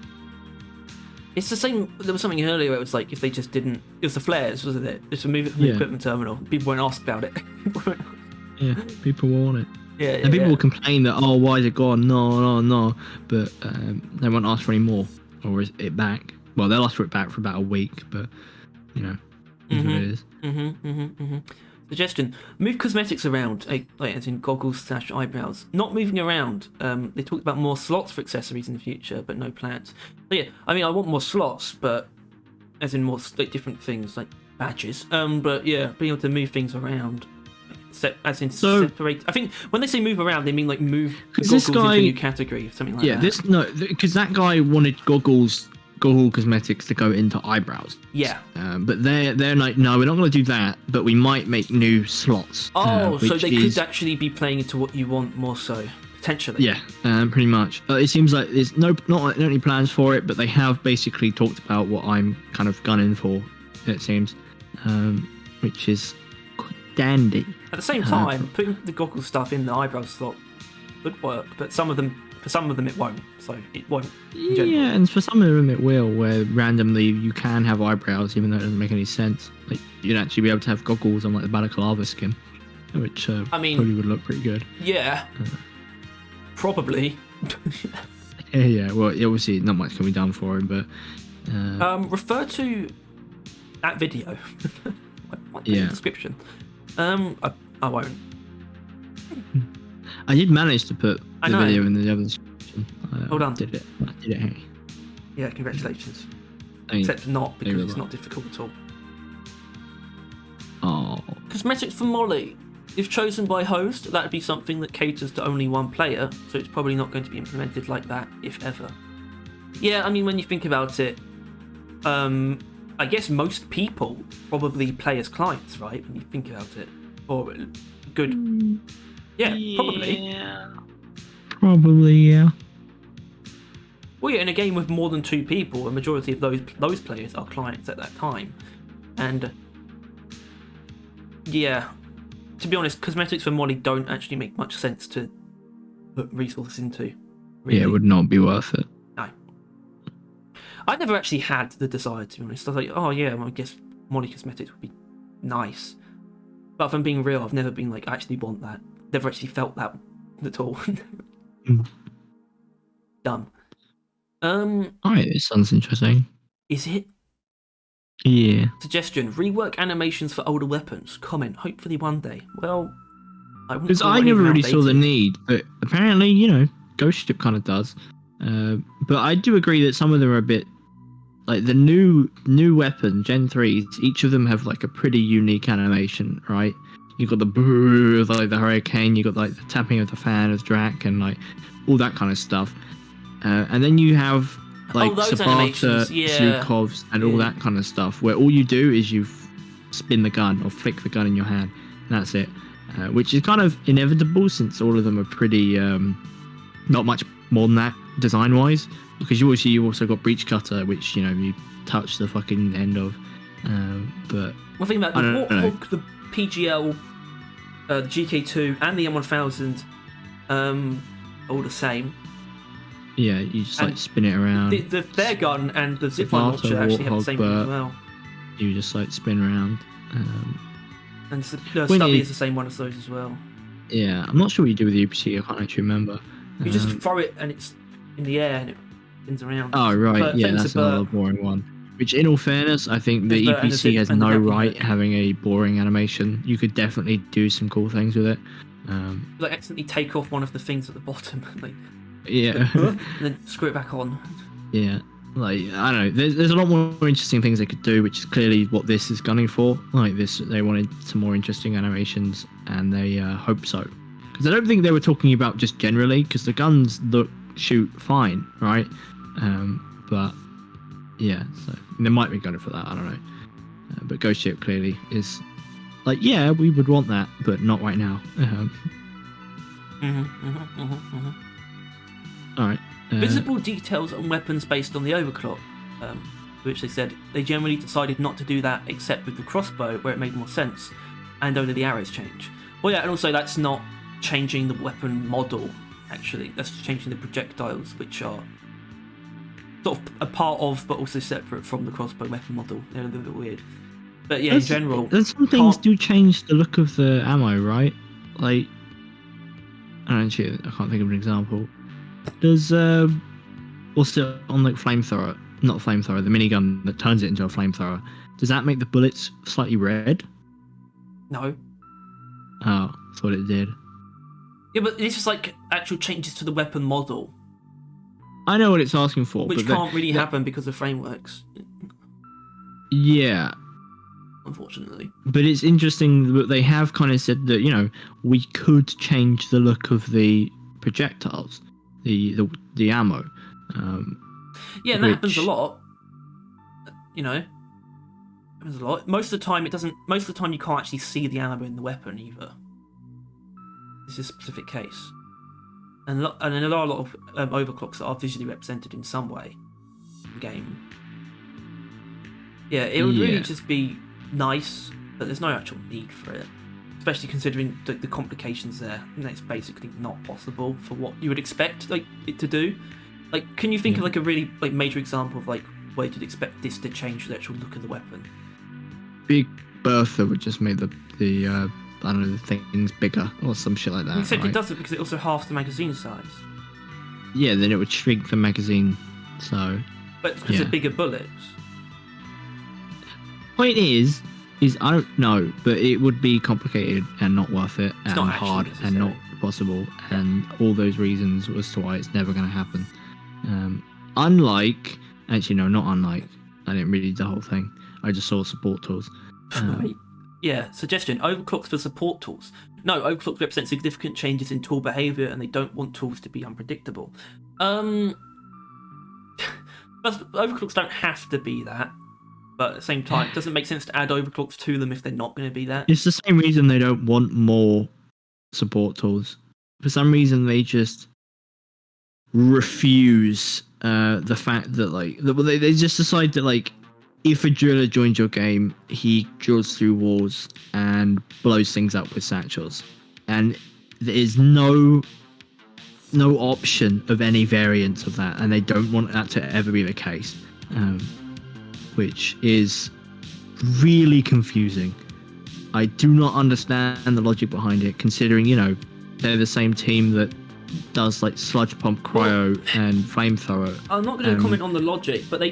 It's the same. There was something earlier where it was like if they just didn't. It was the flares, wasn't it? Just remove it from the equipment terminal. People won't ask about it. Yeah, people want it. Yeah, and people will complain that, oh, why is it gone? No. But they won't ask for any more. Or is it back? Well, they'll ask for it back for about a week, but, you know, is what it is. Suggestion: move cosmetics around, like as in goggles / eyebrows. Not moving around. They talked about more slots for accessories in the future, but no plans. So yeah, I mean, I want more slots, but as in more like different things like badges. But yeah, being able to move things around, separate. I think when they say move around, they mean like move goggles into a new category, something like that. Yeah, because that guy wanted goggle cosmetics to go into eyebrows. Yeah. But they're like, no, we're not going to do that, but we might make new slots. Oh, so they could actually be playing into what you want more so, potentially. Yeah, pretty much. It seems like there's not any plans for it, but they have basically talked about what I'm kind of gunning for, it seems, which is dandy. At the same time, putting the goggle stuff in the eyebrow slot would work, but for some of them it won't. So it won't. Yeah, and for some of them it will, where randomly you can have eyebrows, even though it doesn't make any sense. Like you'd actually be able to have goggles on like the balaclava skin, which probably would look pretty good. Yeah. Probably. Yeah. Well, obviously not much can be done for him, but. Refer to that video. In the description. I won't. I did manage to put the video in the other description. Hold on. I did it. Hey. Yeah, congratulations. Except not, because it's not difficult at all. Oh. Cosmetics for Molly. If chosen by host, that would be something that caters to only one player, so it's probably not going to be implemented like that, if ever. Yeah, I mean, when you think about it, I guess most people probably play as clients, right? When you think about it. Or good. Yeah, probably. Yeah. Probably, yeah. Well, yeah, in a game with more than 2 people, a majority of those players are clients at that time. And yeah, to be honest, cosmetics for Molly don't actually make much sense to put resources into. Really. Yeah, it would not be worth it. No. I never actually had the desire, to be honest. I was like, oh yeah, well, I guess Molly cosmetics would be nice. But if I'm being real, I've never been like, I actually want that. Never actually felt that at all. Done. Alright, it sounds interesting. Is it? Yeah. Suggestion: rework animations for older weapons. Comment: hopefully one day. Well, because I never really saw the need, but apparently, Ghost Ship kind of does. But I do agree that some of them are a bit like the new weapon Gen 3s. Each of them have like a pretty unique animation, right? You got the brrr of like the hurricane. You got like the tapping of the fan of Drac, and like all that kind of stuff. And then you have like Sabata, Zhukovs, and all that kind of stuff, where all you do is you spin the gun or flick the gun in your hand, and that's it. Which is kind of inevitable since all of them are pretty not much more than that design-wise. Because you also got Breach Cutter, which you touch the fucking end of. But well, think about the Warthog, the PGL, the GK2, and the M1000, all the same. Yeah, you just like spin it around. Their gun and the zipline launcher actually have the same thing as well. You just like spin around. And Stubby is the same one as those as well. Yeah, I'm not sure what you do with the UPC. I can't actually remember. You just throw it and it's in the air and it spins around. Oh right, but yeah, that's another boring one. Which, in all fairness, I think the EPC has no right having a boring animation. You could definitely do some cool things with it. Like accidentally take off one of the things at the bottom, like. Yeah. And then screw it back on. Yeah. Like, I don't know. There's a lot more interesting things they could do, which is clearly what this is gunning for. Like this, they wanted some more interesting animations, and they hope so. Because I don't think they were talking about just generally, because the guns shoot fine, right? But yeah, so they might be gunning for that. I don't know. But Ghost Ship clearly is like, yeah, we would want that, but not right now. All right. Visible details on weapons based on the overclock, which they said they generally decided not to do that except with the crossbow where it made more sense, and only the arrows change. Well, yeah, and also that's not changing the weapon model. Actually, that's changing the projectiles, which are sort of a part of, but also separate from the crossbow weapon model. They're a little bit weird. But yeah, in general, some things do change the look of the ammo, right? Like, I can't think of an example. Does what's it on the flamethrower? Not flamethrower, the minigun that turns it into a flamethrower. Does that make the bullets slightly red? No. Oh, thought it did. Yeah, but this is like actual changes to the weapon model, I know what it's asking for, which but can't really happen because of frameworks. Yeah. Unfortunately. But it's interesting that they have kind of said that, you know, we could change the look of the projectiles, the ammo. Yeah, and that happens a lot. You know, happens a lot. Most of the time, it doesn't. Most of the time, you can't actually see the ammo in the weapon either. This is a specific case, and there are a lot of overclocks that are visually represented in some way in the game. Yeah, it would really just be nice, but there's no actual need for it, especially considering the complications there. And it's basically not possible for what you would expect like it to do. Like, can you think of like a really like major example of like where you'd expect this to change the actual look of the weapon? Big Bertha would just make the I don't know, the things bigger or some shit like that. Except right? it doesn't, because it also halves the magazine size. Yeah, then it would shrink the magazine. So, but because of bigger bullets. Point is I don't know, but it would be complicated and not worth it, and hard and not possible, and all those reasons as to why it's never going to happen. Unlike, actually no, not unlike. I didn't read the whole thing. I just saw support tools. Yeah, suggestion: overclocks for support tools. No, overclocks represent significant changes in tool behavior, and they don't want tools to be unpredictable. But overclocks don't have to be that. But at the same time, it doesn't make sense to add overclocks to them if they're not going to be that. It's the same reason they don't want more support tools. For some reason, they just refuse the fact that like they just decide that like if a driller joins your game, he drills through walls and blows things up with satchels, and there is no option of any variance of that, and they don't want that to ever be the case. Which is really confusing. I do not understand the logic behind it, considering, you know, they're the same team that does like sludge pump, cryo, and flamethrower. I'm not going to comment on the logic, but I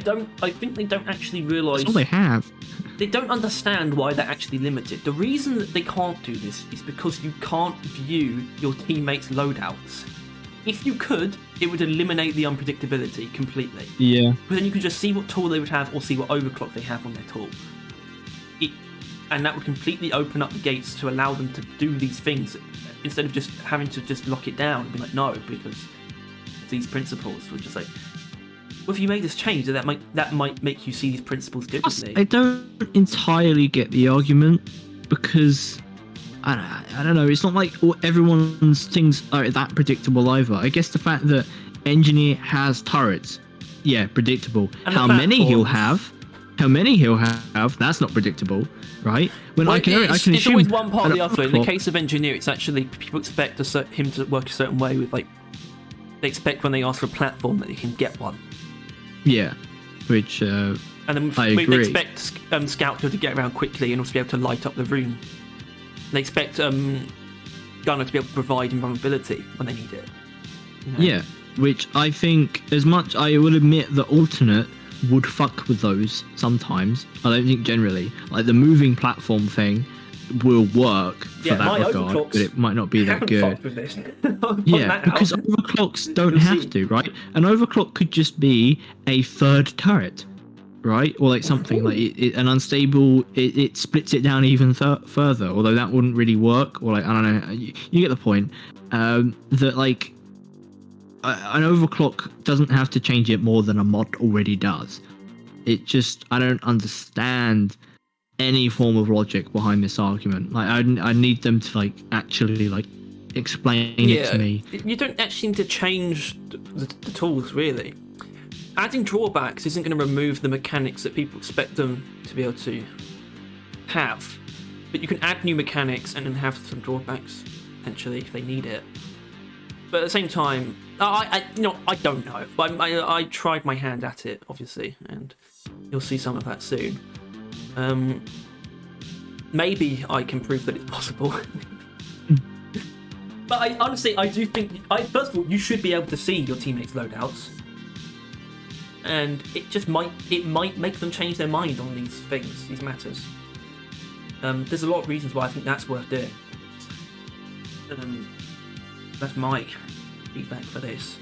think they don't actually realise. That's all they have. They don't understand why they're actually limited. The reason that they can't do this is because you can't view your teammates' loadouts. If you could, it would eliminate the unpredictability completely. Yeah. Because then you could just see what tool they would have or see what overclock they have on their tool. And that would completely open up the gates to allow them to do these things instead of just having to just lock it down and be like, no, because these principles were just like, well, if you made this change, that might make you see these principles differently. I don't entirely get the argument because I don't know. It's not like everyone's things are that predictable either. I guess the fact that engineer has turrets, yeah, predictable. And how many he'll have, that's not predictable, right? When well, I can assume it's always one part or the other. In the case of engineer, it's actually people expect him to work a certain way with like they expect when they ask for a platform that they can get one. Yeah, which and then I agree. They expect Scout to get around quickly and also be able to light up the room. They expect Gunner to be able to provide invulnerability when they need it. You know? Yeah, which I think, as much I will admit that alternate would fuck with those sometimes. I don't think generally. Like the moving platform thing will work for that regard, but it might not be that good. Yeah, because overclocks don't have to, right? An overclock could just be a third turret. Right, or like something like an unstable. It splits it down even further. Although that wouldn't really work. Or like I don't know. You get the point. That like an overclock doesn't have to change it more than a mod already does. It just I don't understand any form of logic behind this argument. Like I need them to like actually like explain it to me. You don't actually need to change the tools, really. Adding drawbacks isn't going to remove the mechanics that people expect them to be able to have. But you can add new mechanics and then have some drawbacks, potentially, if they need it. But at the same time, I don't know. But I tried my hand at it, obviously, and you'll see some of that soon. Maybe I can prove that it's possible. But honestly, I do think... first of all, you should be able to see your teammates' loadouts. And it might make them change their mind on these things, these matters. There's a lot of reasons why I think that's worth doing. That's my feedback for this.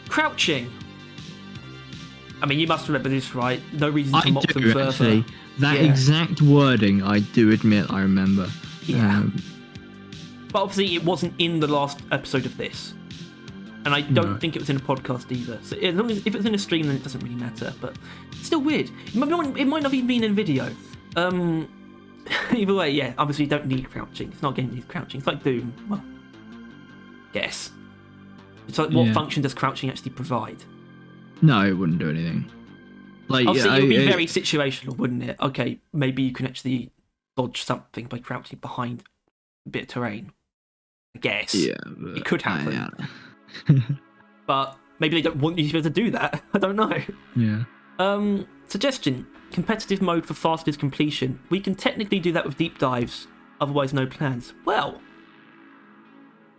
Crouching. I mean, you must remember this, right? No reason to mock them further. Actually. That exact wording, I do admit I remember. Yeah. But obviously, it wasn't in the last episode of this. And I don't think it was in a podcast either. So as long as if it's in a stream, then it doesn't really matter. But it's still weird. It might not even be in video. Either way, yeah. Obviously, you don't need crouching. It's not a game that needs crouching. It's like Doom. Well, guess. It's like, what function does crouching actually provide? No, it wouldn't do anything. Like, obviously, it would be very situational, wouldn't it? Okay, maybe you can actually dodge something by crouching behind a bit of terrain. I guess. Yeah, it could happen. But maybe they don't want you to be able to do that. I don't know. Yeah. Suggestion: competitive mode for fastest completion. We can technically do that with deep dives. Otherwise, no plans. Well,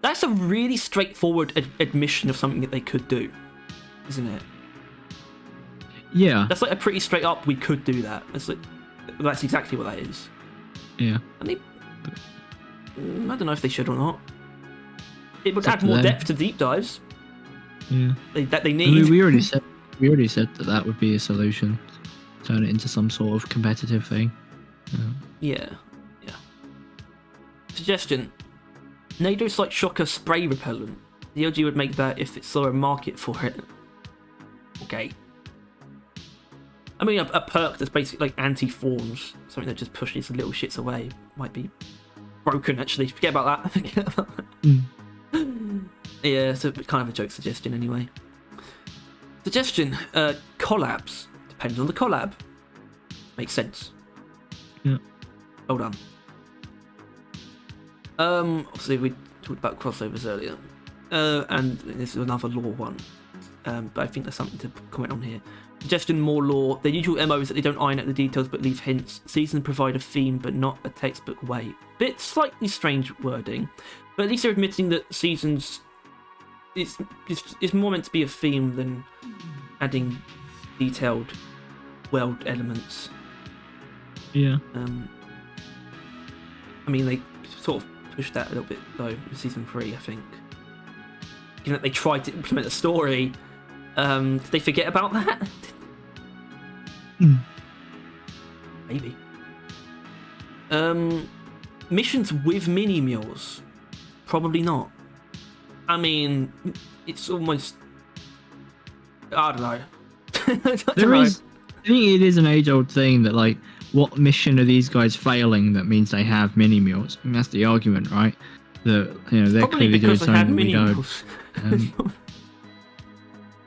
that's a really straightforward admission of something that they could do, isn't it? Yeah. That's like a pretty straight up. We could do that. That's exactly what that is. Yeah. And I don't know if they should or not. It would add more depth to deep dives. Yeah. That they need. I mean, we already said that would be a solution. Turn it into some sort of competitive thing. Yeah. Suggestion: NATO's like shocker spray repellent. The DRG would make that if it saw a market for it. Okay. I mean, a perk that's basically like anti-forms, something that just pushes the little shits away, might be broken. Actually, forget about that. Yeah, it's kind of a joke suggestion anyway. Suggestion: collabs. Depends on the collab. Makes sense. Yeah. Hold on. Obviously we talked about crossovers earlier, and this is another lore one. But I think there's something to comment on here. Suggestion: more lore. The usual MO is that they don't iron out the details but leave hints. Seasons provide a theme but not a textbook way. Bit slightly strange wording, but at least they're admitting that seasons it's more meant to be a theme than adding detailed world elements. Yeah. I mean, they sort of pushed that a little bit though in season 3, I think. You know, they tried to implement a story. Did they forget about that? Maybe. Missions with mini meals? Probably not. I mean, it's almost... I don't know. I think it is an age-old thing that, like, what mission are these guys failing that means they have mini meals? I mean, that's the argument, right? That, you know, they're probably clearly doing something we don't.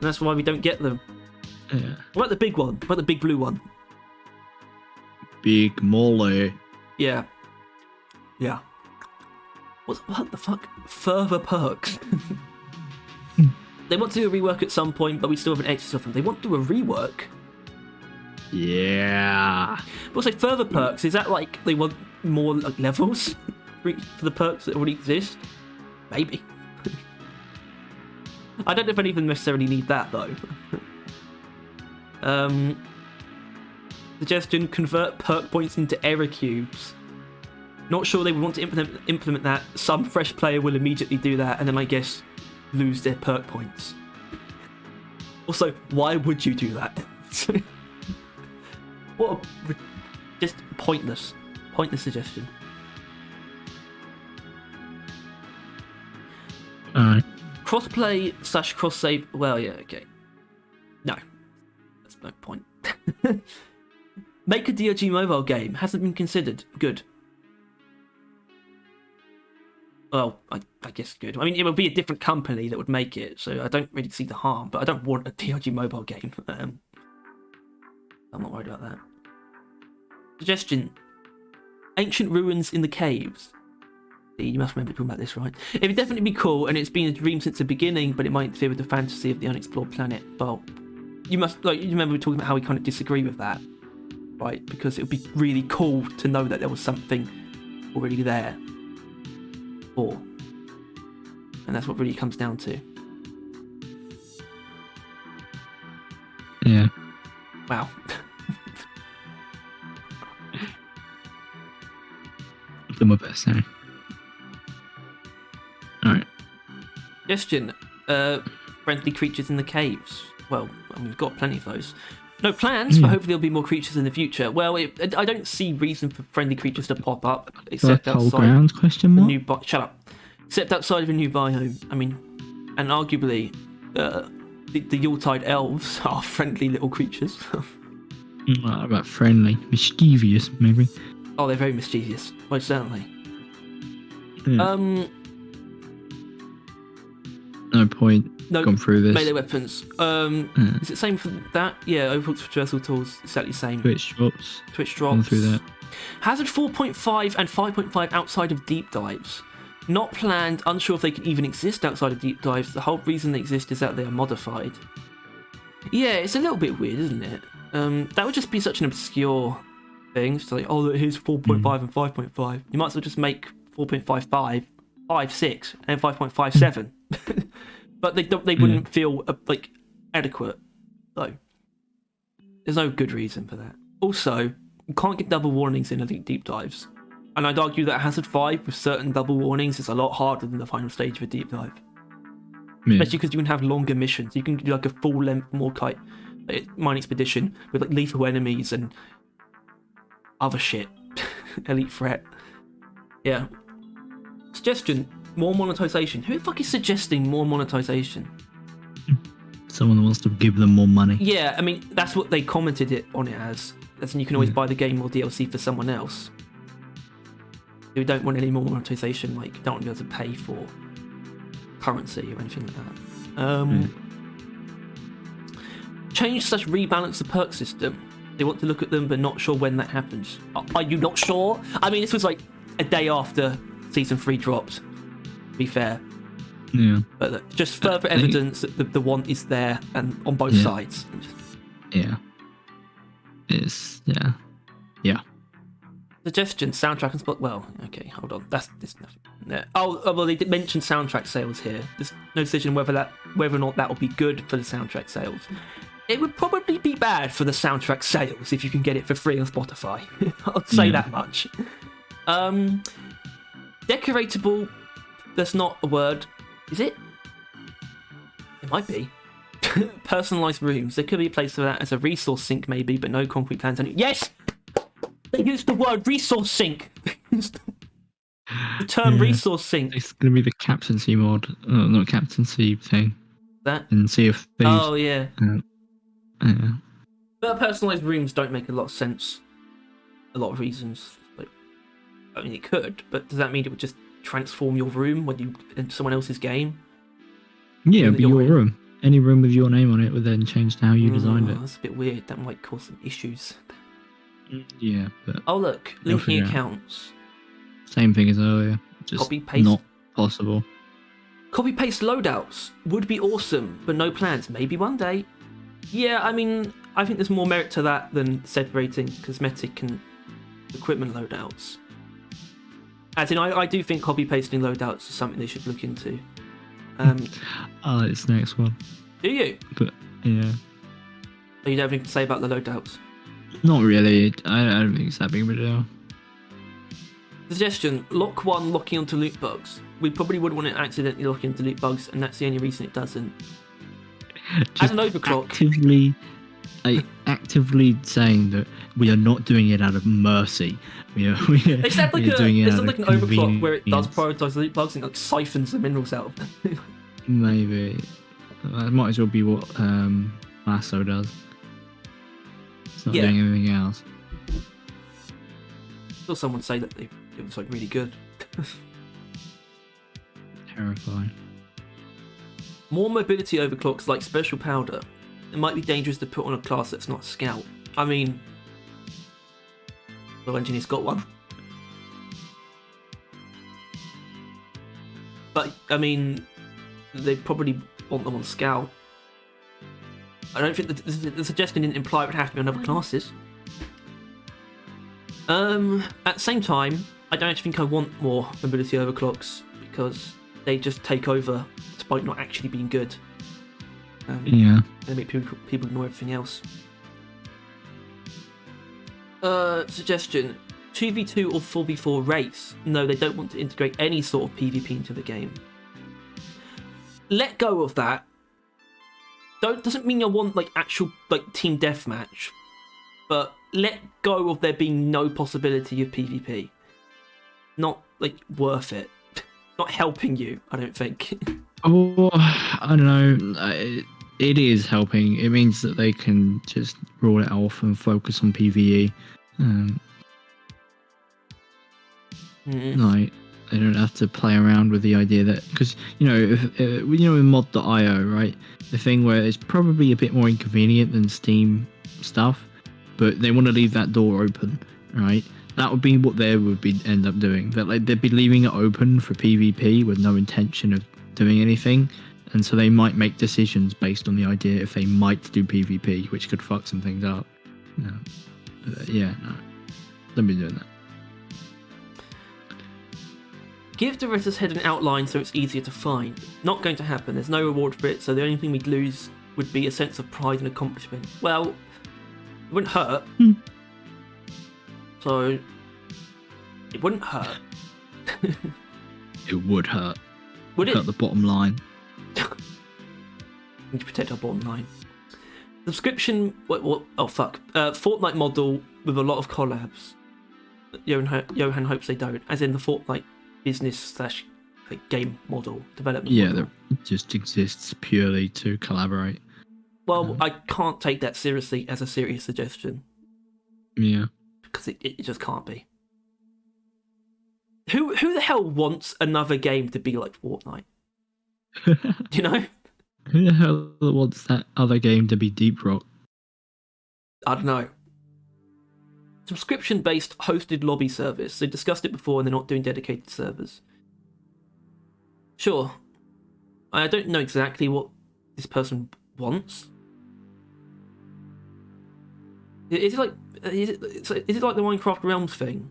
That's why we don't get them. Yeah. What about the big one? What about the big blue one? Big mole. Yeah. Yeah. What the fuck? Further perks. They want to do a rework at some point, but we still haven't access of them. They want to do a rework. Yeah. But also, further perks, is that like they want more like levels for the perks that already exist? Maybe. I don't know if any of them necessarily need that though. Suggestion: convert perk points into error cubes. Not sure they would want to implement that. Some fresh player will immediately do that, and then I guess lose their perk points. Also, why would you do that? Just pointless suggestion. Crossplay / cross save. Well, yeah, okay. No, that's no point. Make a DRG mobile game. Hasn't been considered. Good. well, I guess good. I mean, it would be a different company that would make it, so I don't really see the harm. But I don't want a DRG mobile game. I'm not worried about that. Suggestion: ancient ruins in the caves. You must remember talking about this, right? It would definitely be cool, and it's been a dream since the beginning, but it might interfere with the fantasy of the unexplored planet. Well, you remember we were talking about how we kind of disagree with that, right? Because it would be really cool to know that there was something already there. And that's what really comes down to. Yeah. Wow. I've done my best now. Alright. Suggestion: friendly creatures in the caves. Well, I mean, we've got plenty of those. No plans, but hopefully there'll be more creatures in the future. Well, I don't see reason for friendly creatures to pop up except Fertile outside grounds, question mark? the new shut up. Except outside of a new biome. I mean, and arguably, the Yuletide elves are friendly little creatures. What about friendly? Mischievous, maybe? Oh, they're very mischievous, most certainly. Yeah. No point going through this. Melee weapons. Is it same for that? Yeah, Overclocked traversal tools, exactly the same. Twitch drops. Twitch Gone drops. through that. Hazard 4.5 and 5.5 outside of deep dives. Not planned, unsure if they can even exist outside of deep dives. The whole reason they exist is that they are modified. Yeah, it's a little bit weird, isn't it? That would just be such an obscure thing. Just like, oh, here's 4.5 and 5.5. You might as well just make 4.55, 5.6, and 5.57. But they wouldn't feel like adequate, though. There's no good reason for that. Also, you can't get double warnings in elite deep dives. And I'd argue that Hazard 5 with certain double warnings is a lot harder than the final stage of a deep dive. Yeah. Especially because you can have longer missions. You can do like a full-length Morkite mine expedition with like lethal enemies and other shit. Elite threat. Yeah. Suggestion: more monetization. Who the fuck is suggesting more monetization? Someone wants to give them more money. Yeah, I mean, that's what they commented it on it as in you can always buy the game or DLC for someone else. We don't want any more monetization, like, don't want to be able to pay for currency or anything like that. Change/rebalance the perk system. They want to look at them, but not sure when that happens. Are you not sure? I mean, this was like a day after Season 3 dropped, to be fair. Yeah. But look, just further evidence that the want is there and on both sides. Yeah. Yeah. Suggestion: soundtrack and spot. Well, okay, hold on. That's this. Yeah. Oh, well, they did mention soundtrack sales here. There's no decision whether or not that will be good for the soundtrack sales. It would probably be bad for the soundtrack sales if you can get it for free on Spotify. I'll say that much. Decoratable. That's not a word, is it? It might be. Personalized rooms. There could be a place for that as a resource sink, maybe, but no concrete plans. Yes. They used the word resource sink. The term resource sink. It's going to be the captaincy mod, not captaincy thing. That? In Sea of Thieves. Oh, yeah. Yeah. But personalised rooms don't make a lot of sense. A lot of reasons. Like, I mean, it could, but does that mean it would just transform your room when you into someone else's game? Yeah, it'd be your room. Any room with your name on it would then change to how you designed it. That's a bit weird. That might cause some issues. Yeah, but... Oh, look. Linking accounts. Same thing as earlier. Just Copy-paste. not possible. Copy-paste loadouts would be awesome, but no plans. Maybe one day. Yeah, I mean, I think there's more merit to that than separating cosmetic and equipment loadouts. As in, I do think copy-pasting loadouts is something they should look into. Oh, it's the next one. Do you? But, yeah. Or you don't have anything to say about the loadouts? Not really. I don't think it's that big of a deal. Suggestion: lock 1 locking onto loot bugs. We probably would want it accidentally locking into loot bugs, and that's the only reason it doesn't. As an overclock, actively saying that we are not doing it out of mercy. it's not like an overclock where it does convenience. prioritize loot bugs and like siphons the minerals out of them. Maybe. That might as well be what Lasso does. It's not doing anything else. I saw someone say that it was like really good. Terrifying. More mobility overclocks like special powder. It might be dangerous to put on a class that's not scout. I mean, well, engineer's got one. But, I mean, they probably want them on scout. I don't think the suggestion didn't imply it would have to be on other classes. At the same time, I don't actually think I want more mobility overclocks because they just take over despite not actually being good. Yeah. They make people ignore everything else. Suggestion: 2v2 or 4v4 race. No, they don't want to integrate any sort of PvP into the game. Let go of that. Doesn't mean I want like actual like team deathmatch, but let go of there being no possibility of PvP. Not like worth it. Not helping you, I don't think. Oh, I don't know. It is helping. It means that they can just rule it off and focus on PvE. Like they don't have to play around with the idea that, because in mod.io, right, the thing where it's probably a bit more inconvenient than Steam stuff, but they want to leave that door open, right? That would be what they would be end up doing. That like they'd be leaving it open for PvP with no intention of doing anything, and so they might make decisions based on the idea if they might do PvP, which could fuck some things up. No. Don't be doing that. Give the Retter's head an outline so it's easier to find. Not going to happen. There's no reward for it, so the only thing we'd lose would be a sense of pride and accomplishment. Well, it wouldn't hurt. So, it wouldn't hurt. It would hurt. Would it? Hurt the bottom line. We need to protect our bottom line. Subscription... Oh, fuck. Fortnite model with a lot of collabs. Johan hopes they don't. As in the Fortnite business / game model, development model. That just exists purely to collaborate. Well, I can't take that seriously as a serious suggestion. Yeah. Because it just can't be. Who the hell wants another game to be like Fortnite? You know? Who the hell wants that other game to be Deep Rock? I don't know. Subscription-based hosted lobby service. They discussed it before and they're not doing dedicated servers. Sure. I don't know exactly what this person wants. Is it like the Minecraft Realms thing?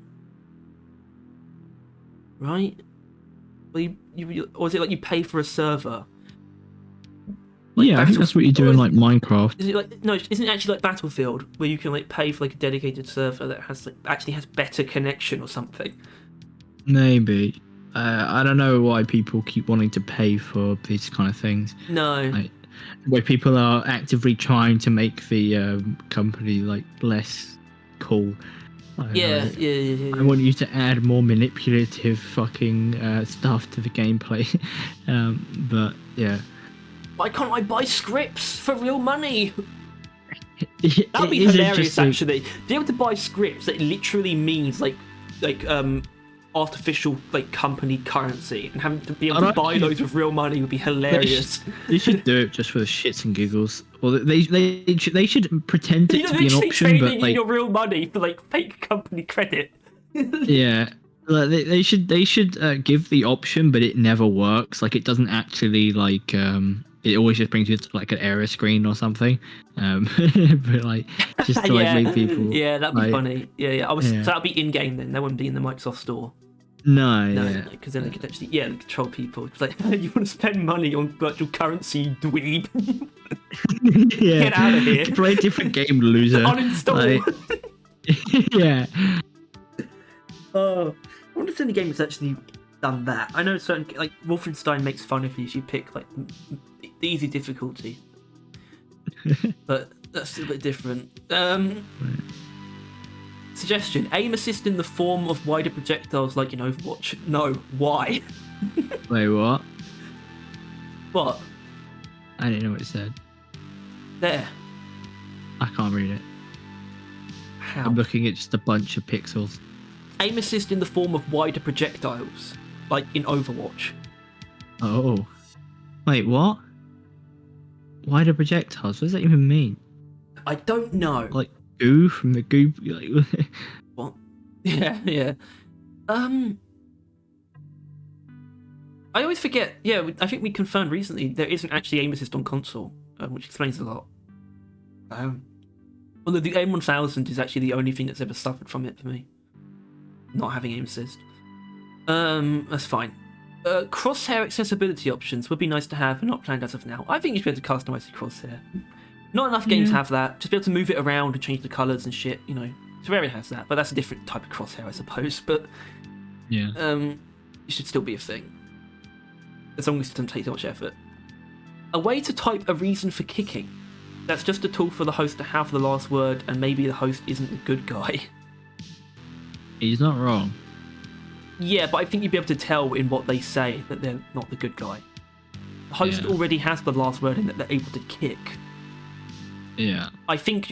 Right? Well, or is it like you pay for a server? Like I think that's what you do in like Minecraft. Is it like isn't it actually like Battlefield where you can like pay for like a dedicated server that has like actually has better connection or something? Maybe. I don't know why people keep wanting to pay for these kind of things. No. Like, where people are actively trying to make the company like less cool. Yeah. I want you to add more manipulative fucking stuff to the gameplay. But yeah. Why can't I buy scripts for real money? That'd be Is hilarious, actually. Be able to buy scripts that literally means like artificial like company currency, and having to be able to buy those with real money would be hilarious. They should do it just for the shits and giggles. Or they should pretend it to be an option, but like your real money for like fake company credit. Yeah. Like, they should give the option, but it never works. Like it doesn't actually like it always just brings you to like an error screen or something. But like just to like make people. Yeah, that'd be funny. Yeah. So that'd be in game then. That wouldn't be in the Microsoft Store. No, because then they could actually control people. It's like you want to spend money on virtual currency, dweeb. Yeah. Get out of here. Play a different game, loser. Uninstall. Like, yeah. Oh, I wonder if any game has actually done that. I know certain like Wolfenstein makes fun of you if you pick like the easy difficulty, but that's still a bit different. Suggestion: aim assist in the form of wider projectiles like in Overwatch. No, why? Wait, what? What? I didn't know what it said. There. I can't read it. How? I'm looking at just a bunch of pixels. Aim assist in the form of wider projectiles, like in Overwatch. Oh. Wait, what? Why the projectiles? What does that even mean? I don't know. Like goo from the goo? Like, What? Yeah, yeah. I always forget. Yeah, I think we confirmed recently there isn't actually aim assist on console, which explains a lot. Although the aim 1000 is actually the only thing that's ever suffered from it for me, not having aim assist. That's fine. Crosshair accessibility options would be nice to have, but not planned as of now. I think you should be able to customize the crosshair. Not enough games have that. Just be able to move it around and change the colours and shit. You know, Terraria has that, but that's a different type of crosshair, I suppose. But yeah. it should still be a thing, as long as it doesn't take too much effort. A way to type a reason for kicking. That's just a tool for the host to have the last word, and maybe the host isn't the good guy. He's not wrong. Yeah, but I think you'd be able to tell in what they say that they're not the good guy. The host already has the last word in that they're able to kick. Yeah. I think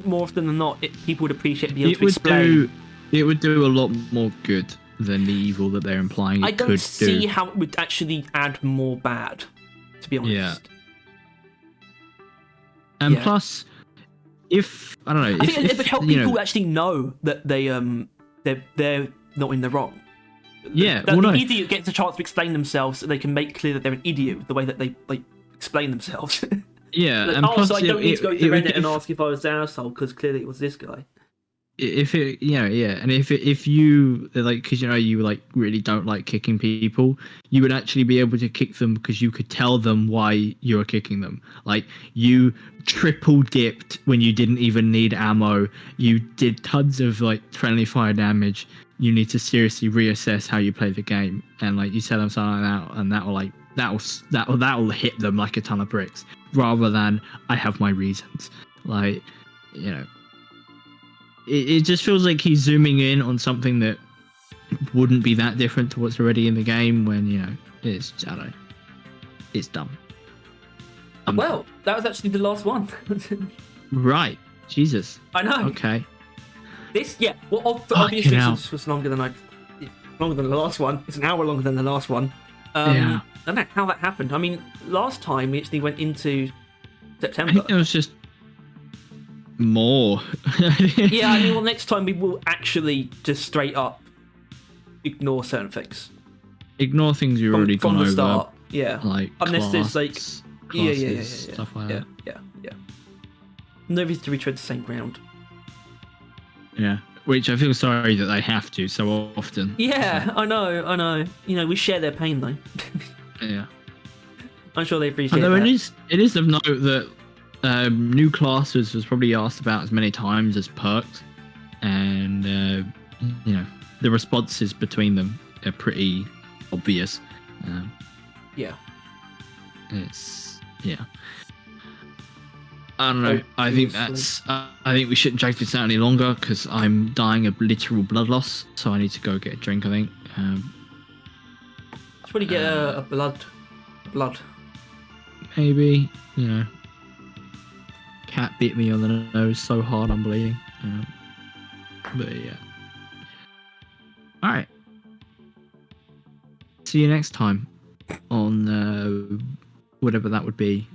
more often than not, people would appreciate being able to explain. It would do a lot more good than the evil that they're implying it could do. I don't see how it would actually add more bad, to be honest. Yeah. And plus, if I don't know, I think it would help people actually know that they're not in the wrong. Yeah, that the idiot gets a chance to explain themselves, so they can make clear that they're an idiot with the way that they explain themselves. Yeah, like, and plus, so I don't need to go to Reddit and ask if I was an asshole because clearly it was this guy. If it, and if you like, because you like really don't like kicking people, you would actually be able to kick them because you could tell them why you're kicking them. Like you triple dipped when you didn't even need ammo. You did tons of like friendly fire damage. You need to seriously reassess how you play the game, and like you tell them something like that, and that'll hit them like a ton of bricks, rather than I have my reasons. Like, it just feels like he's zooming in on something that wouldn't be that different to what's already in the game when, it's, I don't know, it's dumb. Well, that was actually the last one. Right. Jesus. I know. Okay. Well, for obvious reasons, this was longer than the last one. It's an hour longer than the last one. I don't know how that happened. I mean, last time we actually went into September. I think it was just more. Yeah, I mean, well, next time we will actually just straight up ignore certain things. Ignore things you've already gone over. From the start, yeah. Like unless there's like classes, stuff like that. Yeah. No reason to retread the same ground. Yeah, which I feel sorry that they have to so often. Yeah, so. I know. We share their pain though. Yeah. I'm sure they appreciate Although that. it is of note that new classes was probably asked about as many times as perks, and the responses between them are pretty obvious. Yeah. I don't know. I think we shouldn't drag this out any longer because I'm dying of literal blood loss, so I need to go get a drink. I think. Should we get a blood? Maybe. Cat bit me on the nose so hard I'm bleeding. But yeah. All right. See you next time on whatever that would be.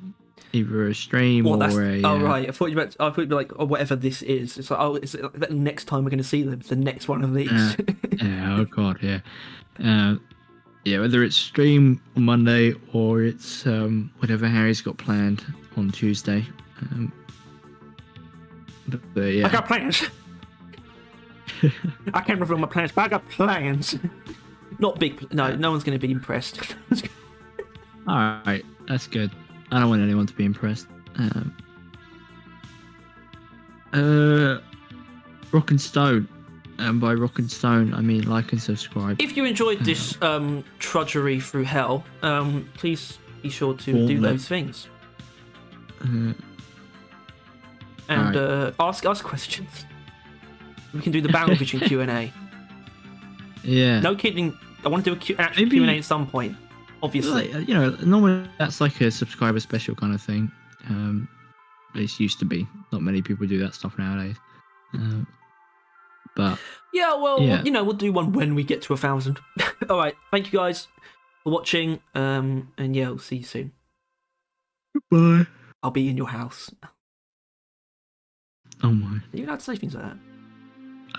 Either a stream or a... Oh, right. I thought you'd be like, oh, whatever this is. It's like, it's like the next time we're going to see them. It's the next one of these. Yeah, oh god, yeah. Yeah, whether it's stream on Monday or it's whatever Harry's got planned on Tuesday. But yeah. I got plans. I can't reveal my plans, but I got plans. Not big... No one's going to be impressed. Alright, that's good. I don't want anyone to be impressed. Rock and Stone. And by Rock and Stone, I mean like and subscribe. If you enjoyed this trudgery through hell, please be sure to do those things. And ask us questions. We can do the Battle Vision Q&A. Yeah. No kidding. I want to do an actual Q&A at some point. Obviously. Normally that's like a subscriber special kind of thing. It used to be. Not many people do that stuff nowadays. But we'll do one when we get to 1,000. All right, thank you guys. for watching. And yeah, I'll see you soon. Bye. I'll be in your house. Oh my. Are you allowed to say things like that?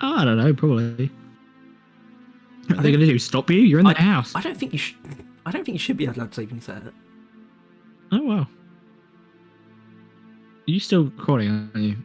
Oh, I don't know. Probably. What are they gonna do? Stop you? You're in the house. I don't think you should. I don't think you should be allowed to say things like that. Oh wow. Are you still recording? Aren't you?